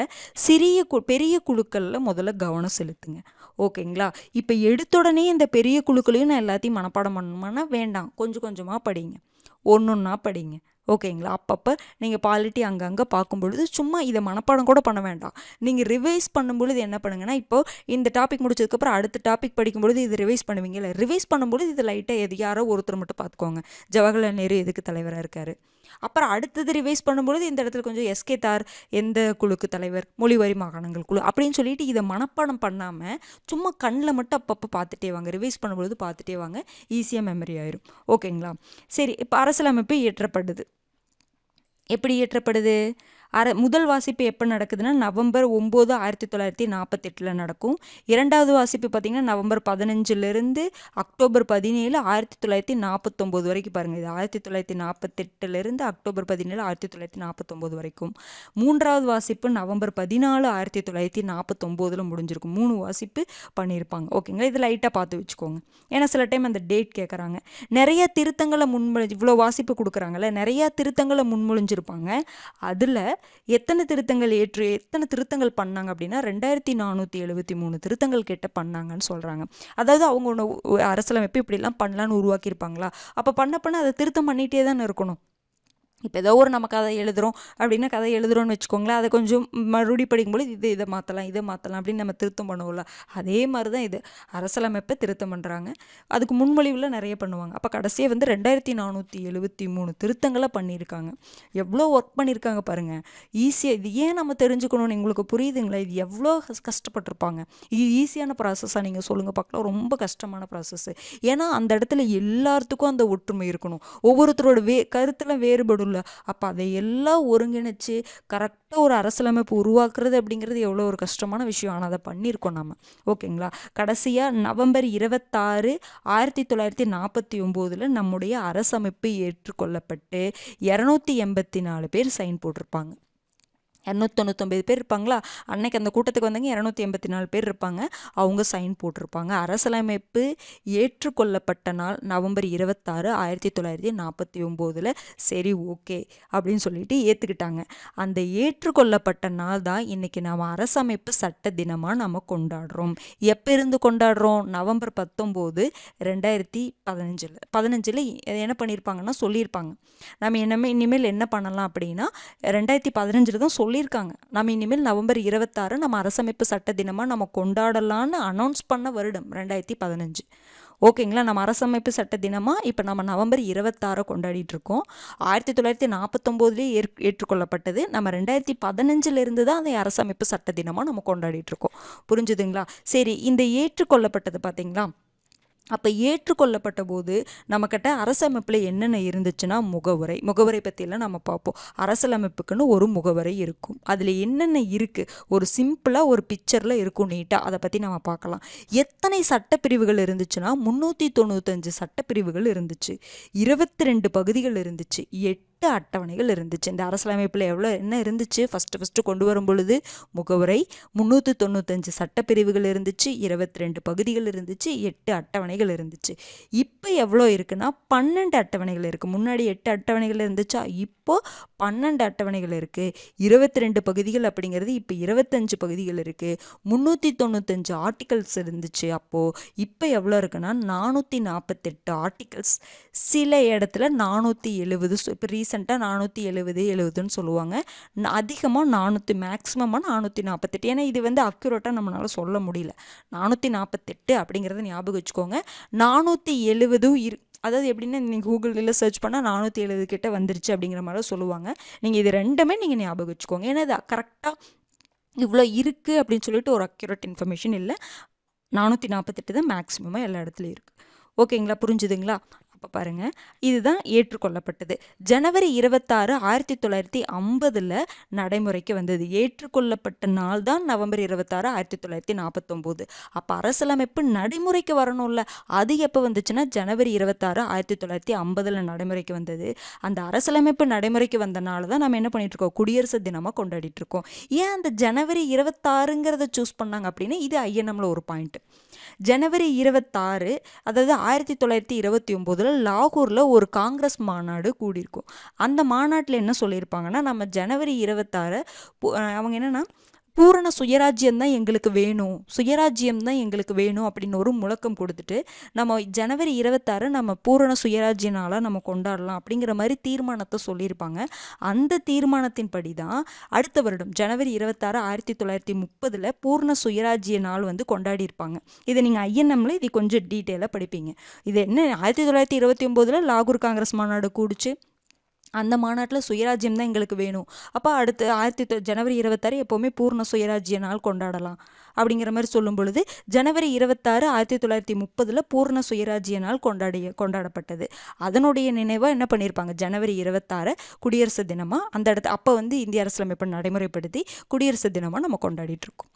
பெரிய குழுக்களில் முதல்ல கவனம் செலுத்துங்க. ஓகேங்களா? இப்போ எடுத்துடனே இந்த பெரிய குழுக்களையும் நான் எல்லாத்தையும் மனப்பாடம் பண்ணணுமானா வேண்டாம், கொஞ்சம் கொஞ்சமாக படிங்க, ஒன்றா படிங்க. ஓகேங்களா? அப்பப்போ நீங்கள் பாலிட்டி அங்கங்கே பார்க்கும்பொழுது சும்மா இதை மனப்பாடம் கூட பண்ண வேண்டாம். நீங்கள் ரிவைஸ் பண்ணும்பொழுது என்ன பண்ணுங்கன்னா, இப்போது இந்த டாபிக் முடிச்சதுக்கப்புறம் அடுத்த டாபிக் படிக்கும்பொழுது இது ரிவைஸ் பண்ணுவீங்கல்ல, ரிவைஸ் பண்ணும்பொழுது இது லைட்டாக யாரோ ஒருத்தர் மட்டும் பார்த்துக்கோங்க. ஜவஹர்லால் நேரு எதுக்கு தலைவராக இருக்கார். அப்புறம் அடுத்தது ரிவைஸ் பண்ணும்பொழுது இந்த இடத்துல கொஞ்சம் SK தார் எந்த குழுக்கு தலைவர், மொழிவாரி மாகாணங்கள் குழு அப்படின்னு சொல்லிட்டு இதை மனப்பாடம் பண்ணாமல் சும்மா கண்ணில் மட்டும் அப்பப்போ பார்த்துட்டே வாங்க. ரிவைஸ் பண்ணும்பொழுது பார்த்துட்டே வாங்க, ஈஸியாக மெமரி ஆயிரும். ஓகேங்களா? சரி, இப்போ அரசியலமைப்பு இயற்றப்படுது. எப்படி இயற்றப்படுது? முதல் வாசிப்பு எப்போ நடக்குதுன்னா நவம்பர் 9, 1948 நடக்கும். இரண்டாவது வாசிப்பு பார்த்திங்கன்னா நவம்பர் 15 அக்டோபர் 17, 1949 வரைக்கும். பாருங்கள், இது 1948 அக்டோபர் 17, 1949 வரைக்கும். மூன்றாவது வாசிப்பு நவம்பர் 14, 1949 முடிஞ்சிருக்கும். 3 வாசிப்பு பண்ணியிருப்பாங்க. ஓகேங்களா? இது லைட்டாக பார்த்து வச்சுக்கோங்க. ஏன்னா சில டைம் அந்த டேட் கேட்குறாங்க. நிறைய திருத்தங்களை இவ்வளோ வாசிப்பு கொடுக்குறாங்கல்ல, நிறையா திருத்தங்களை முன்மொழிஞ்சிருப்பாங்க. அதில் எத்தனை திருத்தங்கள் பண்ணாங்க அப்படின்னா 2473 திருத்தங்கள் கிட்ட பண்ணாங்கன்னு சொல்கிறாங்க. அதாவது அவங்க ஒன்று அரசியலமைப்பு இப்படிலாம் பண்ணலான்னு உருவாக்கியிருப்பாங்களா, அப்போ பண்ண அதை திருத்தம் பண்ணிகிட்டே தானே இருக்கணும். இப்போ ஏதோ ஒரு நம்ம கதை எழுதுகிறோம் அப்படின்னா, கதை எழுதுகிறோன்னு வச்சுக்கோங்களேன், அதை கொஞ்சம் மறுபடி படிக்கும்போது இதை மாற்றலாம் அப்படின்னு நம்ம திருத்தம் பண்ணுவோம்ல, அதே மாதிரி தான் இது. அரசியலமைப்பை திருத்தம் பண்ணுறாங்க, அதுக்கு முன்மொழிவில் நிறைய பண்ணுவாங்க. அப்போ கடைசியாக வந்து 2473 திருத்தங்களை பண்ணியிருக்காங்க. எவ்வளோ ஒர்க் பண்ணியிருக்காங்க பாருங்கள். ஈஸியாக இது ஏன் நம்ம தெரிஞ்சுக்கணும்னு உங்களுக்கு புரியுதுங்களா? இது எவ்வளோ கஷ்டப்பட்டிருப்பாங்க. இது ஈஸியான ப்ராசஸாக நீங்கள் சொல்லுங்கள் பார்க்கலாம்? ரொம்ப கஷ்டமான ப்ராசஸ்ஸு. ஏன்னா அந்த இடத்துல எல்லாத்துக்கும் அந்த ஒற்றுமை இருக்கணும். ஒவ்வொருத்தரோட கருத்தில் வேறுபடும். அப்போ அதை எல்லாம் ஒருங்கிணைச்சு கரெக்டாக ஒரு அரசியலமைப்பு உருவாக்குறது அப்படிங்கிறது எவ்வளோ ஒரு கஷ்டமான விஷயம். ஆனால் அதை பண்ணியிருக்கோம் நம்ம. ஓகேங்களா? கடைசியாக நவம்பர் 26, 1949 நம்முடைய அரசமைப்பு ஏற்றுக்கொள்ளப்பட்டு 284 பேர் சைன் போட்டிருப்பாங்க. 299 பேர் இருப்பாங்களா, அன்னைக்கு அந்த கூட்டத்துக்கு வந்தாங்க 284 பேர் இருப்பாங்க, அவங்க சைன் போட்டிருப்பாங்க. அரசியலமைப்பு ஏற்றுக்கொள்ளப்பட்ட நாள் நவம்பர் 26, 1949. சரி, ஓகே அப்படின்னு சொல்லிட்டு ஏற்றுக்கிட்டாங்க. அந்த ஏற்றுக்கொள்ளப்பட்ட நாள் தான் இன்னைக்கு நம்ம அரசமைப்பு சட்ட தினமாக நம்ம கொண்டாடுறோம். எப்போ இருந்து கொண்டாடுறோம்? நவம்பர் 19, 2015 என்ன பண்ணியிருப்பாங்கன்னா சொல்லியிருப்பாங்க, நம்ம இனிமேல் என்ன பண்ணலாம் அப்படின்னா 2015 தான் சொல்லியிருக்காங்க, நம்ம இனிமேல் நவம்பர் 26 நம்ம அரசமைப்பு சட்ட தினமாக நம்ம கொண்டாடலான்னு அனௌன்ஸ் பண்ண வருடம் 2015. ஓகேங்களா? நம்ம அரசமைப்பு சட்ட தினமாக இப்போ நம்ம நவம்பர் 26 கொண்டாடிட்டு இருக்கோம். 1949 ஏற்றுக்கொள்ளப்பட்டது. நம்ம 2015 தான் அந்த அரசமைப்பு சட்ட தினமாக நம்ம கொண்டாடிட்டு இருக்கோம். புரிஞ்சுதுங்களா? சரி, இந்த ஏற்றுக்கொள்ளப்பட்டது பார்த்தீங்களா? அப்போ ஏற்றுக்கொள்ளப்பட்ட போது நம்மக்கிட்ட அரசமைப்பில் என்னென்ன இருந்துச்சுன்னா முகவரை பற்றியெல்லாம் நம்ம பார்ப்போம். அரசியலமைப்புக்குன்னு ஒரு முகவரை இருக்கும். அதில் என்னென்ன இருக்குது ஒரு சிம்பிளாக ஒரு பிக்சரில் இருக்கும், நீட்டாக. அதை பற்றி நம்ம பார்க்கலாம். எத்தனை சட்டப்பிரிவுகள் இருந்துச்சுன்னா 395 சட்டப்பிரிவுகள் இருந்துச்சு, 22 பகுதிகள் இருந்துச்சு, 8 அட்டவணைகள் இருந்துச்சு. இந்த அரசியலமைப்பில் என்ன இருந்துச்சு? ஃபஸ்ட்டு கொண்டு வரும் பொழுது முகவரை, 395 சட்டப்பிரிவுகள் இருந்துச்சு, 22 பகுதிகள் இருந்துச்சு, 8 அட்டவணைகள் இருந்துச்சு. இப்போ எவ்வளோ இருக்குன்னா 12 அட்டவணைகள் இருக்குது. முன்னாடி 8 அட்டவணைகள் இருந்துச்சா, இப்போ 12 அட்டவணைகள் இருக்குது. 22 பகுதிகள் அப்படிங்கிறது இப்போ 25 பகுதிகள் இருக்குது. 395 ஆர்டிகல்ஸ் இருந்துச்சு. அப்போது இப்போ எவ்வளோ இருக்குன்னா 448 ஆர்டிகல்ஸ், சில இடத்துல 470. இப்போ ரீசெண்டாக 470 சொல்லுவாங்க. அதிகமாக 400, மேக்ஸிமமாக 448. ஏன்னா இது வந்து அக்யூரேட்டாக நம்மளால் சொல்ல முடியல. 448 அப்படிங்கிறத ஞாபகம் வச்சுக்கோங்க. 470 அதாவது எப்படின்னா நீங்கள் கூகுளில் சர்ச் பண்ணால் 470 கிட்ட வந்துருச்சு அப்படிங்கிற மாதிரி சொல்லுவாங்க. நீங்கள் இது ரெண்டுமே நீங்கள் ஞாபகம் வச்சுக்கோங்க. ஏன்னா இது கரெக்டாக இவ்வளோ இருக்குது அப்படின்னு சொல்லிட்டு ஒரு அக்யூரேட் இன்ஃபர்மேஷன் இல்லை. 448 தான் மேக்ஸிமமாக எல்லா இடத்துலையும் இருக்குது. ஓகேங்களா, புரிஞ்சுதுங்களா? அப்போ பாருங்கள், இதுதான் ஏற்றுக்கொள்ளப்பட்டது. ஜனவரி 26, 1950 நடைமுறைக்கு வந்தது. ஏற்றுக்கொள்ளப்பட்ட நாள் தான் நவம்பர் 26, 1949. அப்போ அரசியலமைப்பு நடைமுறைக்கு வரணும்ல, அது எப்போ வந்துச்சுன்னா ஜனவரி 26, 1950 நடைமுறைக்கு வந்தது. அந்த அரசியலமைப்பு நடைமுறைக்கு வந்தனால தான் நம்ம என்ன பண்ணிட்டு இருக்கோம், குடியரசு தினமாக கொண்டாடிட்டு இருக்கோம். ஏன் அந்த ஜனவரி 26ங்கிறத சூஸ் பண்ணாங்க அப்படின்னா இது ஐஎன்எம்ல ஒரு பாயிண்ட். ஜனவரி 26, அதாவது 1929 லாகூரில் ஒரு காங்கிரஸ் மாநாடு கூடியிருக்கும். அந்த மாநாட்டில் என்ன சொல்லியிருப்பாங்கன்னா, நம்ம ஜனவரி 26 அவங்க என்னென்னா பூரண சுயராஜ்யம் தான் எங்களுக்கு வேணும், சுயராஜ்யம் தான் எங்களுக்கு வேணும் அப்படின்னு ஒரு முழக்கம் கொடுத்துட்டு நம்ம ஜனவரி 26 நம்ம பூரண சுயராஜ்ய நாளாக நம்ம கொண்டாடலாம் அப்படிங்கிற மாதிரி தீர்மானத்தை சொல்லியிருப்பாங்க. அந்த தீர்மானத்தின்படி தான் அடுத்த வருடம் ஜனவரி 26, 1930 பூரண சுயராஜ்ய நாள் வந்து கொண்டாடி இருப்பாங்க. இதை நீங்கள் ஐஎன்எம்ல இது கொஞ்சம் டீட்டெயிலாக படிப்பீங்க. இது என்ன 1929 லாகூர் காங்கிரஸ் மாநாடு கூடிச்சு. அந்த மாநாட்டில் சுயராஜ்யம் தான் எங்களுக்கு வேணும். அப்போ அடுத்து ஜனவரி 26 எப்போவுமே பூர்ண சுயராஜ்ய நாள் கொண்டாடலாம் அப்படிங்கிற மாதிரி சொல்லும் பொழுது ஜனவரி 26, 1930 பூர்ண சுயராஜ்ய நாள் கொண்டாடப்பட்டது. அதனுடைய நினைவாக என்ன பண்ணியிருப்பாங்க, ஜனவரி 26 குடியரசு தினமாக அந்த இடத்துல அப்போ வந்து இந்திய அரசியலமைப்பை நடைமுறைப்படுத்தி குடியரசு தினமாக நம்ம கொண்டாடிட்டு இருக்கோம்.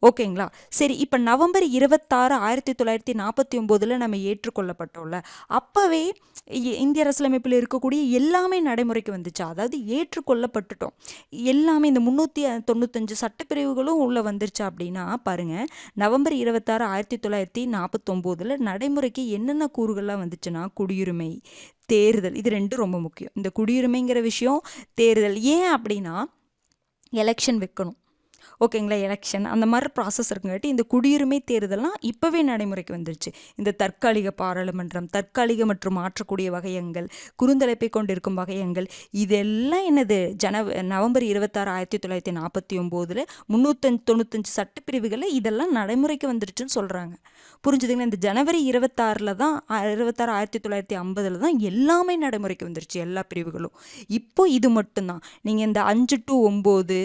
ஓகேங்களா, சரி. இப்போ நவம்பர் 26, 1949 நம்ம ஏற்றுக்கொள்ளப்பட்டோம்ல, அப்போவே இந்திய அரசியலமைப்பில் இருக்கக்கூடிய எல்லாமே நடைமுறைக்கு வந்துச்சு. அதாவது ஏற்றுக்கொள்ளப்பட்டுட்டோம் எல்லாமே, இந்த 395 சட்டப்பிரிவுகளும் உள்ளே வந்துருச்சு அப்படின்னா பாருங்க, நவம்பர் 26, 1949 நடைமுறைக்கு என்னென்ன கூறுகள்லாம் வந்துச்சுன்னா குடியுரிமை, தேர்தல், இது ரெண்டும் ரொம்ப முக்கியம். இந்த குடியுரிமைங்கிற விஷயம், தேர்தல். ஏன் அப்படின்னா எலெக்ஷன் வைக்கணும். ஓகேங்களா, எலெக்ஷன் அந்த மாதிரி ப்ராசஸ் இருக்குங்காட்டி இந்த குடியுரிமை தேர்தல்லாம் இப்போவே நடைமுறைக்கு வந்துருச்சு. இந்த தற்காலிக பாராளுமன்றம், தற்காலிக மற்றும் மாற்றக்கூடிய வகையங்கள், குறுந்தலைப்பை கொண்டிருக்கும் வகையங்கள், இதெல்லாம் என்னது நவம்பர் 26, 1949 395 சட்டப்பிரிவுகளில் இதெல்லாம் நடைமுறைக்கு வந்துருச்சுன்னு சொல்கிறாங்க. புரிஞ்சுதுங்களா? இந்த ஜனவரி 26 தான் 1950 தான் எல்லாமே நடைமுறைக்கு வந்துருச்சு, எல்லா பிரிவுகளும். இப்போ இது மட்டும்தான். நீங்கள் இந்த 5 to 9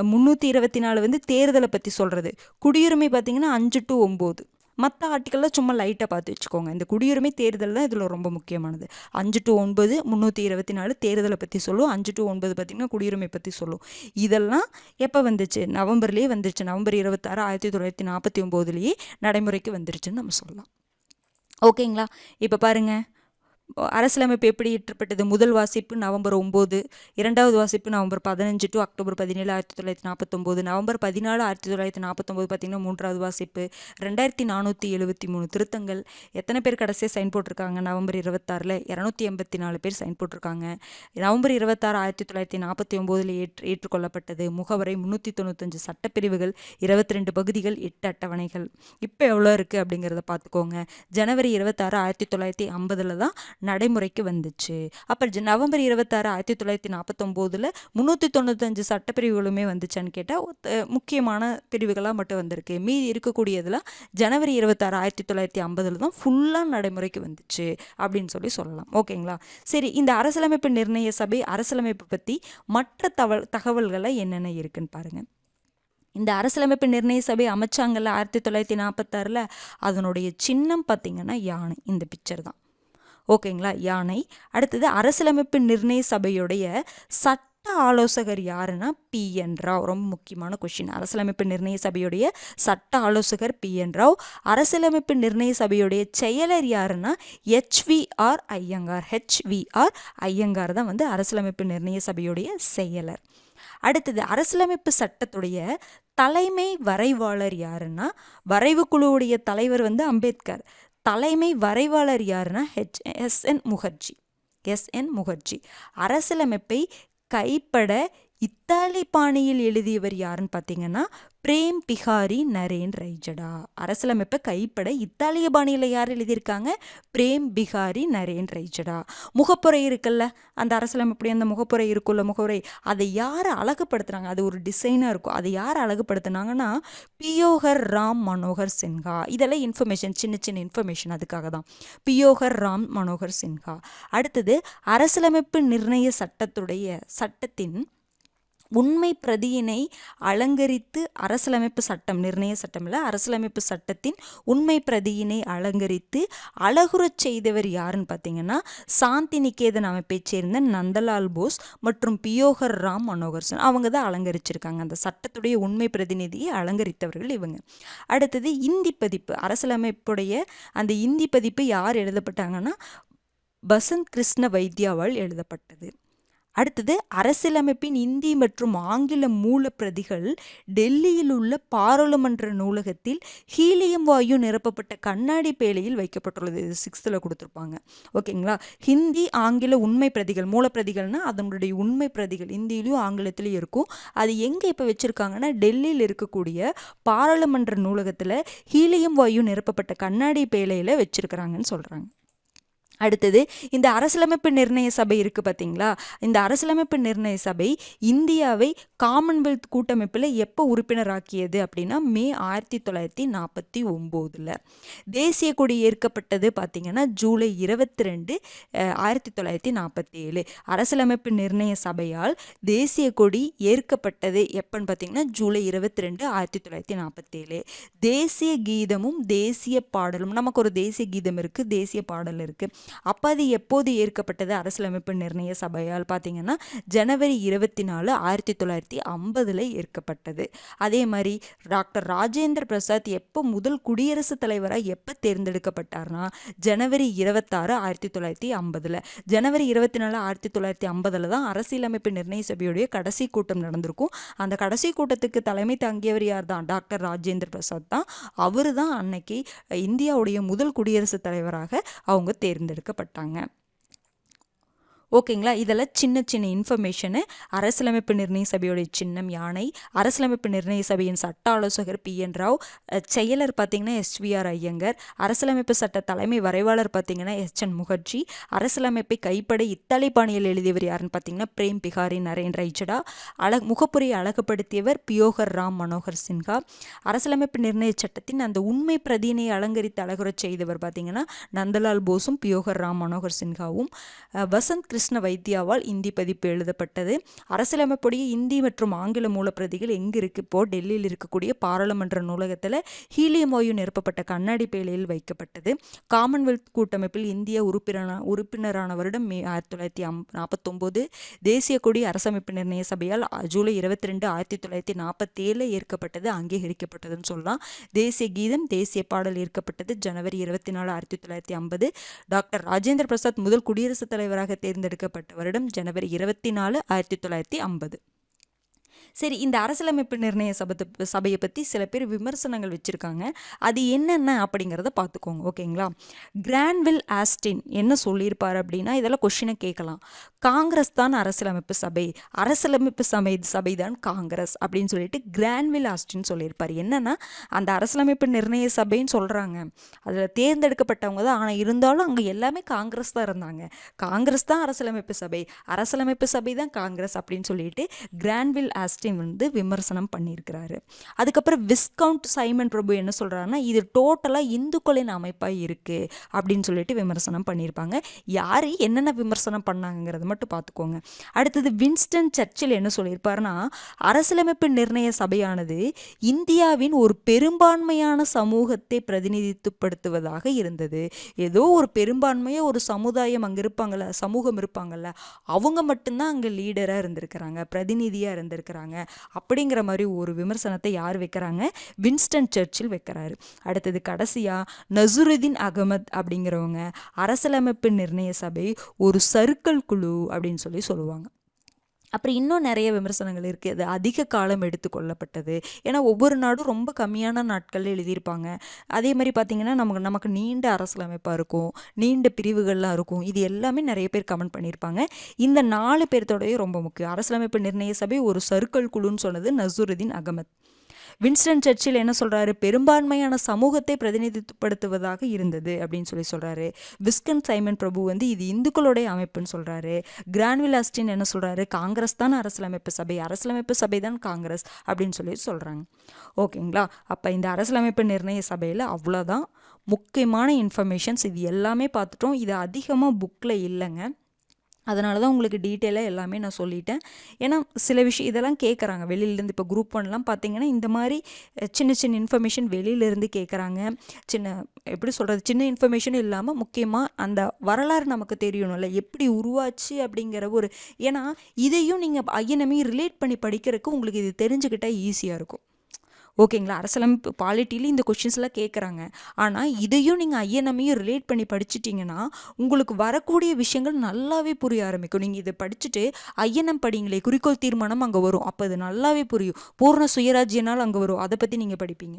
324 வந்து தேர்தலை பற்றி சொல்கிறது. குடியுரிமை பார்த்தீங்கன்னா 5 to 9. மற்ற ஆர்டிக்கல்லாம் சும்மா லைட்டாக பார்த்து வச்சுக்கோங்க. இந்த குடியுரிமை தேர்தல் தான் இதில் ரொம்ப முக்கியமானது. 5 to 9 324 தேர்தலை பற்றி சொல்லும், 5 to 9 பார்த்திங்கன்னா குடியுரிமை பற்றி சொல்லும். இதெல்லாம் எப்போ வந்துச்சு, நவம்பர்லேயே வந்துருச்சு. நவம்பர் 26, 1949 நடைமுறைக்கு வந்துருச்சுன்னு நம்ம சொல்லலாம். ஓகேங்களா, இப்போ பாருங்கள் அரசியலமைப்பு எப்படி இயற்றப்பட்டது. முதல் வாசிப்பு நவம்பர் 9, இரண்டாவது வாசிப்பு நவம்பர் 15 to அக்டோபர் 17, 1949, நவம்பர் 14, 1949 பார்த்திங்கன்னா மூன்றாவது வாசிப்பு. 2473 திருத்தங்கள். எத்தனை பேர் கடைசியாக சைன் போட்டிருக்காங்க நவம்பர் 26? 284 பேர் சைன் போட்டிருக்காங்க. நவம்பர் 26, 1949 ஏற்றுக்கொள்ளப்பட்டது. முகவரை 395 சட்டப்பிரிவுகள், 22 பகுதிகள், 8 அட்டவணைகள். இப்போ எவ்வளோ இருக்குது அப்படிங்கிறத பார்த்துக்கோங்க. ஜனவரி 26, 1950 தான் நடைமுறைக்கு வந்துச்சு. அப்போ நவம்பர் 26, 1949 395 சட்டப்பிரிவுகளுமே வந்துச்சான்னு கேட்டால் முக்கியமான பிரிவுகளாக மட்டும் வந்திருக்கு. மீதி இருக்கக்கூடியதெல்லாம் ஜனவரி 26, 1950 தான் ஃபுல்லாக நடைமுறைக்கு வந்துச்சு அப்படின்னு சொல்லலாம். ஓகேங்களா, சரி. இந்த அரசியலமைப்பு நிர்ணய சபை அரசியலமைப்பு பற்றி மற்ற தகவல்களை என்னென்ன இருக்குன்னு பாருங்கள். இந்த அரசியலமைப்பு நிர்ணய சபை அமைச்சாங்கல்ல 1946, அதனுடைய சின்னம் பார்த்திங்கன்னா யானை. இந்த பிக்சர் தான். ஓகேங்களா, யானை. அடுத்தது அரசியலமைப்பு நிர்ணய சபையுடைய சட்ட ஆலோசகர் யாருன்னா PN ராவ். ரொம்ப முக்கியமான கொஸ்டின். அரசியலமைப்பு நிர்ணய சபையுடைய சட்ட ஆலோசகர் PN ராவ். அரசியலமைப்பு நிர்ணய சபையுடைய செயலர் யாருன்னா HVR ஐயங்கார். HVR ஐயங்கார் தான் வந்து அரசியலமைப்பு நிர்ணய சபையுடைய செயலர். அடுத்தது அரசியலமைப்பு சட்டத்துடைய தலைமை வரைவாளர் யாருன்னா, வரைவு குழுவுடைய தலைவர் வந்து அம்பேத்கர். தலைமை வரைவாளர் யாருன்னா SN முகர்ஜி. SN முகர்ஜி. அரசியலமைப்பை கைப்பட இத்தாலி பாணியில் எழுதியவர் யாருன்னு பார்த்தீங்கன்னா பிரேம் பிகாரி நரேன் ரைஜடா. அரசியலமைப்பை கைப்பட இத்தாலிய பாணியில் யார் எழுதியிருக்காங்க? பிரேம் பிகாரி நரேன் ரைஜடா. முகப்புரை இருக்குல்ல, அந்த அரசியலமைப்புடைய அந்த முகப்புரை இருக்குல்ல, முகப்புரை, அதை யார் அழகுபடுத்துறாங்க? அது ஒரு டிசைனாக இருக்கும். அதை யார் அழகுபடுத்துனாங்கன்னா பியோகர் ராம் மனோகர் சின்ஹா. இதெல்லாம் இன்ஃபர்மேஷன், சின்ன சின்ன இன்ஃபர்மேஷன், அதுக்காக தான். பியோகர் ராம் மனோகர் சின்ஹா. அடுத்தது அரசியலமைப்பு நிர்ணய சட்டத்தின் உண்மை பிரதியினை அலங்கரித்து அரசியலமைப்பு சட்டம், நிர்ணய சட்டம் இல்லை, அரசியலமைப்பு சட்டத்தின் உண்மை பிரதியினை அலங்கரித்து அழகுறச் செய்தவர் யாருன்னு பார்த்தீங்கன்னா சாந்தி நிகேதன் அமைப்பைச் சேர்ந்த நந்தலால் போஸ் மற்றும் பியோகர் ராம் மனோகர் சின்ஹா. அவங்க தான் அலங்கரிச்சிருக்காங்க. அந்த சட்டத்துடைய உண்மை பிரதிநிதியை அலங்கரித்தவர்கள் இவங்க. அடுத்தது இந்தி பதிப்பு, அரசியலமைப்புடைய அந்த இந்தி பதிப்பு யார் எழுதப்பட்டாங்கன்னா பசந்த் கிருஷ்ண வைத்யாவால் எழுதப்பட்டது. அடுத்தது அரசியலமைப்பின் இந்தி மற்றும் ஆங்கில மூல பிரதிகள் டெல்லியில் உள்ள பாராளுமன்ற நூலகத்தில் ஹீலியம் வாயு நிரப்பப்பட்ட கண்ணாடி பேழையில் வைக்கப்பட்டுள்ளது. இது 6th கொடுத்துருப்பாங்க. ஓகேங்களா? ஹிந்தி ஆங்கில உண்மை பிரதிகள், மூலப்பிரதிகள்னா அதனுடைய உண்மை பிரதிகள் இந்தியிலையும் ஆங்கிலத்திலையும் இருக்கும். அது எங்கே இப்போ வச்சுருக்காங்கன்னா டெல்லியில் இருக்கக்கூடிய பாராளுமன்ற நூலகத்தில் ஹீலியம் வாயு நிரப்பப்பட்ட கண்ணாடி பேழையில் வச்சுருக்கிறாங்கன்னு சொல்கிறாங்க. அடுத்தது இந்த அரசியலமைப்பு நிர்ணய சபை இருக்குது பார்த்தீங்களா? இந்த அரசியலமைப்பு நிர்ணய சபை இந்தியாவை காமன்வெல்த் கூட்டமைப்பில் எப்போ உறுப்பினராக்கியது அப்படின்னா மே 1949. தேசிய கொடி ஏற்கப்பட்டது பார்த்தீங்கன்னா ஜூலை 22, 1947. அரசியலமைப்பு நிர்ணய சபையால் தேசிய கொடி ஏற்கப்பட்டது எப்பன்னு பார்த்தீங்கன்னா ஜூலை 22, 1947. தேசிய கீதமும் தேசிய பாடலும், நமக்கு ஒரு தேசிய கீதம் இருக்குது, தேசிய பாடல் இருக்குது. அப்போ அது எப்போது ஏற்கப்பட்டது அரசியலமைப்பு நிர்ணய சபையால் பார்த்தீங்கன்னா ஜனவரி 24, 1950 ஏற்கப்பட்டது. அதே மாதிரி டாக்டர் ராஜேந்திர பிரசாத் எப்போ முதல் குடியரசுத் தலைவராக எப்போ தேர்ந்தெடுக்கப்பட்டார்னா ஜனவரி 26, 1950. ஜனவரி 24, 1950 தான் அரசியலமைப்பு நிர்ணய சபையுடைய கடைசி கூட்டம் நடந்திருக்கும். அந்த கடைசி கூட்டத்துக்கு தலைமை தாங்கியவர் யார் தான்? டாக்டர் ராஜேந்திர பிரசாத் தான். அவர் தான் அன்னைக்கு இந்தியாவுடைய முதல் குடியரசுத் தலைவராக அவங்க தேர்ந்தெடுக்கப்பட்டாங்க. ஓகேங்களா? இதெல்லாம் சின்ன சின்ன இன்ஃபர்மேஷனு. அரசியலமைப்பு நிர்ணய சபையுடைய சின்னம் யானை, அரசியலமைப்பு நிர்ணய சபையின் சட்ட ஆலோசகர் PN ராவ், செயலர் பார்த்தீங்கன்னா SVR ஐயங்கர், அரசியலமைப்பு சட்ட தலைமை வரைவாளர் பார்த்தீங்கன்னா SN முகர்ஜி, அரசியலமைப்பை கைப்பட இத்தாலி பாணியில் எழுதியவர் யாருன்னு பார்த்தீங்கன்னா பிரேம் பிகாரி நரேன் ரைஜடா, முகப்புரையை அழகுபடுத்தியவர் பியோகர் ராம் மனோகர் சின்ஹா, அரசியலமைப்பு நிர்ணய சட்டத்தின் அந்த உண்மை பிரதியினை அலங்கரித்து அழகுறச் செய்தவர் பார்த்தீங்கன்னா நந்தலால் போஸும் பியோகர் ராம் மனோகர் சின்ஹாவும், பசந்த் கிருஷ்ண வைத்யாவால் இந்தி பதிப்பு எழுதப்பட்டது. அரசியலமைப்புடைய இந்தி மற்றும் ஆங்கில மூலப்பிரதிகள் எங்கே இருக்குது? இப்போ டெல்லியில் இருக்கக்கூடிய பாராளுமன்ற நூலகத்தில் ஹீலியம் வாயு நிரப்பப்பட்ட கண்ணாடி பேழையில் வைக்கப்பட்டது. காமன்வெல்த் கூட்டமைப்பில் இந்தியா உறுப்பினரான வருடம் மே 1949. தேசிய கொடி அரசமைப்பு நிர்ணய சபையால் ஜூலை 22, 1947 ஏற்கப்பட்டது, அங்கீகரிக்கப்பட்டதுன்னு சொல்லலாம். தேசிய கீதம் தேசிய பாடல் ஏற்கப்பட்டது ஜனவரி 24, 1950. டாக்டர் ராஜேந்திர பிரசாத் முதல் குடியரசுத் தலைவராக தேர்ந்தெடுக்கப்பட்ட வருடம் ஜனவரி 24, 1950. சரி, இந்த அரசியலமைப்பு நிர்ணய சபையை பற்றி சில பேர் விமர்சனங்கள் வச்சுருக்காங்க. அது என்னென்ன அப்படிங்கிறத பார்த்துக்கோங்க. ஓகேங்களா? கிரான்வில் ஆஸ்டின் என்ன சொல்லியிருப்பார் அப்படின்னா, இதெல்லாம் கொஷினை கேட்கலாம். காங்கிரஸ் தான் அரசியலமைப்பு சபை, அரசியலமைப்பு சபை தான் காங்கிரஸ் அப்படின்னு சொல்லிட்டு கிரான்வில் ஆஸ்டின் சொல்லியிருப்பார். என்னன்னா அந்த அரசியலமைப்பு நிர்ணய சபைன்னு சொல்கிறாங்க, அதில் தேர்ந்தெடுக்கப்பட்டவங்க தான், ஆனால் இருந்தாலும் அங்கே எல்லாமே காங்கிரஸ் தான் இருந்தாங்க. காங்கிரஸ் தான் அரசியலமைப்பு சபை, அரசியலமைப்பு சபை தான் காங்கிரஸ் அப்படின்னு சொல்லிட்டு கிரான்வில் ஆஸ்டின் வந்து விமர்சனம் பண்ணியிருக்கிறாரு. அதுக்கப்புறம் விஸ்கவுண்ட் சைமன் பிரபு என்ன சொல்றாருன்னா, இது டோட்டலா இந்துக்களின் அமைப்பாக இருக்கு அப்படின்னு சொல்லிட்டு விமர்சனம் பண்ணியிருப்பாங்க. யாரு என்னென்ன விமர்சனம் பண்ணாங்கிறத மட்டும் பார்த்துக்கோங்க. அடுத்தது வின்ஸ்டன் சர்ச்சில் என்ன சொல்லியிருப்பாருன்னா, அரசியலமைப்பு நிர்ணய சபையானது இந்தியாவின் ஒரு பெரும்பான்மையான சமூகத்தை பிரதிநிதித்துவப்படுத்துவதாக இருந்தது. ஏதோ ஒரு பெரும்பான்மையாக ஒரு சமுதாயம் அங்கே இருப்பாங்கல்ல, சமூகம் இருப்பாங்கல்ல, அவங்க மட்டும்தான் அங்கே லீடராக இருந்திருக்கிறாங்க, பிரதிநிதியாக இருந்திருக்கிறாங்க அப்படிங்கிற மாதிரி ஒரு விமர்சனத்தை யார் வைக்கிறாங்க? வின்ஸ்டன் சர்ச்சில் வைக்கிறாரு. அடுத்தது கடைசியா நசுருதீன் அகமது அப்படிங்கிறவங்க அரசியலமைப்பு நிர்ணய சபை ஒரு சர்க்கிள் குழு அப்படின்னு சொல்லுவாங்க. அப்புறம் இன்னும் நிறைய விமர்சனங்கள் இருக்குது. அது அதிக காலம் எடுத்துக்கொள்ளப்பட்டது. ஏன்னா ஒவ்வொரு நாடும் ரொம்ப கம்மியான நாட்களில் எழுதியிருப்பாங்க. அதே மாதிரி பார்த்திங்கன்னா நமக்கு நீண்ட அரசியலமைப்பாக இருக்கும், நீண்ட பிரிவுகள்லாம் இருக்கும். இது எல்லாமே நிறைய பேர் கமெண்ட் பண்ணியிருப்பாங்க. இந்த 4 பேர்த்தோடய ரொம்ப முக்கியம். அரசியலமைப்பு நிர்ணய சபை ஒரு சர்க்கிள் குழுன்னு சொன்னது நசருதீன் அகமத். வின்ஸ்டன் சர்ச்சில் என்ன சொல்கிறாரு, பெரும்பான்மையான சமூகத்தை பிரதிநிதித்துவப்படுத்துவதாக இருந்தது அப்படின்னு சொல்கிறாரு. விஸ்கன் சைமன் பிரபு வந்து இது இந்துக்களுடைய அமைப்புன்னு சொல்கிறாரு. கிரான்வில் ஆஸ்டின் என்ன சொல்கிறாரு, காங்கிரஸ் தான் அரசியலமைப்பு சபை, அரசியலமைப்பு சபை தான் காங்கிரஸ் அப்படின்னு சொல்கிறாங்க. ஓகேங்களா. அப்போ இந்த அரசியலமைப்பு நிர்ணய சபையில் அவ்வளோதான் முக்கியமான இன்ஃபர்மேஷன்ஸ். இது எல்லாமே பார்த்துட்டோம். இது அதிகமாக புக்கில் இல்லைங்க, அதனால தான் உங்களுக்கு டீட்டெயிலாக எல்லாமே நான் சொல்லிட்டேன். ஏன்னா சில விஷயம் இதெல்லாம் கேட்குறாங்க வெளியிலேருந்து. இப்போ குரூப் 1லாம் பார்த்தீங்கன்னா இந்த மாதிரி சின்ன சின்ன இன்ஃபர்மேஷன் வெளியிலேருந்து கேட்குறாங்க. எப்படி சொல்கிறது, சின்ன இன்ஃபர்மேஷனும் இல்லாமல் முக்கியமாக அந்த வரலாறு நமக்கு தெரியணும்ல, எப்படி உருவாச்சு அப்படிங்கிற ஒரு, ஏன்னா இதையும் நீங்கள் ஐஎன்எம்ஐ ரிலேட் பண்ணி படிக்கிறதுக்கு உங்களுக்கு இது தெரிஞ்சுக்கிட்டால் ஈஸியாக இருக்கும். ஓகேங்களா. அரசியலமைப்பு பாலிட்டியில் இந்த கொஷின்ஸ்லாம் கேட்குறாங்க. ஆனால் இதையும் நீங்கள் ஐஎன்எம்ஐயும் ரிலேட் பண்ணி படிச்சிட்டிங்கன்னா உங்களுக்கு வரக்கூடிய விஷயங்கள் நல்லாவே புரிய ஆரம்பிக்கும். நீங்கள் இதை படிச்சுட்டு ஐஎன்எம் படிங்களே, குறிக்கோள் தீர்மானம் அங்கே வரும், அப்போ அது நல்லாவே புரியும். பூர்ண சுயராஜ்யனால் அங்கே வரும், அதை பற்றி நீங்கள் படிப்பீங்க.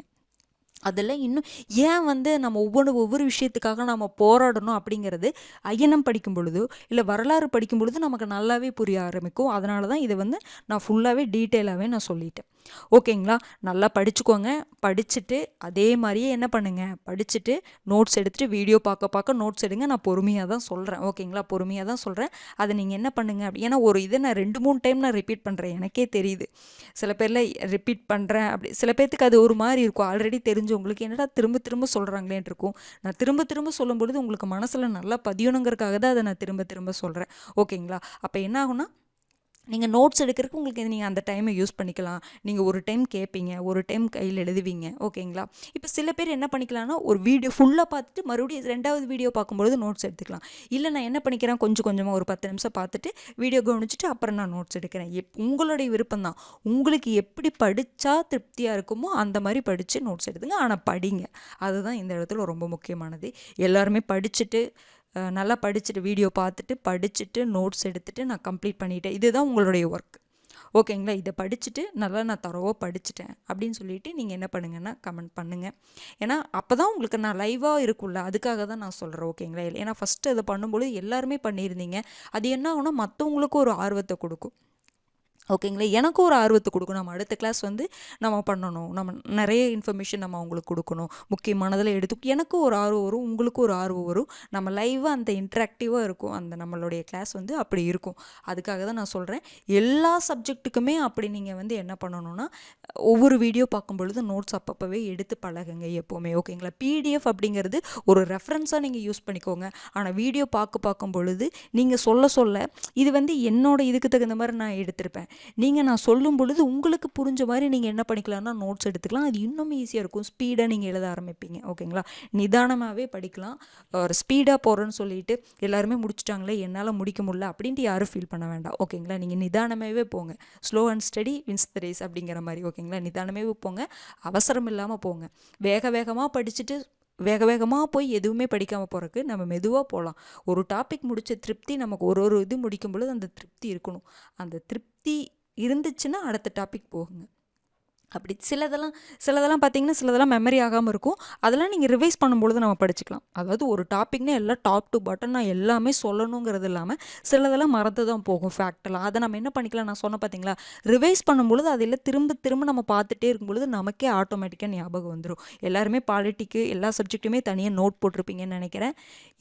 அதெல்லாம் இன்னும் ஏன் வந்து நம்ம ஒவ்வொரு விஷயத்துக்காக நம்ம போராடணும் அப்படிங்கிறது ஐஎன்எம் படிக்கும் பொழுதோ இல்லை வரலாறு படிக்கும் பொழுது நமக்கு நல்லாவே புரிய ஆரம்பிக்கும். அதனால தான் இதை வந்து நான் ஃபுல்லாகவே டீட்டெயிலாகவே நான் சொல்லிட்டேன். ஓகேங்களா. நல்லா படிச்சுக்கோங்க. படிச்சுட்டு அதே மாதிரியே என்ன பண்ணுங்க, படிச்சுட்டு நோட்ஸ் எடுத்துகிட்டு வீடியோ பார்க்க நோட்ஸ் எடுங்க. நான் பொறுமையாக தான் சொல்கிறேன். ஓகேங்களா, பொறுமையாக தான் சொல்கிறேன். அதை நீங்கள் என்ன பண்ணுங்க, ஏன்னா ஒரு இதை நான் 2-3 டைம் நான் ரிப்பீட் பண்ணுறேன். எனக்கே தெரியுது சில பேரில் ரிப்பீட் பண்ணுறேன் அப்படி, சில பேர்த்துக்கு அது ஒரு மாதிரி இருக்கும். ஆல்ரெடி தெரிஞ்சவங்களுக்கு என்னடா திரும்ப திரும்ப சொல்கிறாங்களேன்னு இருக்கும். நான் திரும்ப திரும்ப சொல்லும் பொழுது உங்களுக்கு மனசில் நல்லா பதியணுங்கிறதுக்காக தான் அதை நான் திரும்ப திரும்ப சொல்கிறேன். ஓகேங்களா. அப்போ என்ன ஆகும்னா, நீங்கள் நோட்ஸ் எடுக்கிறதுக்கு உங்களுக்கு நீங்கள் அந்த டைமை யூஸ் பண்ணிக்கலாம். நீங்கள் ஒரு டைம் கேட்பீங்க, ஒரு டைம் கையில் எழுதுவீங்க. ஓகேங்களா. இப்போ சில பேர் என்ன பண்ணிக்கலாம்னா, ஒரு வீடியோ ஃபுல்லாக பார்த்துட்டு மறுபடியும் 2வது வீடியோ பார்க்கும்பொழுது நோட்ஸ் எடுத்துக்கலாம். இல்லை நான் என்ன பண்ணிக்கிறேன், கொஞ்சம் கொஞ்சமாக ஒரு 10 நிமிஷம் பார்த்துட்டு வீடியோ கவனிச்சுட்டு அப்புறம் நான் நோட்ஸ் எடுக்கிறேன். உங்களுடைய விருப்பம் தான். உங்களுக்கு எப்படி படித்தா திருப்தியாக இருக்குமோ அந்த மாதிரி படித்து நோட்ஸ் எடுத்துங்க. ஆனால் படிங்க, அதுதான் இந்த இடத்துல ரொம்ப முக்கியமானது. எல்லாருமே படிச்சுட்டு நல்லா படிச்சுட்டு வீடியோ பார்த்துட்டு படிச்சுட்டு நோட்ஸ் எடுத்துகிட்டு நான் கம்ப்ளீட் பண்ணிட்டேன், இதுதான் உங்களுடைய ஒர்க். ஓகேங்களா. இதை படிச்சுட்டு நல்லா நான் தரோவாக படிச்சுட்டேன் அப்படின்னு சொல்லிட்டு நீங்கள் என்ன பண்ணுங்கன்னா கமெண்ட் பண்ணுங்கள். ஏன்னா அப்போ தான் உங்களுக்கு நான் லைவாக இருக்கும்ல, அதுக்காக தான் நான் சொல்கிறேன். ஓகேங்களா. ஏன்னா ஃபஸ்ட்டு அதை பண்ணும்போது எல்லாருமே பண்ணியிருந்தீங்க. அது என்ன ஆகுனா மற்றவங்களுக்கும் ஒரு ஆர்வத்தை கொடுக்கும். ஓகேங்களா. எனக்கும் ஒரு ஆர்வத்தை கொடுக்கும். நம்ம அடுத்த கிளாஸ் வந்து நம்ம பண்ணணும், நம்ம நிறைய இன்ஃபர்மேஷன் நம்ம அவங்களுக்கு கொடுக்கணும், முக்கியமானதில் எடுத்து எனக்கும் ஒரு ஆர்வம் வரும், உங்களுக்கும் ஒரு ஆர்வம் வரும். நம்ம லைவாக அந்த இன்ட்ராக்டிவாக இருக்கும், அந்த நம்மளுடைய கிளாஸ் வந்து அப்படி இருக்கும். அதுக்காக தான் நான் சொல்கிறேன். எல்லா சப்ஜெக்ட்டுக்குமே அப்படி நீங்கள் வந்து என்ன பண்ணணும்னா, ஒவ்வொரு வீடியோ பார்க்கும் பொழுது நோட்ஸ் அப்பப்போவே எடுத்து பழகுங்க எப்போவுமே. ஓகேங்களா. பிடிஎஃப் அப்படிங்கிறது ஒரு ரெஃபரன்ஸாக நீங்கள் யூஸ் பண்ணிக்கோங்க. ஆனால் வீடியோ பார்க்கும் பொழுது நீங்கள் சொல்ல இது வந்து என்னோட இதுக்கு தகுந்த மாதிரி நான் எடுத்திருப்பேன். நீங்கள் நான் சொல்லும் பொழுது உங்களுக்கு புரிஞ்ச மாதிரி நீங்கள் என்ன பண்ணிக்கலாம்னா நோட்ஸ் எடுத்துக்கலாம். அது இன்னும் ஈஸியாக இருக்கும். ஸ்பீடாக நீங்கள் எழுத ஆரம்பிப்பீங்க. ஓகேங்களா. நிதானமாகவே படிக்கலாம். ஒரு ஸ்பீடாக போகிறேன்னு சொல்லிட்டு எல்லாருமே முடிச்சுட்டாங்களே என்னால் முடிக்க முடியல அப்படின்ட்டு யாரும் ஃபீல் பண்ண வேண்டாம். ஓகேங்களா. நீங்கள் நிதானமாகவே போங்க. Slow and steady wins the race அப்படிங்கிற மாதிரி. ஓகேங்களா. நிதானமாகவே போங்க, அவசரம் இல்லாமல் போங்க. வேகமாக படிச்சுட்டு வேகமாக போய் எதுவுமே படிக்காமல் போகிறக்கு நம்ம மெதுவாக போகலாம். ஒரு டாபிக் முடித்த திருப்தி நமக்கு ஒரு இது முடிக்கும் பொழுது அந்த திருப்தி இருக்கணும். அந்த திருப்தி இருந்துச்சுன்னா அடுத்த டாபிக் போகுங்க. அப்படி சிலதெல்லாம் பார்த்தீங்கன்னா சிலதெல்லாம் மெமரி ஆகாமல் இருக்கும். அதெல்லாம் நீங்கள் ரிவைஸ் பண்ணும்பொழுது நம்ம படிச்சுக்கலாம். அதாவது ஒரு டாபிக்னா எல்லாம் டாப் டு பாட்டம் நான் எல்லாமே சொல்லணுங்கிறது இல்லாமல் சிலதெல்லாம் மறந்து தான் போகும் ஃபேக்டெல்லாம். அதை நம்ம என்ன பண்ணிக்கலாம், நான் சொன்ன பார்த்தீங்களா, ரிவைஸ் பண்ணும்பொழுது அதில் திரும்ப திரும்ப நம்ம பார்த்துட்டே இருக்கும்பொழுது நமக்கே ஆட்டோமேட்டிக்காக ஞாபகம் வந்துடும். எல்லாருமே பாலிட்டிக்கு எல்லா சப்ஜெக்ட்டுமே தனியாக நோட் போட்டிருப்பீங்கன்னு நினைக்கிறேன்.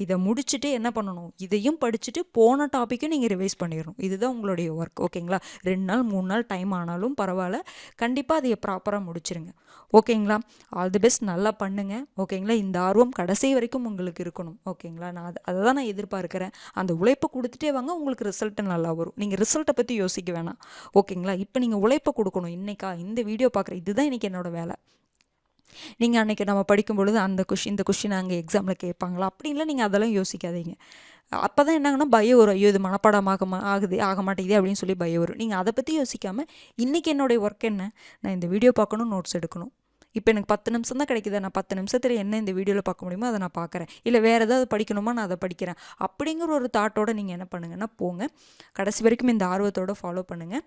இதை முடிச்சுட்டு என்ன பண்ணணும், இதையும் படிச்சுட்டு போன டாப்பிக்கும் நீங்கள் ரிவைஸ் பண்ணிடணும். இதுதான் உங்களுடைய ஒர்க். ஓகேங்களா. 2 நாள் 3 நாள் டைம் ஆனாலும் பரவாயில்ல, கண்டிப்பாக அதை ப்ராப்பராக முடிச்சிருங்க. ஓகேங்களா. All the best. நல்லா பண்ணுங்க. ஓகேங்களா. இந்த ஆர்வம் கடைசி வரைக்கும் உங்களுக்கு இருக்கணும். ஓகேங்களா. நான் அதை தான் நான் எதிர்பார்க்குறேன். அந்த உழைப்பை கொடுத்துட்டே வாங்க, உங்களுக்கு ரிசல்ட்டு நல்லா வரும். நீங்கள் ரிசல்ட்டை பற்றி யோசிக்க வேணாம். ஓகேங்களா. இப்போ நீங்கள் உழைப்பை கொடுக்கணும். இன்னைக்கா இந்த வீடியோ பார்க்குறேன், இதுதான் இன்றைக்கி என்னோடய வேலை. நீங்கள் அன்றைக்கி நம்ம படிக்கும் பொழுது இந்த கொஷின் அங்கே எக்ஸாமில் கேட்பாங்களா அப்படின்லாம் நீங்கள் அதெல்லாம் யோசிக்காதீங்க. அப்போ தான் என்னாங்கன்னா பயம் வரும். ஐயோ இது மனப்பாடமாக ஆக மாட்டேங்குது அப்படின்னு சொல்லி பயம் வரும். நீங்கள் அதை பற்றி யோசிக்காமல் இன்றைக்கி என்னுடைய ஒர்க் என்ன, நான் இந்த வீடியோ பார்க்கணும், நோட்ஸ் எடுக்கணும், இப்போ எனக்கு 10 நிமிஷம் தான் கிடைக்குது, நான் 10 நிமிஷத்தில் என்ன இந்த வீடியோவில் பார்க்க முடியுமோ அதை நான் பார்க்குறேன், இல்லை வேறு ஏதாவது படிக்கணுமா நான் அதை படிக்கிறேன் அப்படிங்கிற ஒரு தாட்டோடு நீங்கள் என்ன பண்ணுங்கன்னா போங்க. கடைசி வரைக்கும் இந்த ஆர்வத்தோடு ஃபாலோ பண்ணுங்கள்.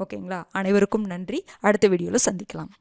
ஓகேங்களா? அனைவருக்கும் நன்றி. அடுத்த வீடியோவில் சந்திக்கலாம்.